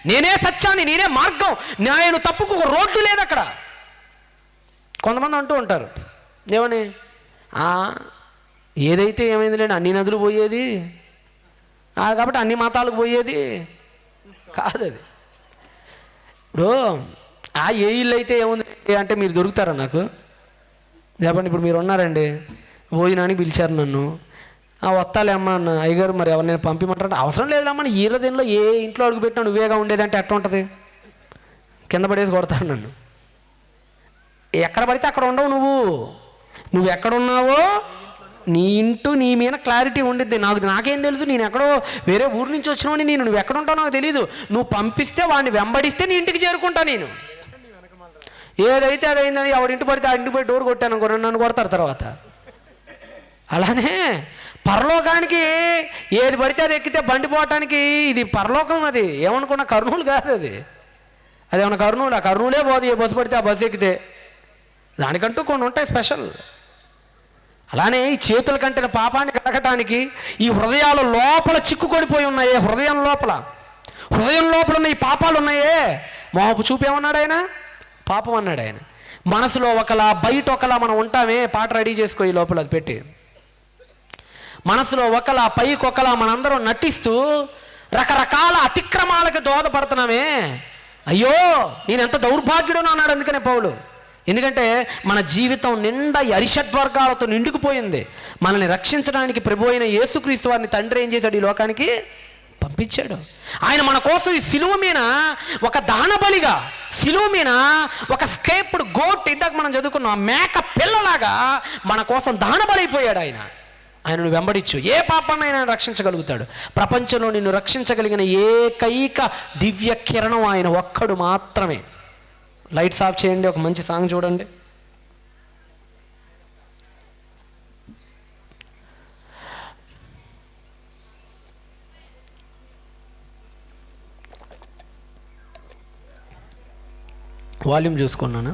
నేనే సత్యాన్ని, నేనే మార్గం, నేను తప్పుకు ఒక రోడ్డు లేదు అక్కడ. కొంతమంది అంటూ ఉంటారు, ఏమని, ఏదైతే ఏమైంది లేండి, అన్ని నదులు పోయేది కాబట్టి అన్ని మతాలకు పోయేది కాదు. అది ఇప్పుడు ఏ ఇల్లు అయితే ఏముంది అంటే మీరు దొరుకుతారా నాకు చెప్పండి. ఇప్పుడు మీరు ఉన్నారండి, భోజనానికి పిలిచారు నన్ను, వస్తాలే అమ్మ అన్న, అయ్యగారు మరి ఎవరినైనా పంపిమంటారంటే అవసరం లేదు అమ్మ, ఈల దీనిలో ఏ ఇంట్లో అడుగుపెట్టినా నువ్వేగా ఉండేదంటే ఎట్లా ఉంటుంది? కింద పడేసి కొడతారు నన్ను. ఎక్కడ పడితే అక్కడ ఉండవు. నువ్వు ఎక్కడున్నావో నీ ఇంటూ నీ మీద క్లారిటీ ఉండిద్ది. నాకేం తెలుసు, నేను ఎక్కడో వేరే ఊరు నుంచి వచ్చినవాడిని, నువ్వు ఎక్కడ ఉంటావు నాకు తెలీదు. నువ్వు పంపిస్తే వాడిని వెంబడిస్తే నీ ఇంటికి చేరుకుంటా. నేను ఏదైతే అదైందని ఎవరింటి పడితే ఆ ఇంటికి పోయి డోర్ కొట్టాను అనుకో, నన్ను కొడతారు తర్వాత. అలానే పరలోకానికి ఏది పడితే అది ఎక్కితే బండి పోవటానికి ఇది పరలోకం. అది ఏమనుకున్న కర్నూలు కాదు, అది ఏమన్నా కర్నూలు. ఆ కర్నూలే పోదు, ఏ బస్సు పడితే ఆ బస్సు ఎక్కితే. దానికంటూ కొన్ని ఉంటాయి స్పెషల్. అలానే ఈ చేతుల కంటే పాపాన్ని కడగటానికి ఈ హృదయాల లోపల చిక్కుకొడిపోయి ఉన్నాయే, హృదయం లోపల ఉన్న ఈ పాపాలు ఉన్నాయే, మోహపు చూపేమన్నాడు ఆయన, పాపం అన్నాడు ఆయన. మనసులో ఒకలా బయట ఒకలా మనం ఉంటామే. పాట రెడీ చేసుకో ఈ లోపల అది పెట్టి. మనసులో ఒకలా పైకి ఒకలా మనందరం నటిస్తూ రకరకాల అతిక్రమాలకు దోహదపడుతున్నామే. అయ్యో నేను ఎంత దౌర్భాగ్యుడో అన్నాడు అందుకనే పౌలు. ఎందుకంటే మన జీవితం నిండా అరిషద్వర్గాలతో నిండుకుపోయింది. మనల్ని రక్షించడానికి ప్రభు అయిన యేసుక్రీస్తు వారిని తండ్రి ఏం చేశాడు? ఈ లోకానికి పంపించాడు. ఆయన మన కోసం ఈ సిలువ మీద ఒక దహనబలిగా, సిలువ మీద ఒక స్కేప్డ్ గోట్, ఇందాక మనం చదువుకున్నాం, మేక పిల్లలాగా మన కోసం దహనబలైపోయాడు. ఆయనను వెంబడించు, ఏ పాపాన్ని ఆయన రక్షించగలుగుతాడు. ప్రపంచంలో నిన్ను రక్షించగలిగిన ఏకైక దివ్య కిరణం ఆయన ఒక్కడు మాత్రమే. లైట్స్ ఆఫ్ చేయండి, ఒక మంచి సాంగ్ చూడండి. వాల్యూమ్ చూసుకున్నానా?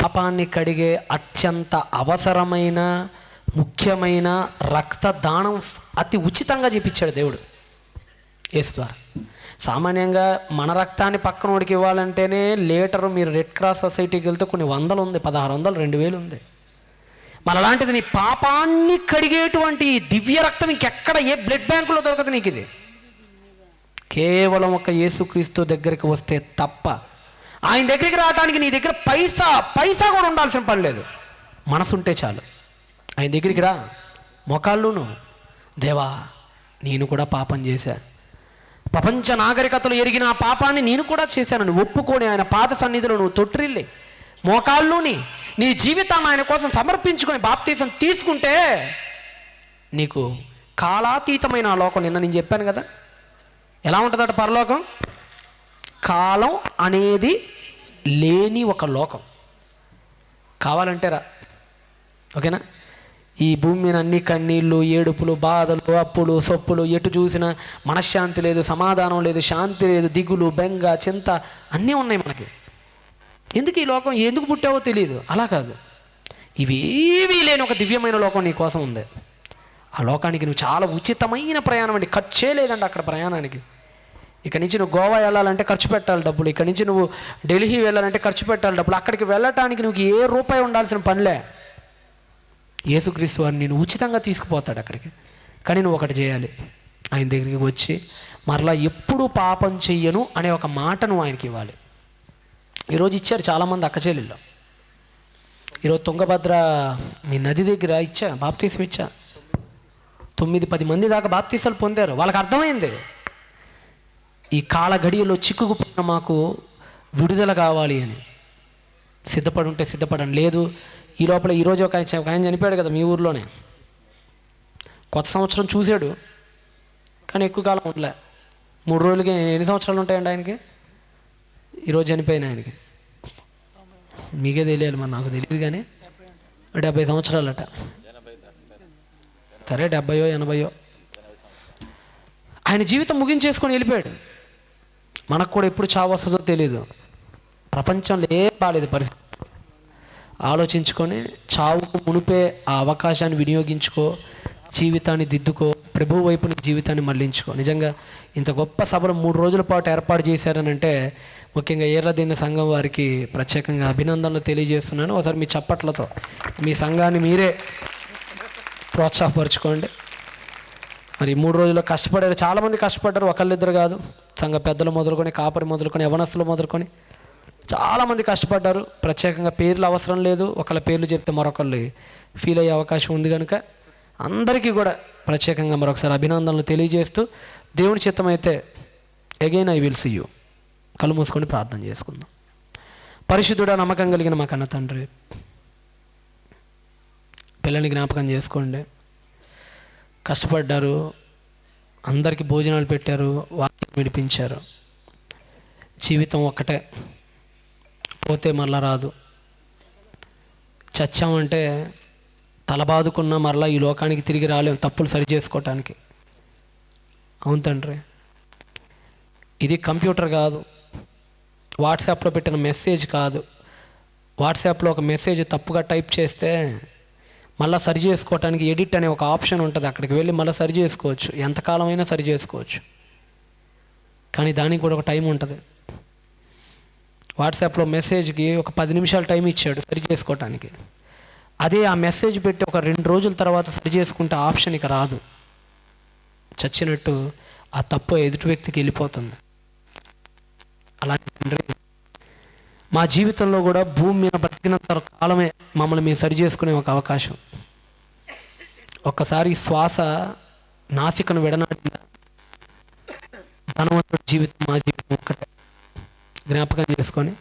పాపాన్ని కడిగే అత్యంత అవసరమైన ముఖ్యమైన రక్తదానం అతి ఉచితంగా చేపించాడు దేవుడు యేసు ద్వారా. సామాన్యంగా మన రక్తాన్ని పక్కనోడికి ఇవ్వాలంటేనే లీటరు మీరు రెడ్ క్రాస్ సొసైటీకి వెళ్తే కొన్ని వందలు ఉంది, 1600, 2000 ఉంది. మన అలాంటిది నీ పాపాన్ని కడిగేటువంటి దివ్య రక్తం ఇంకెక్కడ ఏ బ్లడ్ బ్యాంకులో దొరకదు నీకు. ఇది కేవలం ఒక యేసుక్రీస్తు దగ్గరికి వస్తే తప్ప. ఆయన దగ్గరికి రావడానికి నీ దగ్గర పైసా కూడా ఉండాల్సిన పని లేదు, మనసు ఉంటే చాలు. ఆయన దగ్గరికి రా, మోకాళ్ళును, దేవా నేను కూడా పాపం చేశా, ప్రపంచ నాగరికతలు ఎరిగిన ఆ పాపాన్ని నేను కూడా చేశాను, నువ్వు ఒప్పుకొని ఆయన పాద సన్నిధిలో నువ్వు తొట్టిల్లి మోకాళ్ళుని నీ జీవితాన్ని ఆయన కోసం సమర్పించుకొని బాప్తీసం తీసుకుంటే నీకు కాలాతీతమైన ఆ లోకం, నిన్న నేను చెప్పాను కదా ఎలా ఉంటుందట పరలోకం, కాలం అనేది లేని ఒక లోకం. కావాలంటే రా, ఓకేనా? ఈ భూమి మీద అన్ని కన్నీళ్ళు, ఏడుపులు, బాధలు, అప్పులు, సొప్పులు, ఎటు చూసినా మనశ్శాంతి లేదు, సమాధానం లేదు, శాంతి లేదు, దిగులు, బెంగ, చింత అన్నీ ఉన్నాయి మనకి. ఎందుకు ఈ లోకం, ఎందుకు పుట్టావో తెలియదు. అలా కాదు, ఇవేవీ లేని ఒక దివ్యమైన లోకం నీ కోసం ఉంది. ఆ లోకానికి నువ్వు చాలా ఉచితమైన ప్రయాణం అండి, ఖర్చే లేదండి అక్కడ ప్రయాణానికి. ఇక్కడి నుంచి నువ్వు గోవా వెళ్ళాలంటే ఖర్చు పెట్టాలి డబ్బులు, ఇక్కడి నుంచి నువ్వు ఢిల్లీ వెళ్ళాలంటే ఖర్చు పెట్టాలి డబ్బులు. అక్కడికి వెళ్ళటానికి నువ్వు ఏ రూపాయి ఉండాల్సిన పనిలే. యేసుక్రీస్తు వారిని నేను ఉచితంగా తీసుకుపోతాడు అక్కడికి. కానీ నువ్వు ఒకటి చేయాలి, ఆయన దగ్గరికి వచ్చి మరలా ఎప్పుడు పాపం చెయ్యను అనే ఒక మాట నువ్వు ఆయనకి ఇవ్వాలి. ఈరోజు ఇచ్చారు చాలామంది అక్క చెల్లెళ్ళు. ఈరోజు తుంగభద్ర మీ నది దగ్గర బాప్తీసం ఇచ్చా, 9-10 మంది దాకా బాప్తీసాలు పొందారు. వాళ్ళకి అర్థమైంది ఈ కాల గడియలో చిక్కుకుపోయిన మాకు విడుదల కావాలి అని. సిద్ధపడి ఉంటే సిద్ధపడండి, లేదు ఈ లోపల ఈరోజు ఒక ఆయన చనిపోయాడు కదా మీ ఊర్లోనే. కొత్త సంవత్సరం చూశాడు కానీ ఎక్కువ కాలం ఉండలే, 3 రోజులకి. ఎన్ని సంవత్సరాలు ఉంటాయండి ఆయనకి? ఈరోజు చనిపోయిన ఆయనకి మీకే తెలియాలి, మరి నాకు తెలియదు కానీ 70 సంవత్సరాలట. సరే 70యో 80యో ఆయన జీవితం ముగించేసుకొని వెళ్ళిపోయాడు. మనకు కూడా ఎప్పుడు చావు వస్తుందో తెలియదు. ప్రపంచంలో ఏం బాలేదు పరిస్థితి. ఆలోచించుకొని చావుకు మునిపే ఆ అవకాశాన్ని వినియోగించుకో, జీవితాన్ని దిద్దుకో, ప్రభు వైపు నీ జీవితాన్ని మళ్లించుకో. నిజంగా ఇంత గొప్ప సభలు 3 రోజుల పాటు ఏర్పాటు చేశారనంటే ముఖ్యంగా ఏర్లదిన్న సంఘం వారికి ప్రత్యేకంగా అభినందనలు తెలియజేస్తున్నాను. ఒకసారి మీ చప్పట్లతో మీ సంఘాన్ని మీరే ప్రోత్సాహపరచుకోండి. మరి 3 రోజుల్లో కష్టపడారు, చాలామంది కష్టపడ్డారు, ఒకళ్ళిద్దరు కాదు. సంఘ పెద్దలు మొదలుకొని, కాపరి మొదలుకొని, యవనస్తులు మొదలుకొని చాలామంది కష్టపడ్డారు. ప్రత్యేకంగా పేర్లు అవసరం లేదు, ఒకళ్ళ పేర్లు చెప్తే మరొకళ్ళు ఫీల్ అయ్యే అవకాశం ఉంది కనుక అందరికీ కూడా ప్రత్యేకంగా మరొకసారి అభినందనలు తెలియజేస్తూ, దేవుని చిత్తమైతే again I will see you. కళ్ళు మూసుకొని ప్రార్థన చేసుకుందాం. పరిశుద్ధుడా, నమ్మకం కలిగిన మా కన్న తండ్రి, పిల్లల్ని జ్ఞాపకం చేసుకోండి. కష్టపడ్డారు, అందరికీ భోజనాలు పెట్టారు, వాక్యం విడిపించారు. జీవితం ఒక్కటే, పోతే మరలా రాదు. చచ్చామంటే తలబాదుకున్నా మరలా ఈ లోకానికి తిరిగి రాలేము తప్పులు సరి చేసుకోవటానికి. అవును తండ్రి, ఇది కంప్యూటర్ కాదు, వాట్సాప్లో పెట్టిన మెసేజ్ కాదు. వాట్సాప్లో ఒక మెసేజ్ తప్పుగా టైప్ చేస్తే మళ్ళీ సరి చేసుకోవటానికి ఎడిట్ అనే ఒక ఆప్షన్ ఉంటుంది, అక్కడికి వెళ్ళి మళ్ళీ సరి చేసుకోవచ్చు, ఎంతకాలం అయినా సరి చేసుకోవచ్చు. కానీ దానికి కూడా ఒక టైం ఉంటుంది. వాట్సాప్లో మెసేజ్కి ఒక 10 నిమిషాలు టైం ఇచ్చాడు సరి చేసుకోవటానికి. అదే ఆ మెసేజ్ పెట్టి ఒక 2 రోజుల తర్వాత సరి చేసుకుంటే ఆప్షన్ ఇక రాదు. చచ్చినట్టు ఆ తప్పు ఎదుటి వ్యక్తికి వెళ్ళిపోతుంది. అలాంటి మా జీవితంలో కూడా భూమి మీద బ్రతికినంత కాలమే మమ్మల్ని మేము సరి చేసుకునే ఒక అవకాశం. ఒక్కసారి శ్వాస నాసికను విడనాడిన ధనవంతుడి జీవితం మా జీవితం ఒక్కటే. జ్ఞాపకం చేసుకొని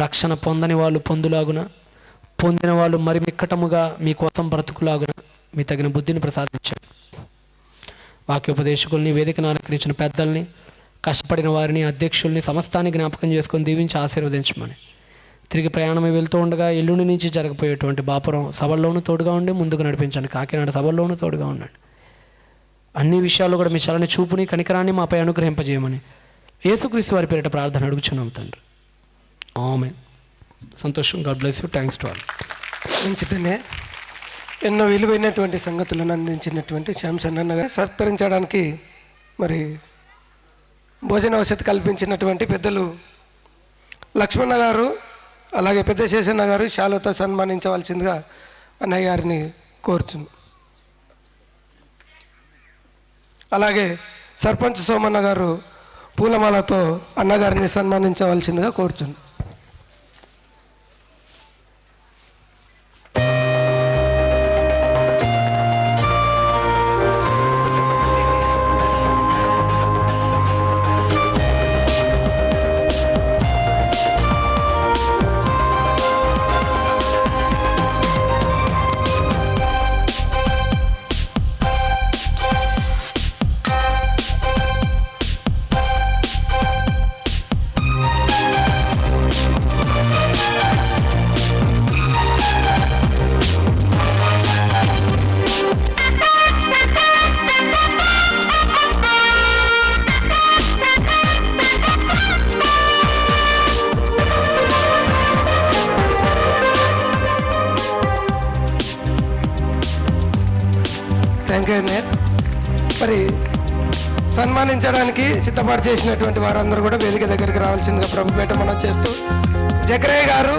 రక్షణ పొందని వాళ్ళు పొందులాగున, పొందిన వాళ్ళు మరి మిక్కటముగా మీకోసం బ్రతుకులాగున మీ తగిన బుద్ధిని ప్రసాదించండి. వాక్యోపదేశకుల్ని, వేదికను అలంకరించిన పెద్దల్ని, కష్టపడిన వారిని, అధ్యక్షుల్ని, సమస్తాన్ని జ్ఞాపకం చేసుకొని దీవించి ఆశీర్వదించమని, తిరిగి ప్రయాణం వెళ్తూ ఉండగా ఎల్లుండి నుంచి జరగపోయేటువంటి బాపురం సభల్లోనూ తోడుగా ఉండి ముందుకు నడిపించండి. కాకినాడ సభల్లోనూ తోడుగా ఉండండి. అన్ని విషయాల్లో కూడా మీ చలని చూపుని, కనికరాన్ని మాపై అనుగ్రహింపజేయమని యేసుక్రీస్తు వారి పేరిట ప్రార్థన అడుగుచున్నాం తండ్రి. ఆమేన్. సంతోషం. God bless you. Thanks to all. మంచిదనే ఎన్నో విలువైనటువంటి సంగతులను అందించినటువంటి శ్యామ్సన్ అన్న గారు సత్కరించడానికి మరి భోజన వసతి కల్పించినటువంటి పెద్దలు లక్ష్మణ గారు అలాగే పెద్ద శేషన్న గారు శాలువతో సన్మానించవలసిందిగా అన్నయ్య గారిని కోరుచును. అలాగే సర్పంచ్ సోమన్న గారు పూలమాలతో అన్నగారిని సన్మానించవలసిందిగా కోరుచును. థ్యాంక్ యూ అన్నయ్య. మరి సన్మానించడానికి సిద్ధపాటు చేసినటువంటి వారందరూ కూడా వేదిక దగ్గరికి రావాల్సిందిగా ప్రభుపేట మనం చేస్తూ జకరయ్య గారు,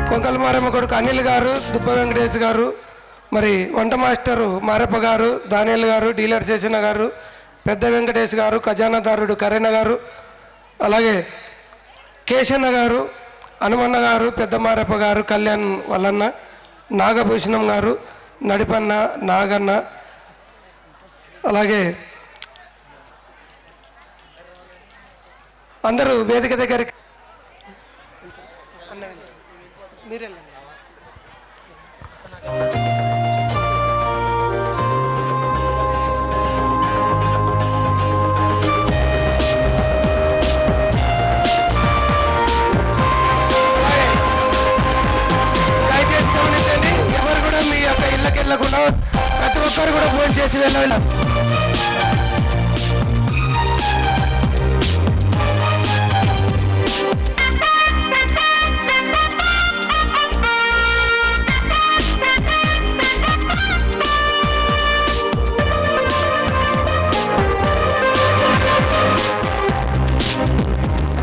కొంకల మారమ్మ కొడుకు అనిల్ గారు, దుబ్బ వెంకటేష్ గారు, మరి వంట మాస్టరు మారప్ప గారు, దానియల్ గారు, డీలర్ చేసిన గారు, పెద్ద వెంకటేష్ గారు, ఖజానాదారుడు కరేణ గారు, అలాగే కేశన్న గారు, హనుమన్న గారు, పెద్ద మారప్ప గారు, కళ్యాణ్ వల్లన్న, నాగభూషణం గారు, నడిపన్న, నాగన్న, అలాగే అందరూ వేదిక దగ్గరికి దయచేసి గమనించండి, ఎవరు కూడా మీ యొక్క ఇళ్ళకి వెళ్ళకుండా ప్రతి ఒక్కరు కూడా ఫోన్ చేసి వెళ్ళాలి.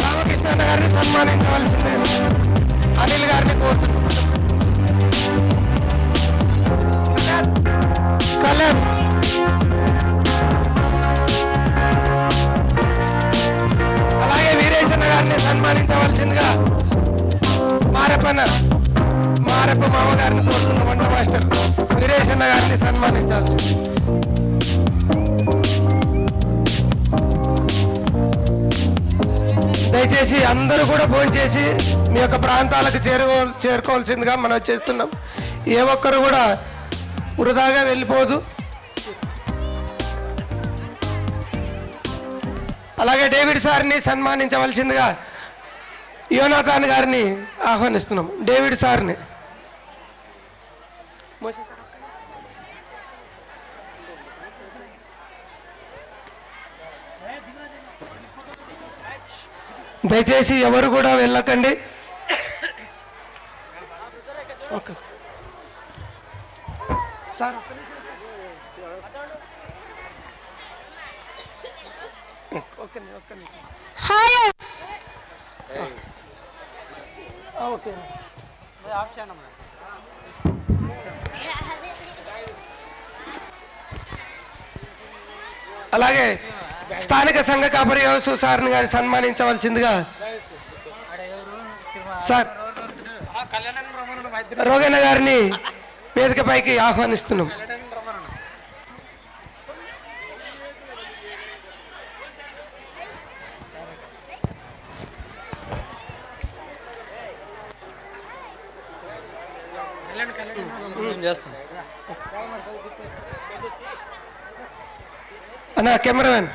రామకృష్ణ గారిని సన్మానించవలసిందే అనిల్ గారిని కోరుతున్నాం. కలర్ అలాగే వీరేశన్న గారిని సన్మానించవలసిందిగా మారప్ప మామగారిని కోరుతున్న వంట మాస్టర్ వీరేశన్న గారిని సన్మానించాల్సింది. దయచేసి అందరూ కూడా ఫోన్ చేసి మీ యొక్క ప్రాంతాలకు చేరుకోవాల్సిందిగా మనం చేస్తున్నాం. ఏ ఒక్కరు కూడా వృధాగా వెళ్ళిపోదు. అలాగే డేవిడ్ సార్ని సన్మానించవలసిందిగా యోనాథాన్ గారిని ఆహ్వానిస్తున్నాం. డేవిడ్ సార్ని దయచేసి ఎవరు కూడా వెళ్ళకండి. ఓకే సార్, ఓకే అలాగే స్థానిక సంఘ కాపరి యోసు సార్ని గారిని సన్మానించవలసిందిగా సార్ రోగన్న గారిని వేదికపైకి ఆహ్వానిస్తున్నాం. అన్నా కెమెరామెన్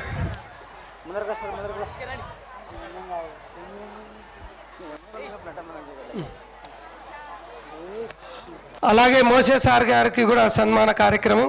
అలాగే మోసే సార్ గారికి కూడా సన్మాన కార్యక్రమం.